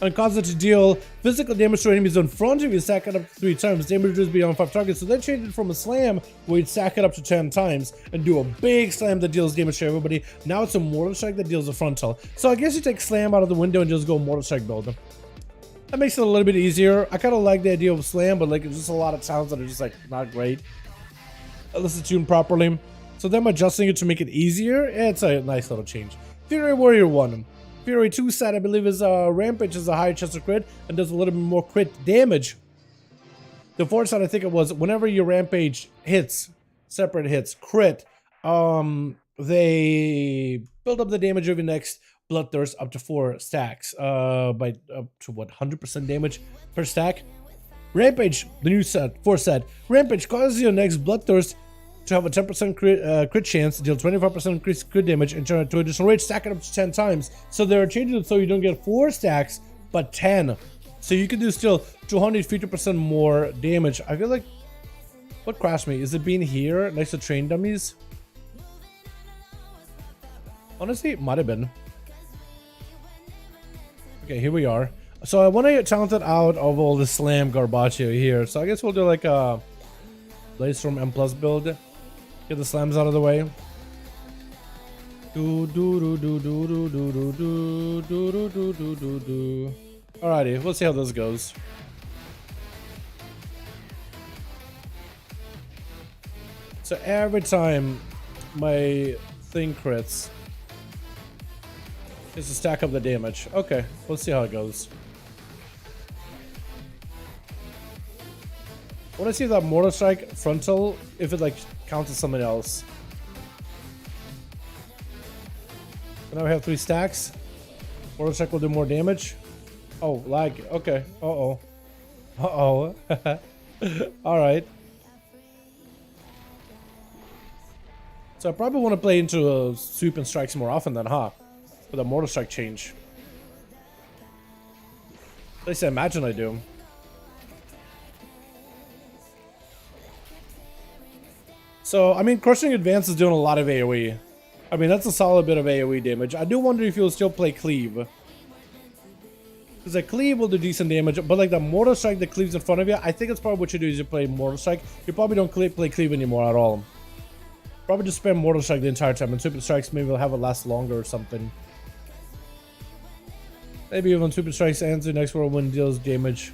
And cause it to deal physical damage to enemies in front of you, stack it up to 3 times. Damage reduced beyond 5 targets. So then change it from a slam where you'd stack it up to 10 times and do a big slam that deals damage to everybody. Now it's a mortal strike that deals a frontal. So I guess you take slam out of the window and just go mortal strike build. That makes it a little bit easier. I kind of like the idea of slam, but like it's just a lot of sounds that are just like not great unless it's tuned properly. So them adjusting it to make it easier, it's a nice little change. Fury Warrior 1. Fury 2 set, I believe, is Rampage is a higher chance of crit and does a little bit more crit damage. The 4th set, I think it was, whenever your Rampage hits, separate hits, crit, they build up the damage of your next Bloodthirst up to 4 stacks, by up to what, 100% damage per stack. Rampage, the new set, 4th set. Rampage causes your next Bloodthirst to have a 10% crit chance, deal 25% increased crit damage, and turn it to additional rage, stack it up to 10 times. So they're changing it so you don't get 4 stacks, but 10. So you can do still 250% more damage. I feel like, what crashed me? Is it being here next to train dummies? Honestly, it might have been. Okay, here we are. So I want to get talented out of all the slam garbaggio here. So I guess we'll do like a Livestream M+ build. Get the slams out of the way. Alrighty, we'll see how this goes. So every time my thing crits, is to stack up the damage. Okay, let's see how it goes. I want to see that Mortal Strike frontal, if it like counts as something else. So now we have 3 stacks. Mortal Strike will do more damage. Oh, lag. Okay. Uh-oh. Uh-oh. Alright. So I probably want to play into sweep and strikes more often than, huh? With a Mortal Strike change. At least I imagine I do. So, I mean, Crushing Advance is doing a lot of AoE. I mean, that's a solid bit of AoE damage. I do wonder if you'll still play Cleave. Because like Cleave will do decent damage, but like the Mortal Strike that cleaves in front of you, I think it's probably what you do is you play Mortal Strike. You probably don't play Cleave anymore at all. Probably just spam Mortal Strike the entire time, and Super Strikes maybe will have it last longer or something. Maybe even Super Strikes ends the next whirlwind deals damage.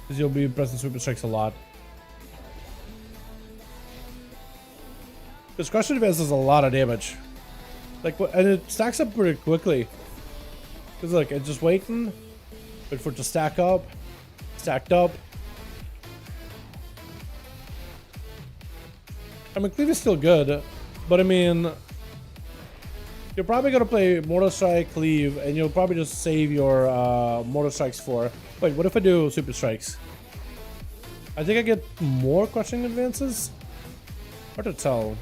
Because you'll be pressing Super Strikes a lot. Because Crushing Advance does a lot of damage. Like, and it stacks up pretty quickly. Because look, it's just waiting. Wait for it to stack up. Stacked up. I mean, Cleave is still good. But I mean, you're probably going to play Mortal Strike, Cleave, and you'll probably just save your Mortal Strikes for... Wait, what if I do Super Strikes? I think I get more Crushing Advances? Hard to tell.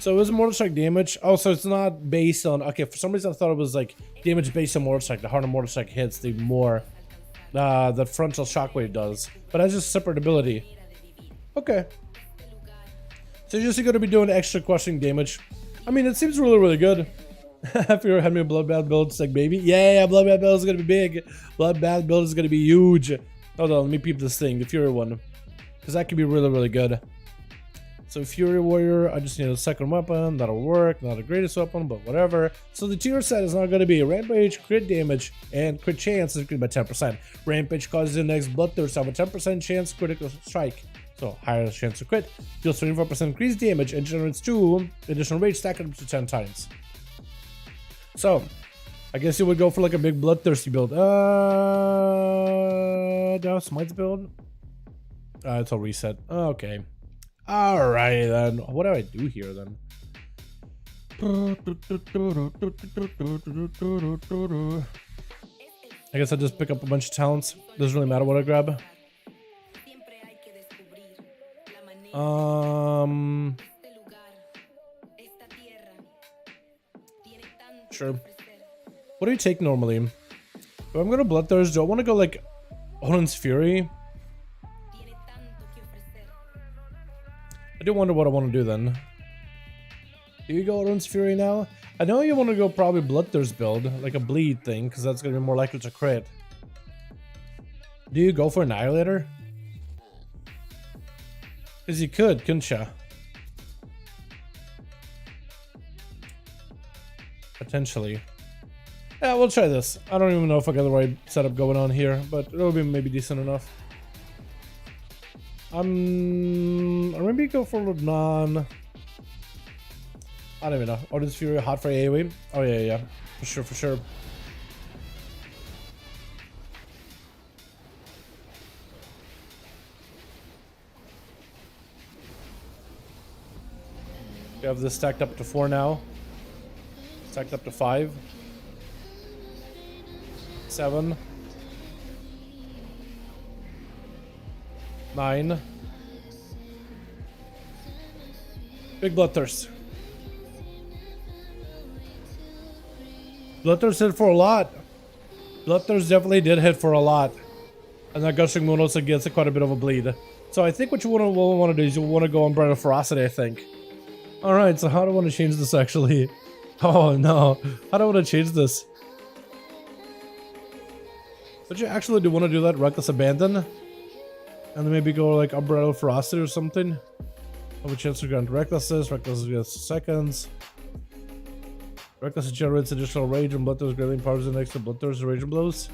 So it was Mortal Strike damage. Oh, so it's not based on... Okay, for some reason I thought it was like damage based on Mortal Strike. The harder Mortal Strike hits, the more the frontal shockwave does. But that's just a separate ability. Okay. So you're just going to be doing extra crushing damage. I mean, it seems really, really good. If you're having a Bloodbath build, it's like, baby. Yeah, Bloodbath build is going to be big. Bloodbath build is going to be huge. Hold on, let me peep this thing, the Fury one. Because that could be really, really good. So Fury Warrior, I just need a second weapon. That'll work. Not the greatest weapon, but whatever. So the tier set is not going to be Rampage, crit damage, and crit chance is going to be 10%. Rampage causes the next Bloodthirst to have a 10% chance critical strike. So higher chance to crit. Deals 24% increased damage and generates 2 additional rage, stack it up to 10 times. So I guess you would go for like a big bloodthirsty build. No, Smite's build. It's a reset. Okay. Alright then. What do I do here then? I guess I just pick up a bunch of talents. Doesn't really matter what I grab. Sure. What do you take normally? If I'm gonna Bloodthirst, do I want to go like Odin's Fury? do wonder what I want to do then. Do you go Rune's Fury now? I know you want to go probably Bloodthirst build, like a bleed thing, because that's going to be more likely to crit. Do you go for Annihilator? Because you could, couldn't ya? Potentially. Yeah, we'll try this. I don't even know if I got the right setup going on here, but it'll be maybe decent enough. Or maybe go for non. I don't even know. Oh, this Fury hot for AoE? Oh yeah, yeah, for sure, for sure. We have this stacked up to 4 now. Stacked up to 5. 7. 9. Big Bloodthirst. Bloodthirst hit for a lot. Bloodthirst definitely did hit for a lot. And that Gushing Moon also gets quite a bit of a bleed. So I think what you want to do is you want to go on Bright of Ferocity, I think. Alright, so how do I want to change this actually? Oh no, how do I want to change this? But you actually do want to do that Reckless Abandon? And then maybe go like Umbrella Ferocity or something? Have a chance to grant Recklessness, Reckless gets seconds. Reckless generates additional rage and Bloodthirst greatly empowers the next to Bloodthirst rage blows.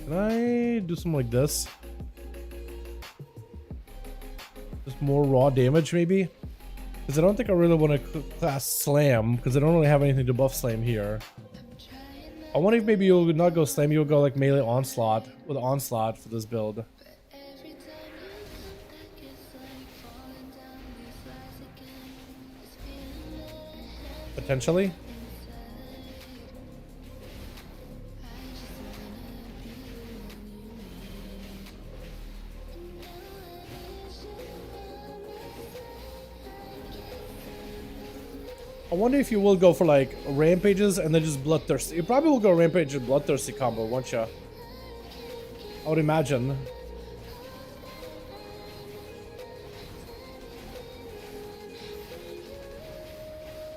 Can I do something like this? Just more raw damage maybe? Because I don't think I really want to class Slam, because I don't really have anything to buff Slam here. I wonder if maybe you'll not go Slam, you'll go like melee Onslaught, with Onslaught for this build. Potentially. I wonder if you will go for like Rampages and then just Bloodthirsty. You probably will go Rampage and Bloodthirsty combo, won't you? I would imagine.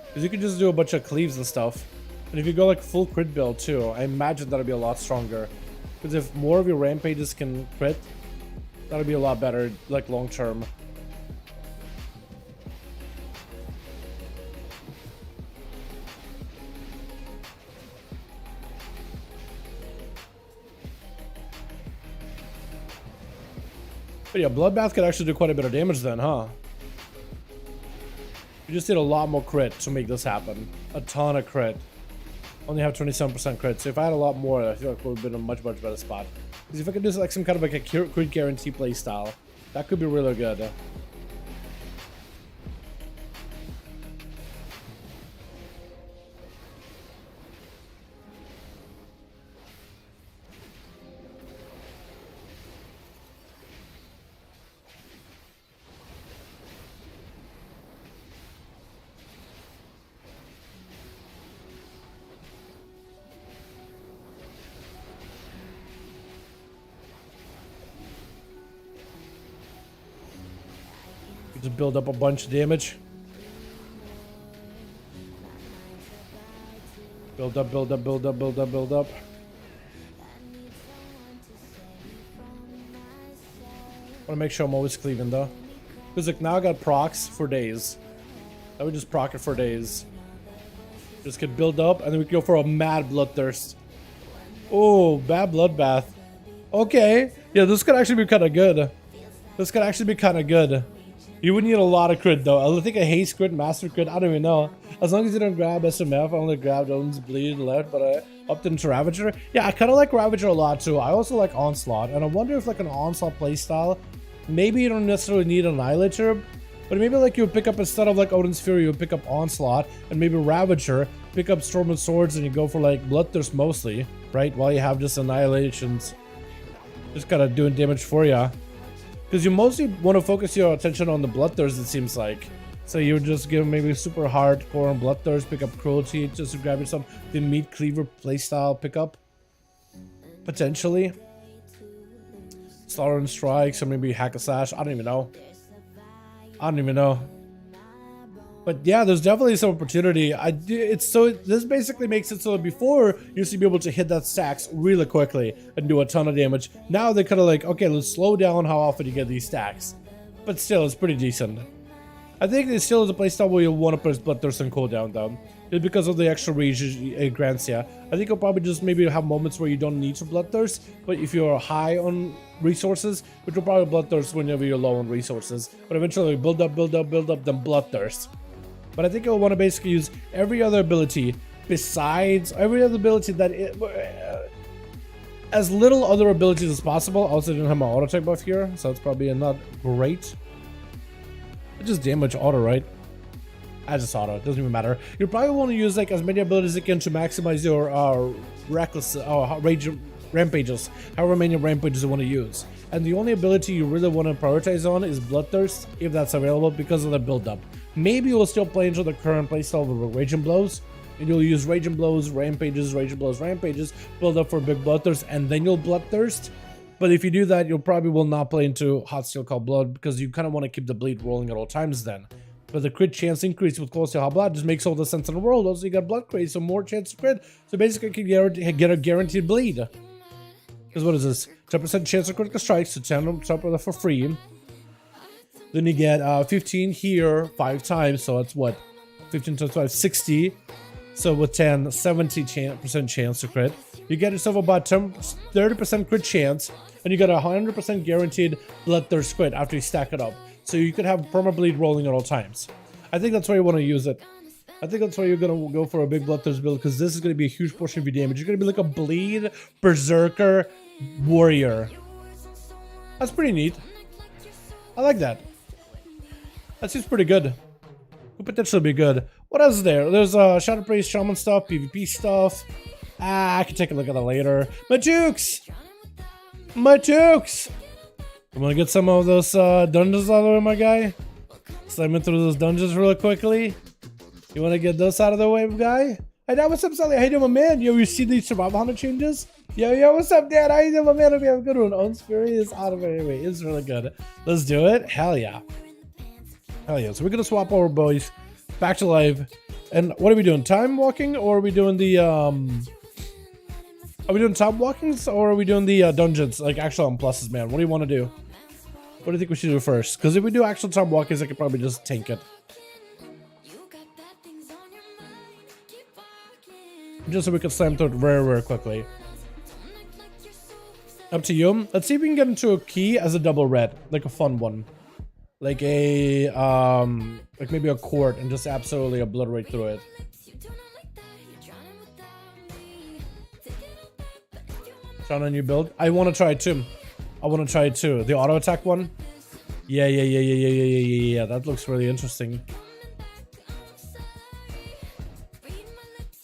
Because you can just do a bunch of cleaves and stuff. And if you go like full crit build too, I imagine that'll be a lot stronger. Because if more of your Rampages can crit, that'll be a lot better, like long term. But yeah, Bloodbath could actually do quite a bit of damage then, huh? You just need a lot more crit to make this happen. A ton of crit. Only have 27% crit, so if I had a lot more, I feel like we would have been in a much better spot. Because if I could do like some kind of like a crit guarantee playstyle, that could be really good. Just build up a bunch of damage. Build up, build up, build up, build up, build up. Want to make sure I'm always cleaving though. Because like now I got procs for days. I would just proc it for days. Just could build up and then we could go for a mad Bloodthirst. Oh, bad Bloodbath. Okay. Yeah, this could actually be kind of good. This could actually be kind of good. You would need a lot of crit though. I think a haste crit, master crit, I don't even know. As long as you don't grab SMF, I only grabbed Odin's Bleed left, but I upped into Ravager. Yeah, I kind of like Ravager a lot too. I also like Onslaught, and I wonder if like an Onslaught playstyle, maybe you don't necessarily need Annihilator, but maybe like you would pick up, instead of like Odin's Fury, you would pick up Onslaught, and maybe Ravager, pick up Storm and Swords, and you go for like Bloodthirst mostly, right? While you have just Annihilations. Just kind of doing damage for ya. Because you mostly want to focus your attention on the Bloodthirst, it seems like. So you would just give maybe super hardcore on Bloodthirst, pick up Cruelty, just to grab yourself the Meat Cleaver playstyle pickup. Potentially. Slaughter and Strikes, or maybe Hack a Slash, I don't even know. I don't even know. But yeah, there's definitely some opportunity. This basically makes it so that before you used to be able to hit that stacks really quickly and do a ton of damage. Now they're kind of like, okay, let's slow down how often you get these stacks. But still, it's pretty decent. I think it still is a playstyle where you'll want to press Bloodthirst and cooldown though. Just because of the extra rage it grants you. I think you'll probably just maybe have moments where you don't need to Bloodthirst, but if you're high on resources, which will probably Bloodthirst whenever you're low on resources. But eventually build up, then Bloodthirst. But I think you'll want to basically use every other ability besides every other ability that as little other abilities as possible. I also didn't have my auto attack buff here, so it's probably not great. It just damage auto, right? I just auto, it doesn't even matter. You probably want to use like as many abilities as you can to maximize your reckless rage rampages, however many rampages you want to use. And the only ability you really want to prioritize on is Bloodthirst, if that's available, because of the build-up. Maybe you'll still play into the current playstyle with Raging Blows, and you'll use Raging Blows, Rampages, build up for big Bloodthirst, and then you'll Bloodthirst. But if you do that, you'll probably will not play into Hot Steel Cold Blood, because you kind of want to keep the bleed rolling at all times then. But the crit chance increase with Cold Steel Hot Blood just makes all the sense in the world. Also, you got Blood Craze, so more chance to crit. So basically, you can get a guaranteed bleed. Because what is this? 10% chance of critical strikes, so 10 for free. Then you get 15 here 5 times, so that's what? 15 times 5, 60. So with 10, 70% chance to crit. You get yourself about 30% crit chance, and you get 100% guaranteed Bloodthirst crit after you stack it up. So you could have perma bleed rolling at all times. I think that's why you want to use it. I think that's why you're going to go for a big Bloodthirst build, because this is going to be a huge portion of your damage. You're going to be like a bleed berserker warrior. That's pretty neat. I like that. That seems pretty good. Could potentially be good. What else is there? There's Shadow Praise Shaman stuff, PvP stuff. I can take a look at that later. My jukes! My jukes! I'm gonna get some of those dungeons out of the way, my guy. Slamming through those dungeons really quickly. You wanna get those out of the way, guy? Hey, Dad, what's up, Sally? How you doing, my man? Yo, you see these survival hunter changes? Yo, what's up, Dad? How you doing, my man? Hope you have a good one. Own's Fury is out of it anyway. It's really good. Let's do it. Hell yeah. Hell yeah. So we're gonna swap over, boys. Back to live. And what are we doing? Time walking, or are we doing the Are we doing time walkings, or are we doing the dungeons, like actual on pluses, man? What do you want to do? What do you think we should do first? Because if we do actual time walkings, I could probably just tank it. Just so we can slam through it very, very quickly. Up to you. Let's see if we can get into a key as a double red, like a fun one. Like a, like maybe a court, and just absolutely obliterate through it. Trying a new build. I want to try it too. The auto attack one. Yeah. That looks really interesting.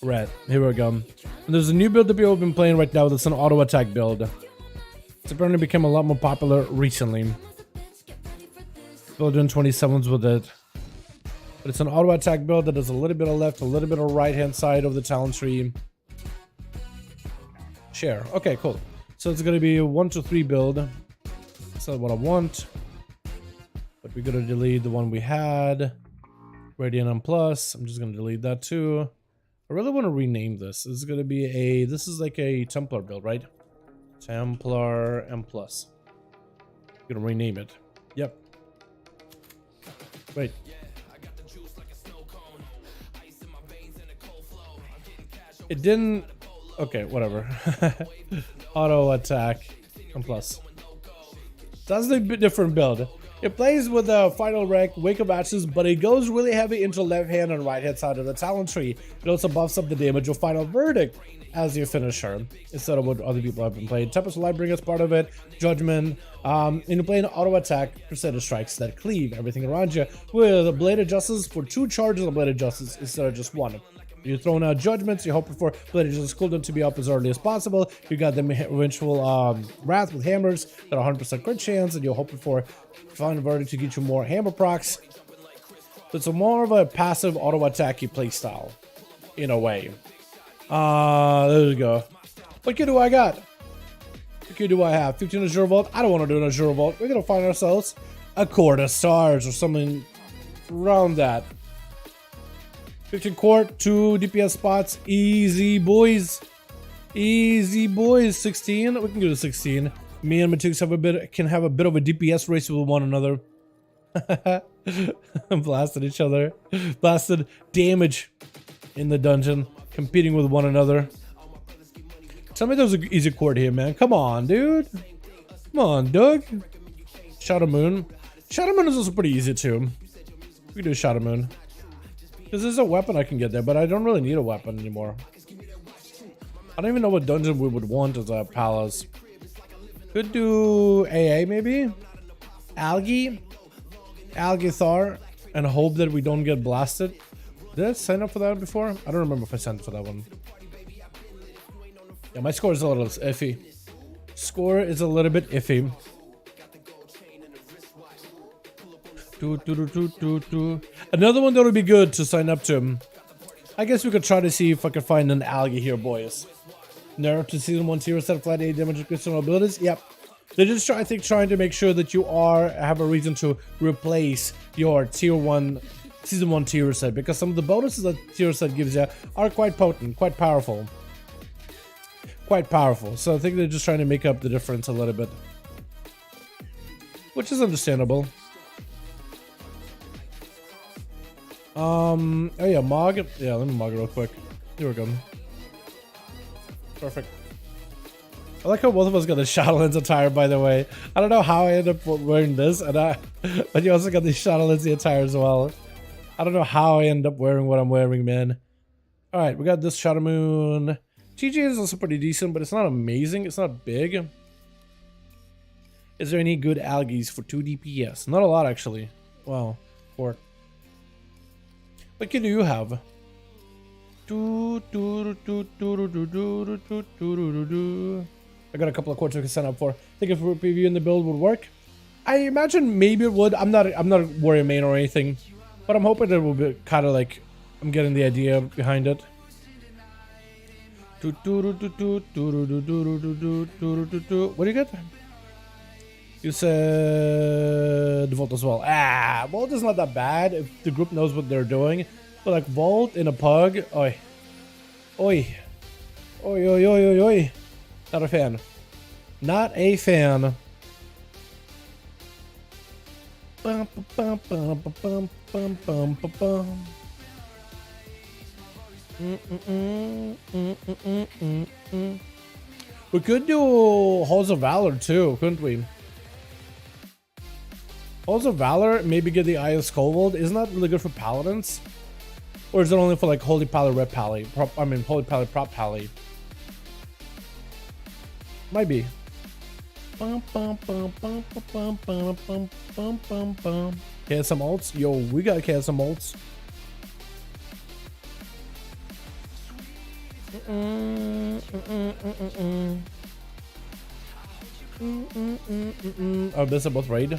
Red. Here we go. And there's a new build that people have been playing right now. That's an auto attack build. It's apparently become a lot more popular recently. People are doing 27s with it. But it's an auto attack build that does a little bit of left, a little bit of right hand side of the talent tree. Share. Okay, cool. So it's gonna be a 1 to 3 build. That's not what I want. But we're gonna delete the one we had. Radiant M Plus. I'm just gonna delete that too. I really want to rename this. This is gonna be a. This is like a Templar build, right? Templar M Plus. I'm gonna rename it. Yep. Wait. It didn't. Okay, whatever. Auto attack M Plus. That's a bit different build. It plays with a final rank, Wake of Ashes, but it goes really heavy into left hand and right hand side of the talent tree. It also buffs up the damage of Final Verdict as your finisher, instead of what other people have been playing. Tempest Lightbringer is part of it, Judgment, and you're playing auto attack, Crusader Strikes that cleave everything around you, with a Blade of Justice for 2 charges of Blade of Justice instead of just 1. You're throwing out Judgments, you're hoping for Blade of Justice cooldown to be up as early as possible. You got the eventual Wrath with hammers that are 100% crit chance, and you're hoping for Final Verdict to get you more hammer procs. So it's more of a passive auto attacky playstyle, in a way. There we go. What kid do I got? What kid do I have? 15 Azure Vault? I don't want to do an Azure Vault. We're going to find ourselves a quart of stars or something around that. 15 quart, 2 DPS spots, easy boys. Easy boys. 16, we can go to 16. Me and Mythic can have a bit of a DPS race with one another. Blasted each other. Blasted damage in the dungeon, competing with one another. Tell me there's an easy quart here, man. Come on, dude. Come on, Doug. Shadow Moon. Shadow Moon is also pretty easy too. We can do Shadow Moon. Because there's a weapon I can get there, but I don't really need a weapon anymore. I don't even know what dungeon we would want as a palace. Could do AA maybe? Algae? Algathar, and hope that we don't get blasted. Did I sign up for that before? I don't remember if I signed up for that one. Yeah, my score is a little iffy. Score is a little bit iffy. Another one that would be good to sign up to. I guess we could try to see if I could find an algae here, boys. Nerf to season 1 tier set flat 8 damage and crystal abilities. Yep. They're just trying to make sure that you have a reason to replace your tier 1 season 1 tier set, because some of the bonuses that tier set gives you are quite potent, quite powerful. Quite powerful. So I think they're just trying to make up the difference a little bit, which is understandable. Oh yeah, Mog. Yeah, let me Mog it real quick. Here we go. Perfect. I like how both of us got the Shadowlands attire, by the way. I don't know how I ended up wearing this, but you also got the Shadowlands attire as well. I don't know how I end up wearing what I'm wearing, man. Alright, we got this Shadow Moon. TJ is also pretty decent, but it's not amazing. It's not big. Is there any good algaes for 2 DPS? Not a lot, actually. Wow. 4. What can you have? I got a couple of quarters we can sign up for. Think if previewing the build would work. I imagine maybe it would. I'm not warrior main or anything, but I'm hoping it will be kind of like I'm getting the idea behind it. What do you get? You said Vault as well. Ah, Vault is not that bad if the group knows what they're doing. But like Vault in a pug, oi. Oi. Oi, oi, oi, oi, oi. Not a fan. Not a fan. We could do Halls of Valor too, couldn't we? Halls of Valor, maybe get the Eye of Scovold. Isn't that really good for Paladins? Or is it only for like Holy Pally, Red Pally? Holy Pally, Prop Pally. Might be. Get some ults? Yo, we gotta get some ults. Oh, this is both raid.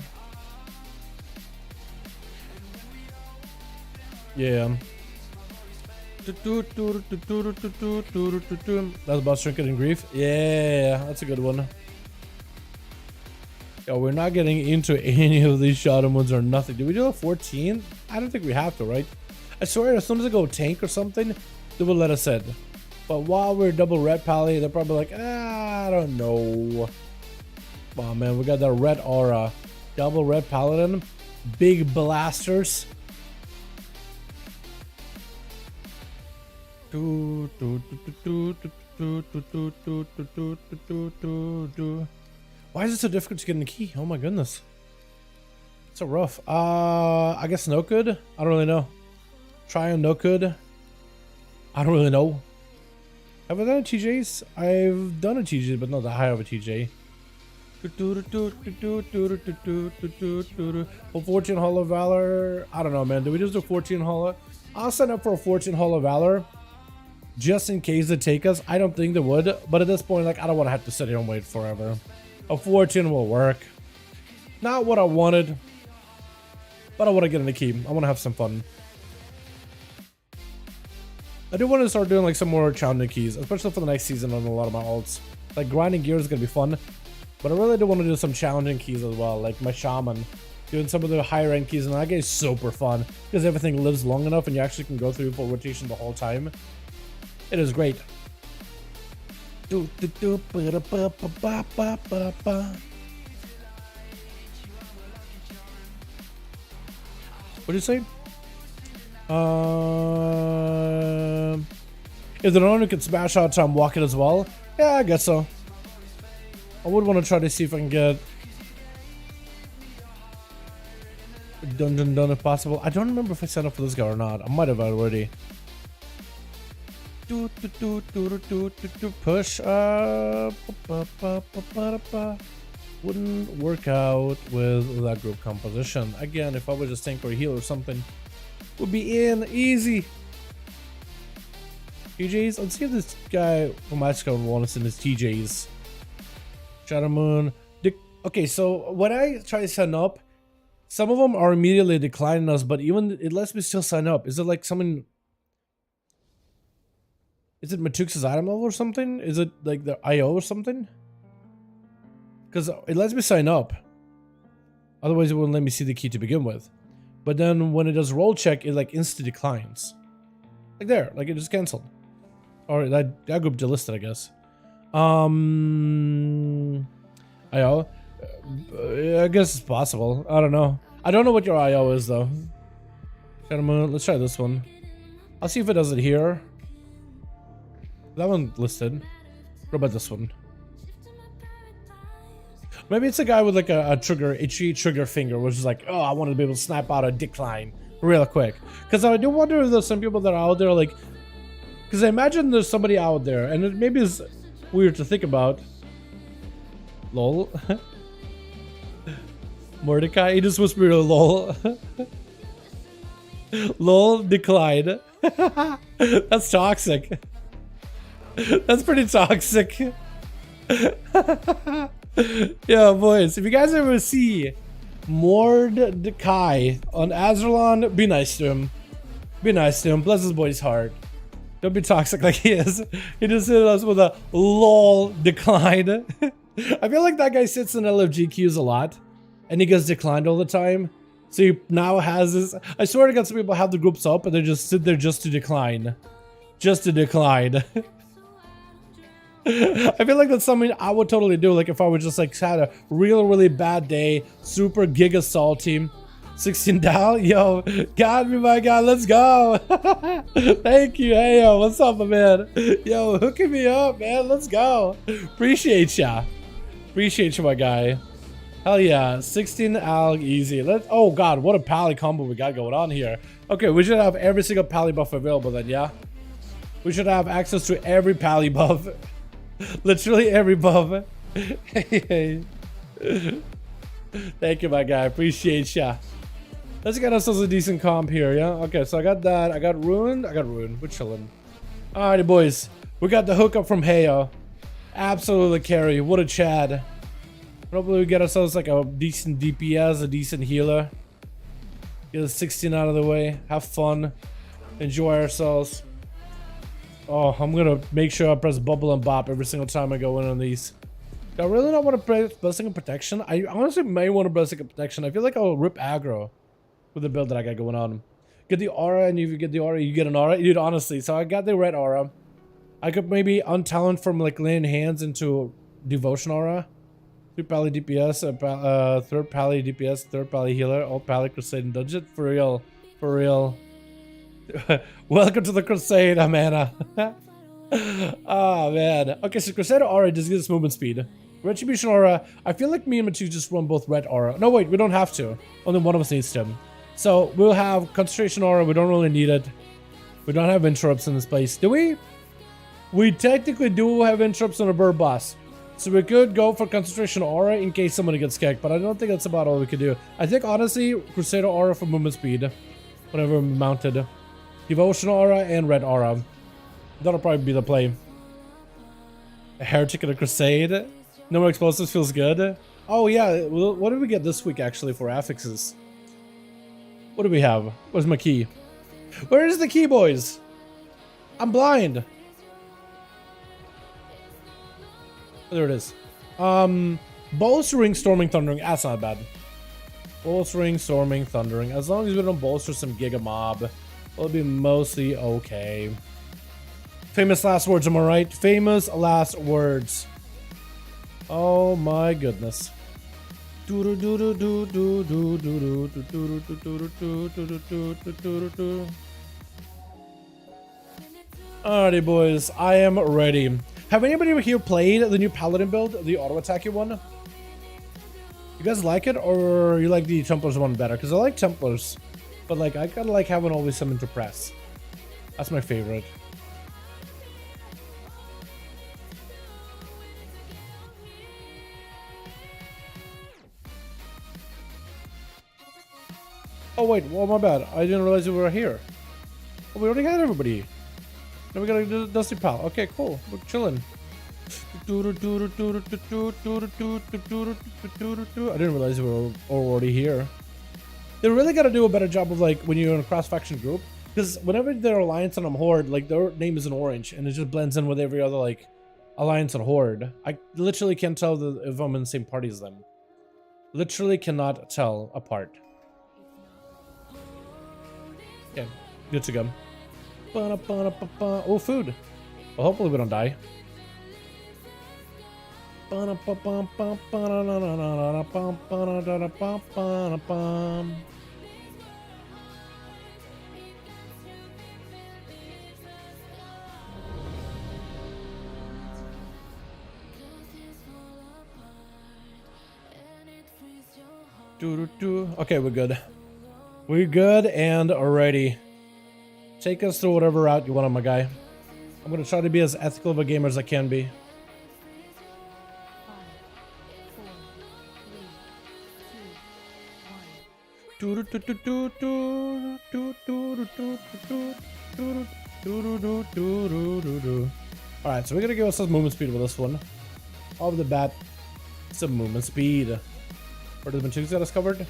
Yeah. That's about Trinket and Grief. Yeah, that's a good one. Yo, we're not getting into any of these Shadow Moons or nothing. Do we do a 14? I don't think we have to, right? I swear, as soon as I go tank or something, they will let us in. But while we're double red pally, they're probably like, I don't know. Wow, man, we got that red aura. Double red paladin. Big blasters. Why is it so difficult to get in the key? Oh my goodness. It's so rough. I guess no good? I don't really know. Try on no good. I don't really know. Have I done a TJs? I've done a TJ, but not that high of a TJ. Oh, 14 Hall of Valor. I don't know, man. Do we just do 14 Hall of... I'll sign up for a 14 Hall of Valor. Just in case they take us. I don't think they would. But at this point, like, I don't want to have to sit here and wait forever. A 14 will work. Not what I wanted. But I want to get in the key. I want to have some fun. I do want to start doing like some more challenging keys, especially for the next season on a lot of my ults. Like grinding gear is going to be fun. But I really do want to do some challenging keys as well, like my shaman. doing some of the higher end keys, and that game is super fun because everything lives long enough and you actually can go through full rotation the whole time. It is great. What did you say? If the owner could smash out time walk it as well, yeah, I guess so. I would want to try to see if I can get dungeon done if possible. I don't remember if I signed up for this guy or not. I might have already. Push up. Wouldn't work out with that group composition. Again, if I was just tank or heal or something, would be in easy. TJs. Let's see if this guy from Mexico wants us in his TJs. Shadow Moon. Okay, so when I try to sign up, some of them are immediately declining us, but even it lets me still sign up. Is it like someone? Is it Matux's item level or something? Is it like the IO or something? Because it lets me sign up. Otherwise, it wouldn't let me see the key to begin with. But then when it does roll check, it like insta declines. Like there, like it just canceled. Or that group delisted, I guess. IO. I guess it's possible. I don't know. I don't know what your IO is though. Shadow Moon. Let's try this one. I'll see if it does it here. That one listed. What about this one? Maybe it's a guy with like a trigger, itchy trigger finger, which is like, oh, I want to be able to snap out a decline real quick. Because I do wonder if there's some people that are out there like, because I imagine there's somebody out there, and it maybe is weird to think about. Lol. Mordecai, he just whispered a lol. Lol decline. That's toxic. That's pretty toxic. Yeah, boys, if you guys ever see Mordecai on Azerlon, be nice to him. Be nice to him. Bless his boy's heart. Don't be toxic like he is. He just hit us with a lol decline. I feel like that guy sits in LFG queues a lot, and he gets declined all the time. So he now has this. I swear to God, some people have the groups up, and they just sit there just to decline. Just to decline. I feel like that's something I would totally do. Like if I would just like had a really bad day, super giga salty, 16 down, yo, got me, my guy, let's go. Thank you. Hey, yo, what's up, my man? Yo, hooking me up, man, let's go. Appreciate ya. Appreciate you, my guy. Hell yeah, 16 alg easy. Oh god, what a pally combo we got going on here. Okay, we should have every single pally buff available then, yeah? We should have access to every pally buff. Literally every buff. Hey. Thank you, my guy. Appreciate ya. Let's get ourselves a decent comp here, yeah? Okay, so I got that. I got ruined. We're chilling. Alrighty, boys. We got the hookup from Heyo. Absolutely carry. What a Chad. Probably we get ourselves like a decent DPS, a decent healer. Get a 16 out of the way. Have fun. Enjoy ourselves. Oh, I'm gonna make sure I press bubble and bop every single time I go in on these. Do I really not want to press blessing and protection? I honestly may want to blessing and protection. I feel like I'll rip aggro with the build that I got going on. Get the aura, and if you get the aura, you get an aura. Dude, honestly, so I got the red aura. I could maybe untalent from like laying hands into devotion aura. 2 pally DPS, 3rd pally DPS, 3rd pally healer, all pally crusade and dungeon. For real. For real. Welcome to the crusade, Amana. Oh man. Okay, so Crusader aura just gives us movement speed. Retribution aura, I feel like me and Matu just run both red aura. No wait, we don't have to. Only one of us needs to. So we'll have concentration aura, we don't really need it. We don't have interrupts in this place. Do we? We technically do have interrupts on a bird boss. So we could go for concentration aura in case somebody gets kicked, but I don't think that's about all we could do. I think honestly, Crusader aura for movement speed. Whenever mounted. Devotion aura and red aura. That'll probably be the play. A heretic and a crusade. No more explosives feels good. Oh yeah, what did we get this week actually for affixes? What do we have? Where's my key? Where is the key, boys? I'm blind. There it is. Bowstring, storming, thundering. That's not bad. Bolstering, storming, thundering. As long as we don't bolster some Giga Mob, we'll be mostly okay. Famous last words, am I right? Famous last words. Oh my goodness. Alrighty, boys, I am ready. Have anybody here played the new Paladin build, the auto attacky one? You guys like it, or you like the Templars one better? Because I like Templars, but like I kind of like having always something to press. That's my favorite. Oh wait, well, my bad. I didn't realize we were here. Oh, we already had everybody. Now we gotta do Dusty Pal. Okay, cool. We're chilling. I didn't realize we were already here. They really gotta do a better job of like when you're in a cross-faction group, because whenever they're alliance and I'm horde, like their name is in orange and it just blends in with every other like alliance and horde. I literally can't tell if I'm in the same party as them. Literally cannot tell apart. Okay, good to go. Oh, food. Well, hopefully we don't die. Okay, we're good. We're good and ready. Take us through whatever route you want, my guy. I'm gonna try to be as ethical of a gamer as I can be. Alright, so we're gonna give ourselves movement speed with this one. Off the bat, some movement speed. Where does Mythic's got us covered?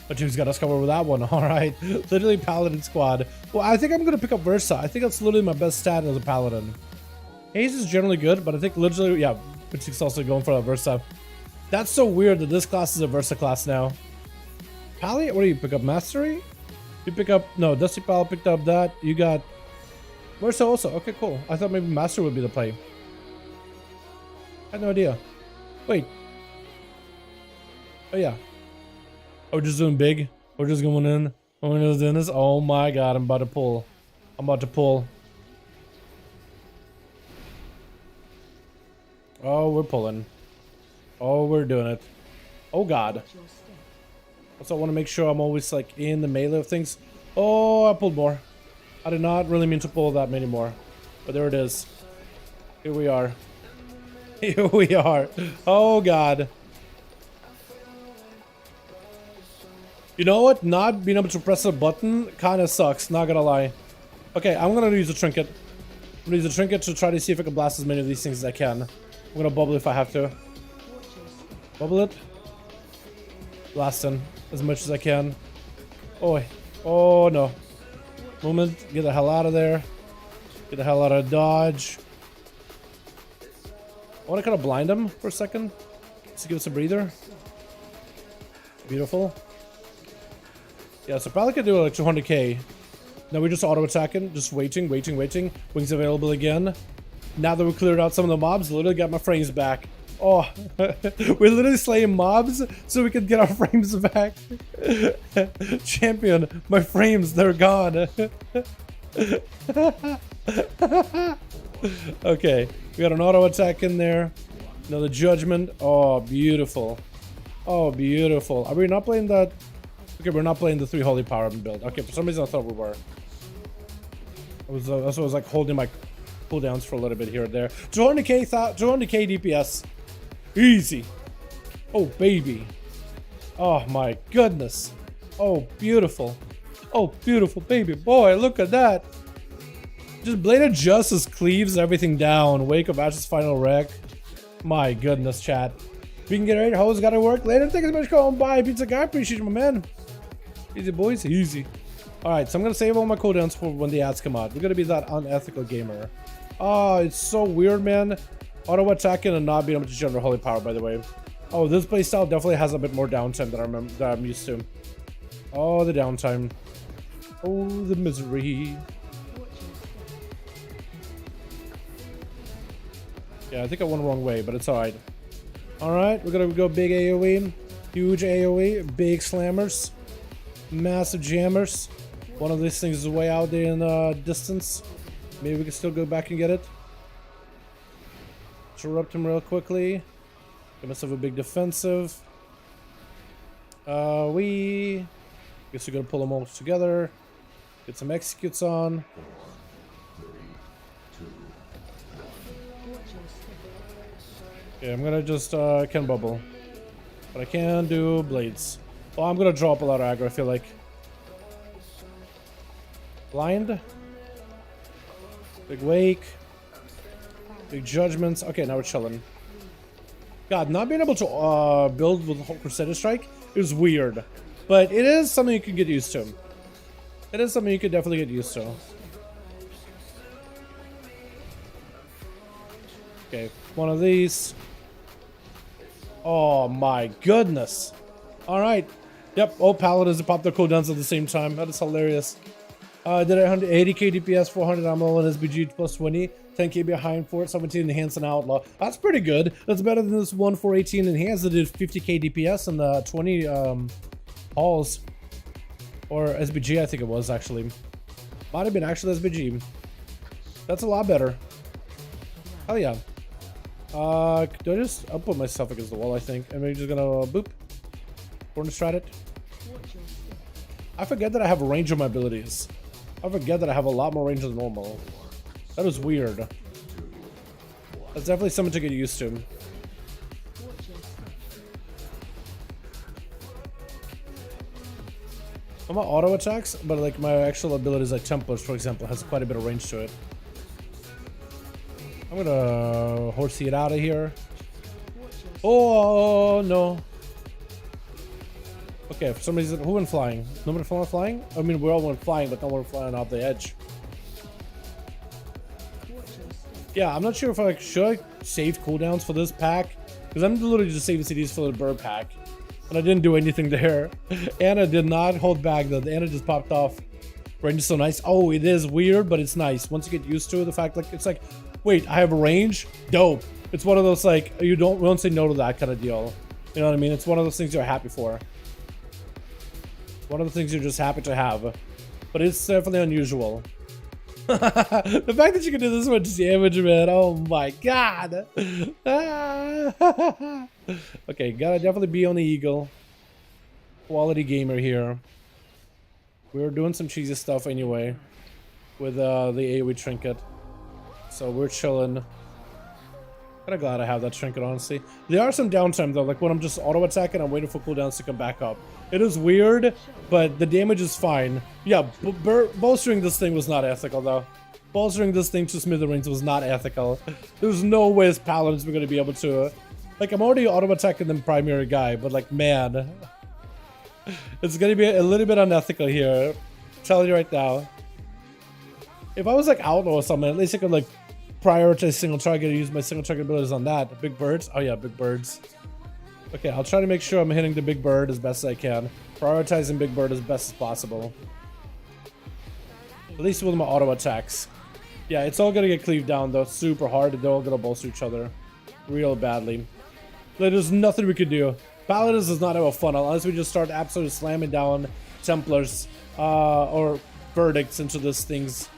Mythic's got us covered with that one. Alright, literally Paladin squad. Well, I think I'm gonna pick up Versa. I think that's literally my best stat as a Paladin. Haze is generally good, but I think literally, yeah, Mythic's also going for that Versa. That's so weird that this class is a Versa class now. Pally, what do you pick up? Mastery? You pick up, no, Dusty Pal picked up that. You got Versa also. Okay, cool. I thought maybe Master would be the play. I had no idea. Wait. Oh, yeah. Oh, we're just doing big. We're just going in. We're just doing this. Oh my god, I'm about to pull. I'm about to pull. Oh, we're pulling. Oh, we're doing it. Oh god. Also, I want to make sure I'm always like in the melee of things. Oh, I pulled more. I did not really mean to pull that many more. But there it is. Here we are. Here we are. Oh god. You know what? Not being able to press a button kind of sucks, not gonna lie. Okay, I'm gonna use a trinket. I'm gonna use a trinket to try to see if I can blast as many of these things as I can. I'm gonna bubble if I have to. Bubble it. Blasting as much as I can. Oh, oh no. Movement, get the hell out of there. Get the hell out of dodge. I want to kind of blind him for a second. Just to give us a breather. Beautiful. Yeah, so probably could do like 200k. Now we're just auto attacking, just waiting. Wings available again. Now that we cleared out some of the mobs, literally got my frames back. Oh, we're literally slaying mobs so we can get our frames back. Champion, my frames, they're gone. Okay, we got an auto attack in there. Another judgment. Oh, beautiful. Oh, beautiful. Are we not playing that? Okay, we're not playing the 3 holy power build. Okay, for some reason I thought we were. I was like holding my cooldowns for a little bit here and there. 200k DPS. Easy. Oh, baby. Oh, my goodness. Oh, beautiful. Oh, beautiful, baby boy. Look at that. Just Blade of Justice cleaves everything down. Wake of Ashes final wreck. My goodness, chat. We can get right. Hoes gotta work later. Thank you so much for calling by. Pizza guy. Appreciate you, my man. Easy, boys. Easy. Alright, so I'm gonna save all my cooldowns for when the ads come out. We're gonna be that unethical gamer. Oh, it's so weird, man. Auto attacking and not being able to generate holy power, by the way. Oh, this playstyle definitely has a bit more downtime that I'm used to. Oh, the downtime. Oh, the misery. Yeah, I think I went the wrong way, but it's alright. Alright, we're gonna go big AoE. Huge AoE. Big slammers. Massive jammers. One of these things is way out there in the distance. Maybe we can still go back and get it. Interrupt him real quickly. Give myself a big defensive. We guess we're gonna pull them all together. Get some executes on. Okay, I'm gonna just can bubble. But I can do blades. Oh, I'm gonna drop a lot of aggro, I feel like. Blind. Big wake. Big judgments. Okay, now we're chilling. God, not being able to build with Crusader Strike is weird. But it is something you can get used to. It is something you could definitely get used to. Okay, one of these. Oh my goodness. Alright. Yep, all paladins pop their cooldowns at the same time. That is hilarious. Did 180k DPS, 400 ammo, and SBG plus 20, 10k behind for it, 17 enhanced and outlaw. That's pretty good. That's better than this one 418 enhanced that did 50k DPS and 20 halls. Or SBG, I think it was actually. Might have been actually SBG. That's a lot better. Hell yeah. Do I just... I'll put myself against the wall, I think. And we're just gonna boop. Corner strat it. I forget that I have a range of my abilities. I forget that I have a lot more range than normal. That is weird. That's definitely something to get used to. I'm on auto attacks, but like my actual abilities like Templars, for example, has quite a bit of range to it. I'm gonna horsey it out of here. Oh no. Okay, for some reason, who went flying? Nobody went flying? I mean, we all went flying, but no one flying off the edge. Yeah, I'm not sure if I should I save cooldowns for this pack, because I'm literally just saving CDs for the bird pack, and I didn't do anything there. Anna did not hold back though. Anna just popped off. Range is so nice. Oh, it is weird, but it's nice. Once you get used to it, the fact like it's like, wait, I have a range? Dope. It's one of those like we don't say no to that kind of deal. You know what I mean? It's one of those things you're happy for. One of the things you're just happy to have. But it's definitely unusual. The fact that you can do this much damage, man. Oh my god. Okay, gotta definitely be on the eagle. Quality gamer here. We're doing some cheesy stuff anyway. With the AoE trinket. So we're chilling. Kinda glad I have that trinket, honestly. There are some downtime though, like when I'm just auto attacking, I'm waiting for cooldowns to come back up. It is weird, but the damage is fine. Yeah, bolstering this thing was not ethical though. Bolstering this thing to smithereens was not ethical. There's no way as paladins we're gonna be able to. Like, I'm already auto attacking the primary guy, but like, man. It's gonna be a little bit unethical here. I'm telling you right now. If I was like outlaw or something, at least I could like prioritize single target and use my single target abilities on that. Big birds? Oh yeah, big birds. Okay, I'll try to make sure I'm hitting the big bird as best as I can. Prioritizing big bird as best as possible. At least with my auto attacks. Yeah, it's all gonna get cleaved down though. Super hard. They're all gonna bolster each other real badly. There's nothing we could do. Paladins does not have a fun unless we just start absolutely slamming down Templars or verdicts into these things,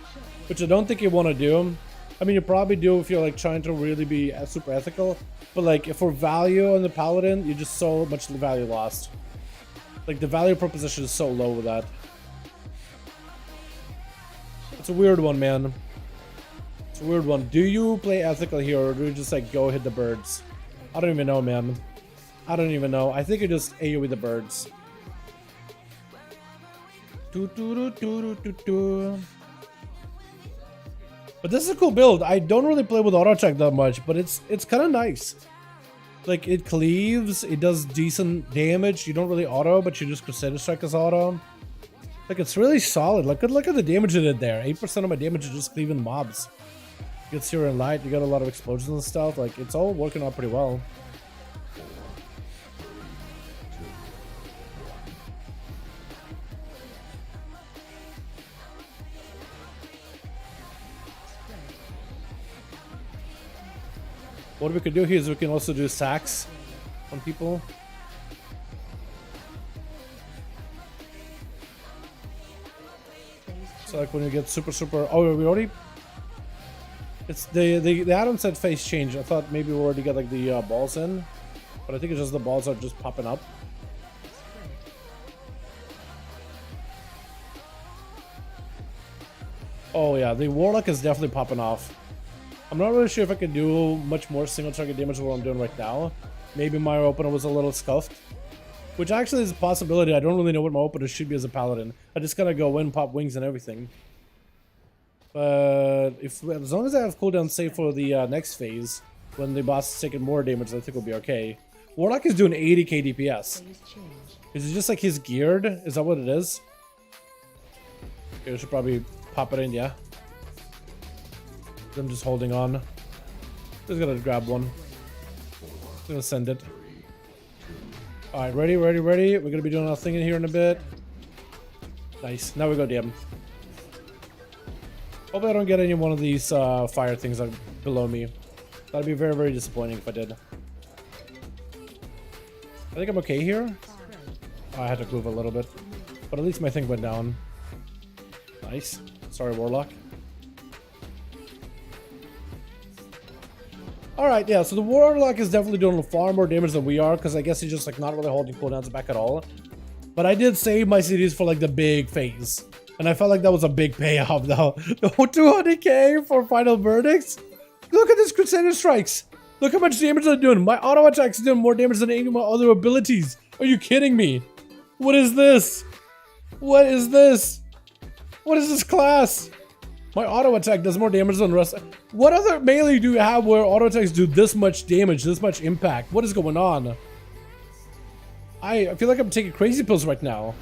which I don't think you want to do. I mean, you probably do if you're like trying to really be super ethical, but like if for value on the paladin, you just so much value lost. Like the value proposition is so low with that. It's a weird one, man. It's a weird one. Do you play ethical here, or do you just like go hit the birds? I don't even know, man. I don't even know. I think you just AoE the birds. But this is a cool build. I don't really play with auto attack that much, but it's kind of nice. Like it cleaves, it does decent damage. You don't really auto, but you just Crusader Strike as auto. Like it's really solid. Look at the damage it did there. 8% of my damage is just cleaving mobs. Gets here in light. You got a lot of explosions and stuff. Like it's all working out pretty well. What we could do here is we can also do sacks on people. So like when you get super, oh, we already, it's the addon said face change. I thought maybe we already got like the balls in, but I think it's just the balls are just popping up. Oh yeah, the Warlock is definitely popping off. I'm not really sure if I can do much more single target damage than what I'm doing right now. Maybe my opener was a little scuffed, which actually is a possibility. I don't really know what my opener should be as a paladin. I just gotta go in, pop wings and everything. But if as long as I have cooldown safe for the next phase, when the boss is taking more damage, I think we'll be okay. Warlock is doing 80k DPS. Is it just like he's geared? Is that what it is? Okay, I should probably pop it in, yeah. I'm just holding on. Just gonna grab one. Just gonna send it. Alright, ready. We're gonna be doing our thing in here in a bit. Nice. Now we go DM. Hopefully I don't get any one of these fire things that are below me. That'd be very, very disappointing if I did. I think I'm okay here. Oh, I had to move a little bit. But at least my thing went down. Nice. Sorry, Warlock. Alright, yeah, so the Warlock is definitely doing far more damage than we are, because I guess he's just like not really holding cooldowns back at all. But I did save my CDs for like the big phase. And I felt like that was a big payoff though. 200k for final verdicts? Look at this Crusader Strikes! Look how much damage they're doing! My auto attack's doing more damage than any of my other abilities! Are you kidding me? What is this? What is this? What is this class? My auto attack does more damage than the rest. What other melee do you have where auto attacks do this much damage, this much impact? What is going on? I feel like I'm taking crazy pills right now.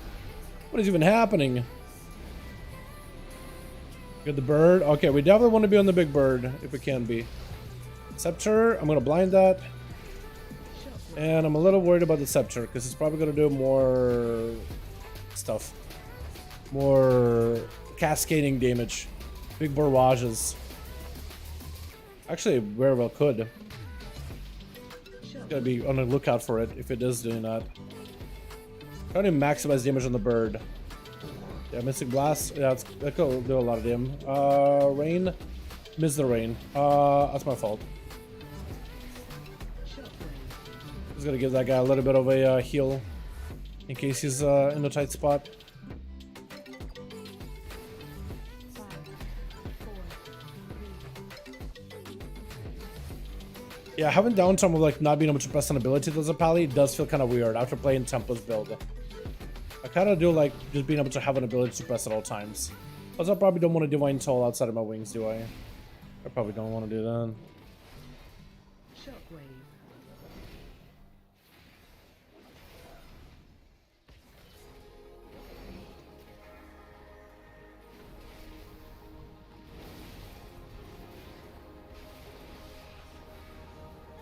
What is even happening? Get the bird. Okay, we definitely want to be on the big bird if we can be. Scepter, I'm gonna blind that. And I'm a little worried about the scepter because it's probably gonna do more stuff. More cascading damage. Big barrages. Actually, very well could. Gotta be on the lookout for it if it is doing that. Trying to maximize damage on the bird. Yeah, Mystic Blast. Yeah, that could do a lot of damage. Rain. Miss the rain. That's my fault. Just gonna give that guy a little bit of a heal in case he's in a tight spot. Yeah, having downtime of like not being able to press an ability as a pally does feel kind of weird after playing Templa's build. I kind of do like just being able to have an ability to press at all times. Also, I probably don't want to Divine Toll outside of my wings, do I? I probably don't want to do that.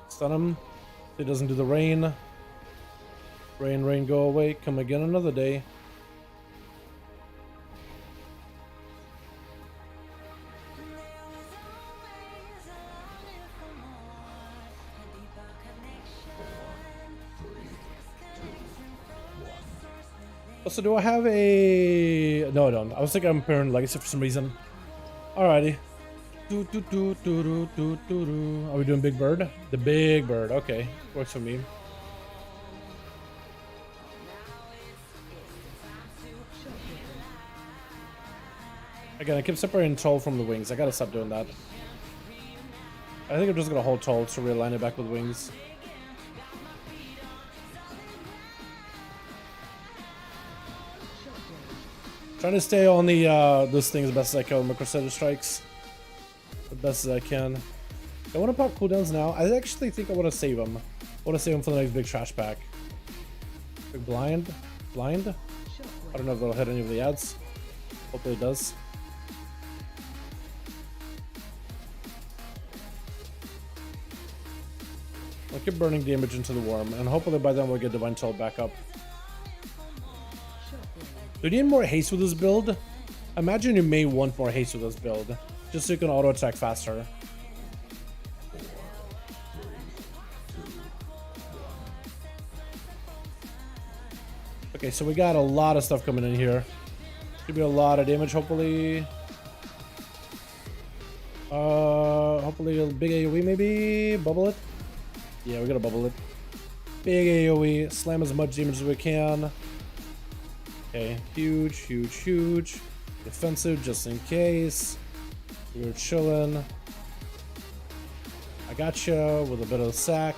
Stun him. It doesn't do the rain. Rain, go away. Come again another day. Also, do I have a... No, I don't. I was thinking I'm pairing Legacy for some reason. Alrighty. Are we doing Big Bird? The Big Bird. Okay. Works for me. Again, I keep separating Toll from the wings. I gotta stop doing that. I think I'm just gonna hold Toll to realign it back with wings. Trying to stay on the this thing as best as I can with my Crusader Strikes. The best as I can. I want to pop cooldowns now. I actually think I want to save them. I want to save them for the next big trash pack. Big blind? Blind? I don't know if that'll hit any of the ads. Hopefully it does. I'll keep burning damage into the worm, and hopefully by then we'll get Divine Toll back up. Do you need more haste with this build? I imagine you may want more haste with this build, just so you can auto attack faster. Okay, so we got a lot of stuff coming in here. Should be a lot of damage, hopefully. Hopefully a big AoE maybe. Bubble it. Yeah, we gotta bubble it. Big AoE. Slam as much damage as we can. Okay, huge, huge, huge. Defensive just in case. We're chilling. I gotcha with a bit of a sack.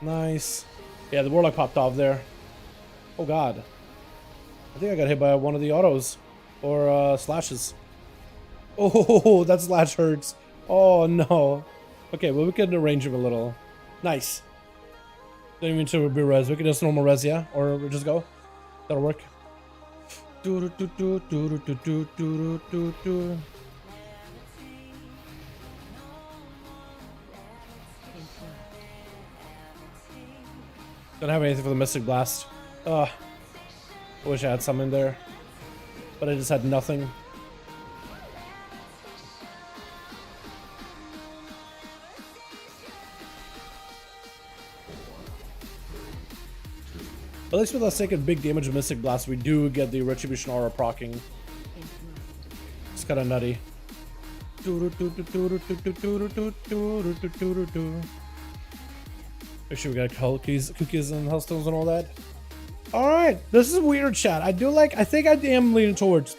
Nice. Yeah, the Warlock popped off there. Oh god. I think I got hit by one of the autos. Or slashes. Oh, that slash hurts. Oh no. Okay, well we can arrange him a little. Nice. Don't even need to be res. We can just normal res, yeah? Or we just go. That'll work. Don't have anything for the Mystic Blast. I wish I had some in there. But I just had nothing. At least with us taking big damage of Mystic Blast, we do get the Retribution Aura procking. It's kind of nutty. Make sure we got cookies and hellstones and all that. Alright, this is weird, chat. I think I am leaning towards.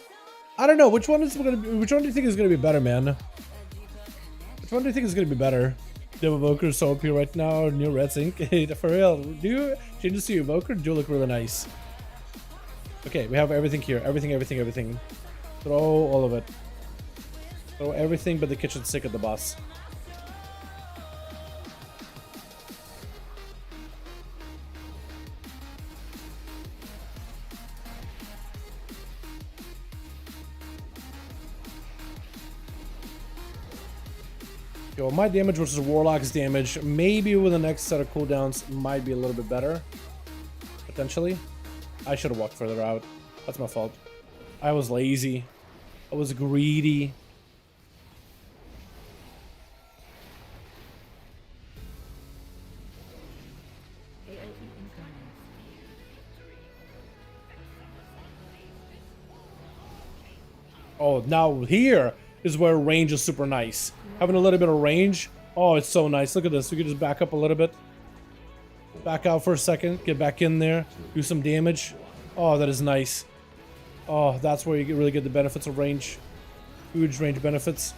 I don't know, which one do you think is gonna be better, man? Which one do you think is gonna be better? The Evoker is so OP right now, new red sync. For real, do you changes to your Evoker do look really nice. Okay, we have everything here. Everything. Throw all of it. Throw everything but the kitchen sink at the boss. Yo, my damage versus Warlock's damage, maybe with the next set of cooldowns, might be a little bit better. Potentially. I should have walked further out. That's my fault. I was lazy. I was greedy. Oh, now here is where range is super nice. Having a little bit of range. Oh, it's so nice. Look at this. We can just back up a little bit. Back out for a second. Get back in there. Do some damage. Oh, that is nice. Oh, that's where you really get the benefits of range. Huge range benefits.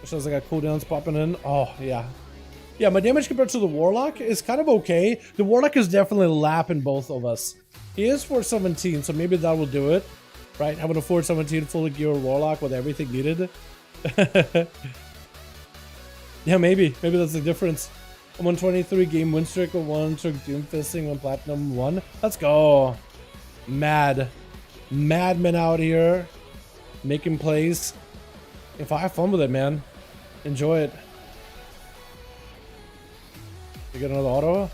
Which sounds like I got cooldowns popping in. Oh, yeah. Yeah, my damage compared to the Warlock is kind of okay. The Warlock is definitely lapping both of us. He is 417, so maybe that will do it. Right? Having a 417 fully gear Warlock with everything needed. Yeah, maybe. Maybe that's the difference. A 123 game win streak, a 1 streak Doomfisting, 1 Platinum 1. Let's go. Mad. Madman out here. Making plays. If I have fun with it, man. Enjoy it. You get another auto?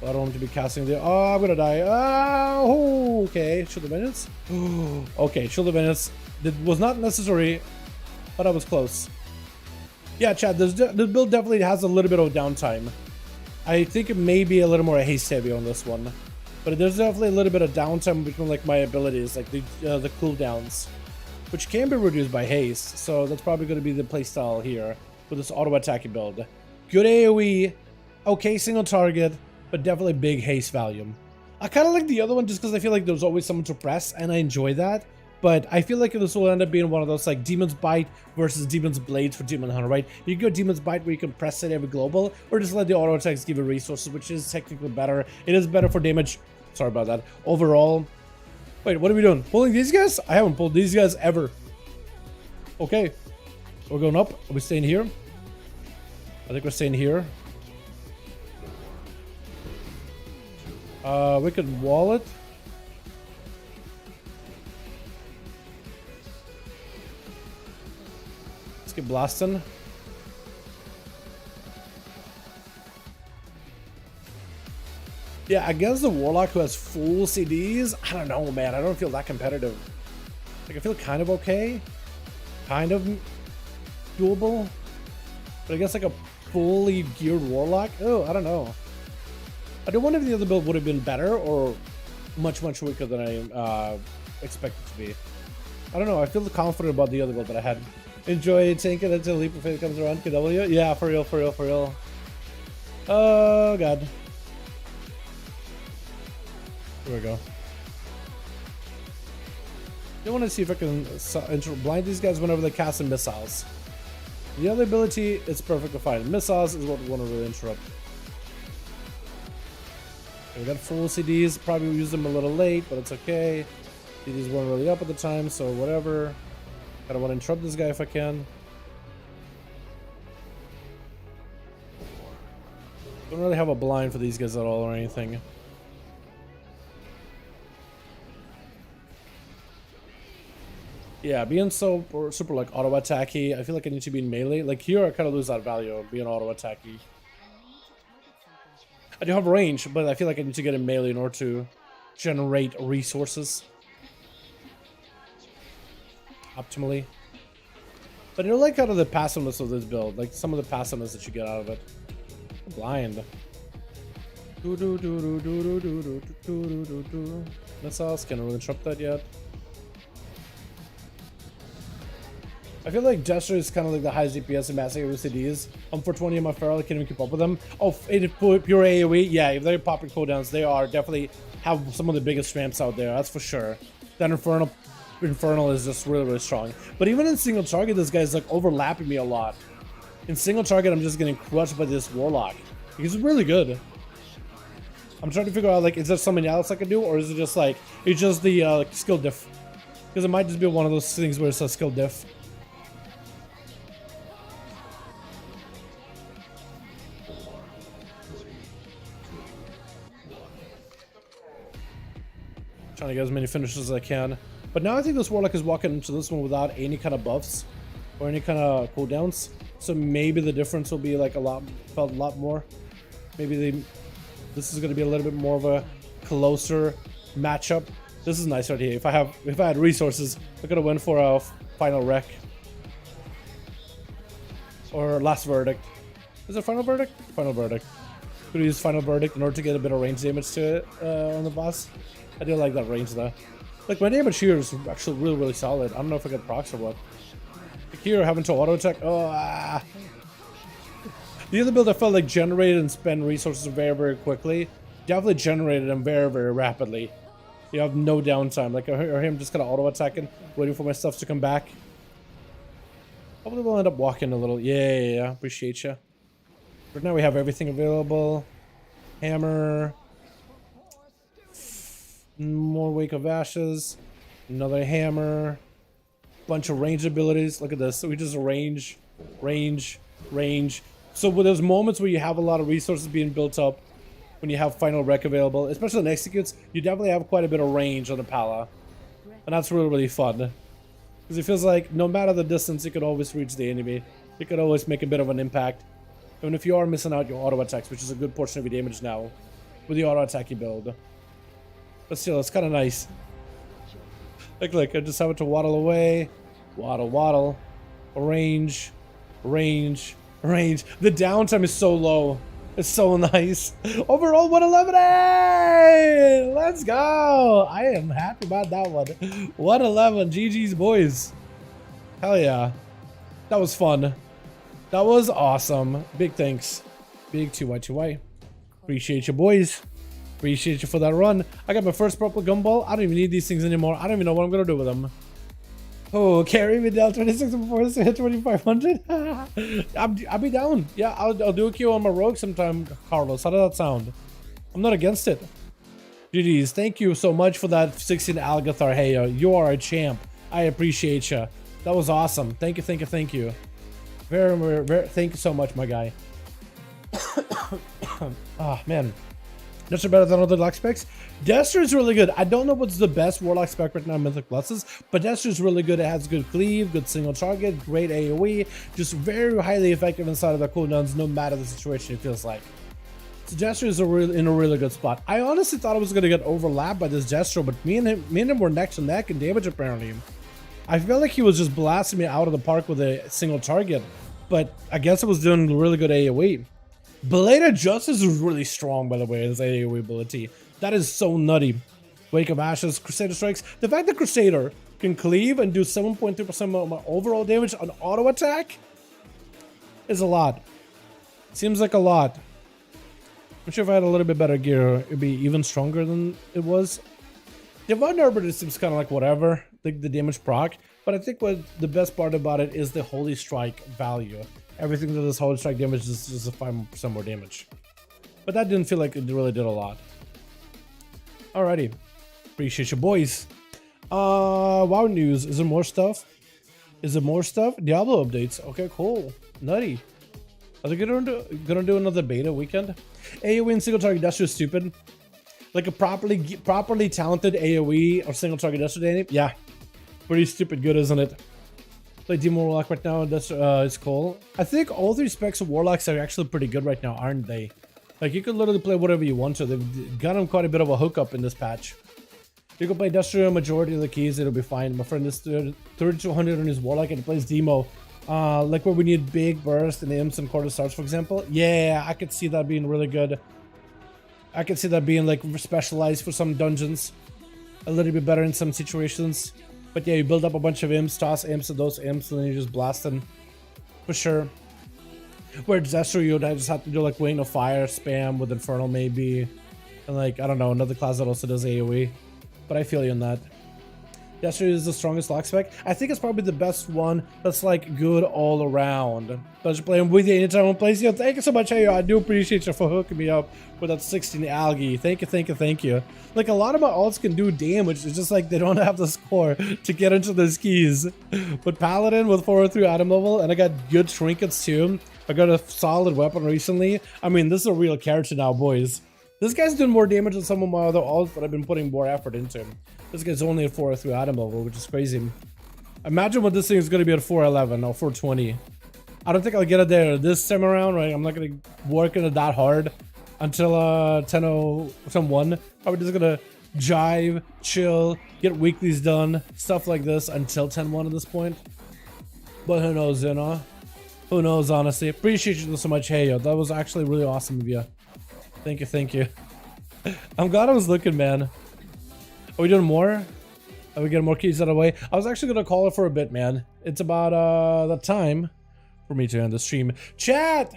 I don't want to be casting the. Oh, I'm gonna die. Oh, okay. Shield of Vengeance. Okay, Shield of Vengeance. It was not necessary, but I was close. Yeah, Chad. This build definitely has a little bit of downtime. I think it may be a little more haste heavy on this one, but there's definitely a little bit of downtime between like my abilities, like the cooldowns, which can be reduced by haste. So that's probably going to be the playstyle here with this auto attacking build. Good AOE, okay single target, but definitely big haste value. I kind of like the other one just because I feel like there's always someone to press, and I enjoy that. But I feel like this will end up being one of those like Demon's Bite versus Demon's Blades for Demon Hunter, right? You can go Demon's Bite where you can press it every global, or just let the auto attacks give you resources, which is technically better. It is better for damage. Sorry about that. Overall. Wait, what are we doing? Pulling these guys? I haven't pulled these guys ever. Okay. We're going up. Are we staying here? I think we're staying here. We could wall it. Let's get blasting. Yeah, against the Warlock who has full CDs, I don't know, man. I don't feel that competitive. Like, I feel kind of okay. Kind of doable. But I guess like a fully geared Warlock? Oh, I don't know. I don't wonder if the other build would have been better or much weaker than I expected to be. I don't know. I feel confident about the other build that I had. Enjoy tanking until Leap of Faith comes around. KW? Yeah, for real. Oh, God. Here we go. I want to see if I can blind these guys whenever they cast in missiles. The other ability, it's perfectly fine. Missiles is what we want to really interrupt. Okay, we got full CDs. Probably use them a little late, but it's okay. CDs weren't really up at the time, so whatever. I don't want to interrupt this guy if I can. Don't really have a blind for these guys at all or anything. Yeah, being so super like auto attacky, I feel like I need to be in melee. Like here, I kind of lose that value being auto attacky. I do have range, but I feel like I need to get in melee in order to generate resources optimally. But I like kind of the passiveness of this build, like some of the passiveness that you get out of it. Blind. Missiles, can't really interrupt that yet. I feel like Gesture is kind of like the highest DPS in Massacre OCDs. I'm 420 in my Feral, I can't even keep up with them. Oh, pure AoE, yeah, if they're popping cooldowns, they are definitely have some of the biggest ramps out there, that's for sure. That Infernal is just really strong. But even in single target, this guy's like overlapping me a lot. In single target, I'm just getting crushed by this Warlock. He's really good. I'm trying to figure out, like, is there something else I can do, or is it just like, it's just the like, skill diff? Because it might just be one of those things where it's a skill diff. Trying to get as many finishes as I can. But now I think this Warlock is walking into this one without any kind of buffs or any kind of cooldowns. So maybe the difference will be like felt a lot more. Maybe this is going to be a little bit more of a closer matchup. This is nice right here. If I had resources, I could have went for a final wreck or last verdict. Is it final verdict? Final verdict. Could use final verdict in order to get a bit of range damage to it on the boss. I do like that range though. Like my damage here is actually really solid. I don't know if I get procs or what. Like here, having to auto attack. Oh, The other build I felt like generated and spent resources very quickly. Definitely generated them very rapidly. You have no downtime. Like or him just kind of auto attacking, waiting for my stuff to come back. Probably will end up walking a little. Yeah. Appreciate you. Right now we have everything available. Hammer. More Wake of Ashes. Another hammer. Bunch of range abilities. Look at this. So we just range. So when there's moments where you have a lot of resources being built up, when you have final wreck available, especially in executes, you definitely have quite a bit of range on the Pala. And that's really fun. Because it feels like no matter the distance, you can always reach the enemy. You can always make a bit of an impact. Even if you are missing out your auto attacks, which is a good portion of your damage now, with the auto attack you build. But still, it's kind of nice. Like, look, I just have it to waddle away. Waddle. Range. The downtime is so low. It's so nice. Overall, 111. Hey! Let's go. I am happy about that one. 111. GG's, boys. Hell yeah. That was fun. That was awesome. Big thanks. Big 2Y2Y. Appreciate you, boys. Appreciate you for that run. I got my first purple gumball. I don't even need these things anymore. I don't even know what I'm going to do with them. Oh, carry me down 26 before I hit 2500. I'll be down. Yeah, I'll do a queue on my rogue sometime, Carlos. How does that sound? I'm not against it. GG's, thank you so much for that 16 Algathar. Hey, you are a champ. I appreciate you. That was awesome. Thank you. Very, thank you so much, my guy. Ah, man. Destro better than other lock specs? Destro is really good. I don't know what's the best Warlock spec right now in Mythic Pluses, but Destro is really good. It has good cleave, good single target, great AoE, just very highly effective inside of the cooldowns no matter the situation it feels like. So Destro is in a really good spot. I honestly thought I was going to get overlapped by this Destro, but me and him were neck to neck in damage apparently. I felt like he was just blasting me out of the park with a single target. but I guess it was doing really good AoE. Belated Justice is really strong, by the way, as AoE ability. That is so nutty. Wake of Ashes, Crusader Strikes. The fact that Crusader can cleave and do 7.3% of my overall damage on auto attack is a lot. Seems like a lot. I'm sure if I had a little bit better gear, it'd be even stronger than it was. Divine Arbiter seems kind of like whatever, like the damage proc, but I think what the best part about it is the Holy Strike value. Everything that this Holy Strike damage is just a 5% more damage. But that didn't feel like it really did a lot. Alrighty. Appreciate you, boys. WoW news. Is there more stuff? Is there more stuff? Diablo updates. Okay, cool. Nutty. Are they gonna do another beta weekend? AoE and single target dash is stupid. Like a properly talented AoE or single target dash Danny? Yeah. Pretty stupid good, isn't it? Play Demon Warlock right now, that's it's cool. I think all three specs of Warlocks are actually pretty good right now, aren't they? Like you could literally play whatever you want to. They've gotten quite a bit of a hookup in this patch. You can play Industrial majority of the keys, it'll be fine. My friend is 3200 on his Warlock and he plays Demo. Like where we need big burst and imps and quarter stars, for example. Yeah, I could see that being really good. I could see that being like specialized for some dungeons. A little bit better in some situations. But yeah, you build up a bunch of imps, toss imps to those imps, and then you just blast them. For sure. Where Zestro, you would just have to do like Wing of Fire spam with Infernal maybe. And like, I don't know, another class that also does AoE. But I feel you on that. Zestro is the strongest lock spec. I think it's probably the best one that's like good all around. Pleasure playing with you anytime one plays. Yo, thank you so much. Hey, I do appreciate you for hooking me up with that 16 algae. Thank you, thank you, thank you. Like a lot of my alts can do damage. It's just like they don't have the score to get into the skis. But Paladin with 403 item level, and I got good trinkets too. I got a solid weapon recently. I mean, this is a real character now, boys. This guy's doing more damage than some of my other alts, but I've been putting more effort into him. This guy's only at 403 item level, which is crazy. Imagine what this thing is going to be at 411 or 420. I don't think I'll get it there this time around, right? I'm not going to work on it that hard until 10:01. Probably just going to jive, chill, get weeklies done, stuff like this until 10:01 at this point. But who knows, you know? Who knows, honestly. Appreciate you so much. Hey, yo, that was actually really awesome of you. Thank you, thank you. I'm glad I was looking, man. Are we doing more? Are we getting more keys out of the way? I was actually going to call it for a bit, man. It's about the time for me to end the stream. Chat!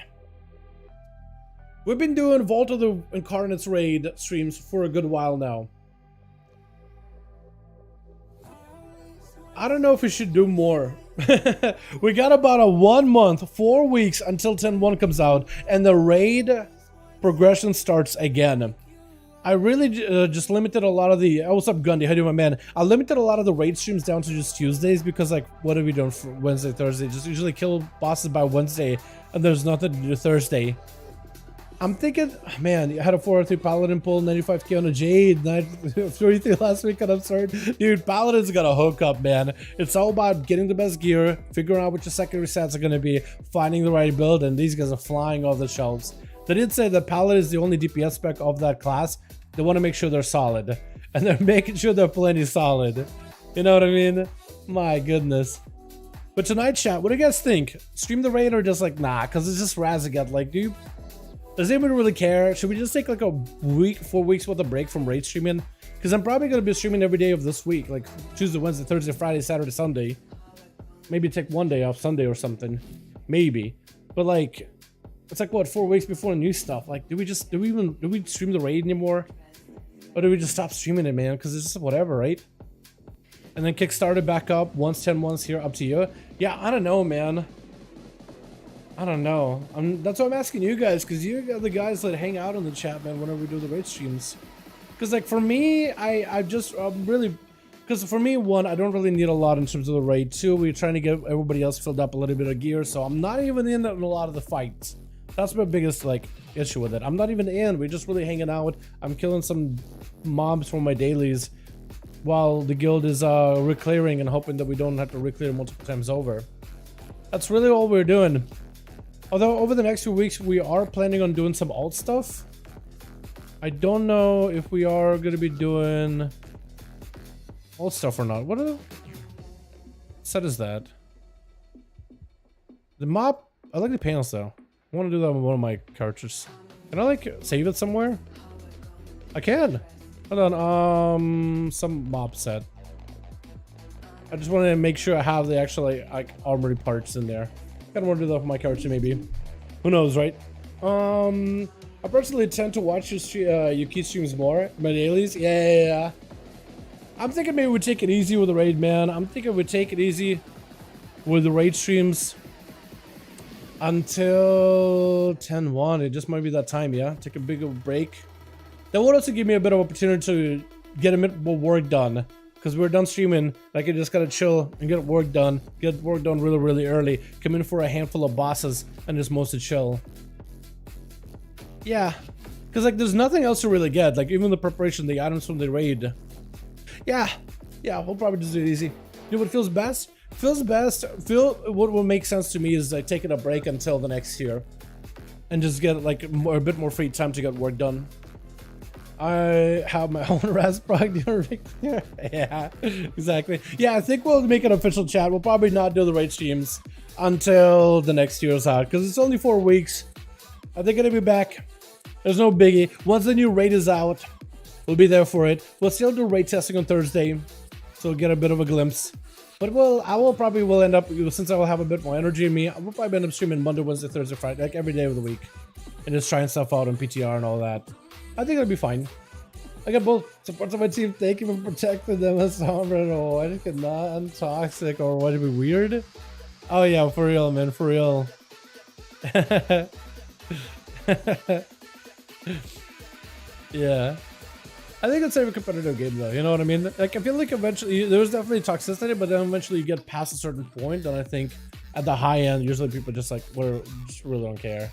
We've been doing Vault of the Incarnates raid streams for a good while now. I don't know if we should do more. We got about a 1 month, 4 weeks until 10:01 comes out, and the raid progression starts again. I really just limited a lot of the... Oh, what's up, Gundy? How you doing, my man? I limited a lot of the raid streams down to just Tuesdays because, like, what are we doing for Wednesday, Thursday? Just usually kill bosses by Wednesday, and there's nothing to do Thursday. I'm thinking, man, I had a 403 Paladin pull, 95k on a Jade, 33 last week on Absurd. Dude, Paladin's got a hookup, man. It's all about getting the best gear, figuring out what your secondary stats are going to be, finding the right build, and these guys are flying off the shelves. They did say that Paladin is the only DPS spec of that class. They want to make sure they're solid. And they're making sure they're plenty solid. You know what I mean? My goodness. But tonight, chat, what do you guys think? Stream the raid or just like, nah, because it's just Razaget. Like, does anybody really care? Should we just take like a week, 4 weeks worth of break from raid streaming? Because I'm probably going to be streaming every day of this week. Like Tuesday, Wednesday, Thursday, Friday, Saturday, Sunday. Maybe take one day off Sunday or something. Maybe. But like... It's like what, 4 weeks before new stuff. Like, do we stream the raid anymore? Or do we just stop streaming it, man? Because it's just whatever, right? And then kickstart it back up once 10:01's here, up to you. Yeah, I don't know, man. I don't know. That's why I'm asking you guys, because you are the guys that hang out in the chat, man, whenever we do the raid streams. Because like for me, because for me, one, I don't really need a lot in terms of the raid. Two, we're trying to get everybody else filled up a little bit of gear, so I'm not even in a lot of the fights. That's my biggest like issue with it. I'm not even in. We're just really hanging out. I'm killing some mobs for my dailies while the guild is reclearing and hoping that we don't have to reclear multiple times over. That's really all we're doing. Although over the next few weeks we are planning on doing some alt stuff. I don't know if we are going to be doing alt stuff or not. What set is that? The mob I like the panels though. I want to do that with one of my cartridges. Can I like save it somewhere? I can. Hold on. Some mob set. I just want to make sure I have the actual like armory parts in there. Kind of want to do that with my cartridge maybe. Who knows, right? I personally tend to watch your key streams more. My dailies. Yeah. I'm thinking maybe we take it easy with the raid, man. I'm thinking we take it easy with the raid streams until 10-1. It just might be that time, yeah? Take a bigger break. That would also give me a bit of opportunity to get a bit more work done. Because we're done streaming, I can just gotta chill and get work done. Get work done really, really early. Come in for a handful of bosses and just mostly chill. Yeah. Because like there's nothing else to really get. Like even the preparation, the items from the raid. Yeah, we'll probably just do it easy. You know what feels best? What will make sense to me is like taking a break until the next year. And just get like a bit more free time to get work done. I have my own Raspberry. Yeah, exactly. Yeah, I think we'll make an official chat. We'll probably not do the raid streams until the next year's out. Because it's only 4 weeks. I think it'll be back. There's no biggie. Once the new raid is out, we'll be there for it. We'll still do raid testing on Thursday, so we'll get a bit of a glimpse. But I will probably end up, since I will have a bit more energy in me, I will probably end up streaming Monday, Wednesday, Thursday, Friday, like every day of the week, and just trying stuff out on PTR and all that. I think it'll be fine. I got both supports of my team. Thank you for protecting them as sovereign or what it not untoxic or what it be weird. Oh yeah, for real, man, for real. Yeah. I think it's a competitive game though, you know what I mean? Like I feel like eventually there's definitely toxicity, but then eventually you get past a certain point, and I think at the high end usually people just like just really don't care.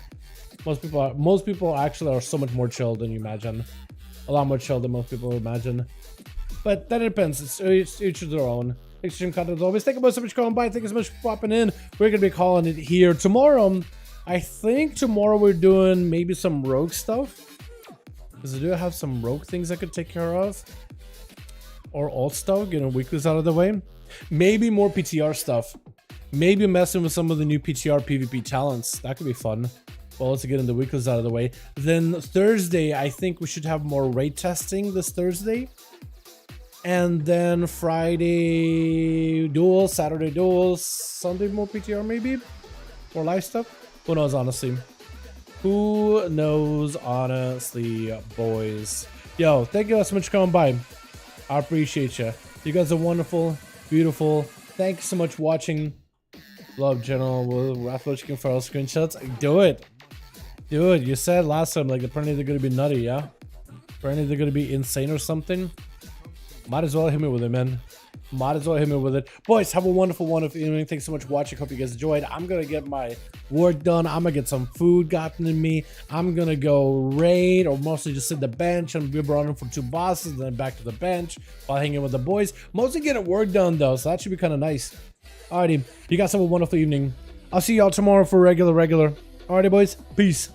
Most people actually are so much more chill than you imagine. A lot more chill than most people imagine. But that depends. It's each of their own. Extreme content as always. Thank you so much for coming by. Thank you so much for popping in. We're gonna be calling it here tomorrow. I think tomorrow we're doing maybe some rogue stuff. Because I do have some rogue things I could take care of. Or alt stuff, getting weeklies out of the way. Maybe more PTR stuff. Maybe messing with some of the new PTR PvP talents. That could be fun. Well, let's get in the weeklies out of the way. Then Thursday, I think we should have more raid testing this Thursday. And then Friday duels, Saturday duels, Sunday more PTR maybe? More live stuff? Who knows, honestly. Who knows, honestly, boys. Yo, thank you guys so much for coming by. I appreciate you. You guys are wonderful, beautiful. Thank you so much for watching. Love General Raffle Chicken for all screenshots. Do it. Do it. You said last time, like, apparently they're gonna be nutty, yeah? Apparently they're gonna be insane or something. Might as well hit me with it, man. Might as well hit me with it. Boys, have a wonderful, wonderful evening. Thanks so much for watching. Hope you guys enjoyed. I'm gonna get my work done. I'm gonna get some food gotten in me. I'm gonna go raid or mostly just sit the bench and be running for 2 bosses, then back to the bench while hanging with the boys. Mostly getting work done though, so that should be kind of nice. Alrighty, you guys have a wonderful evening. I'll see y'all tomorrow for regular. Alrighty, boys. Peace.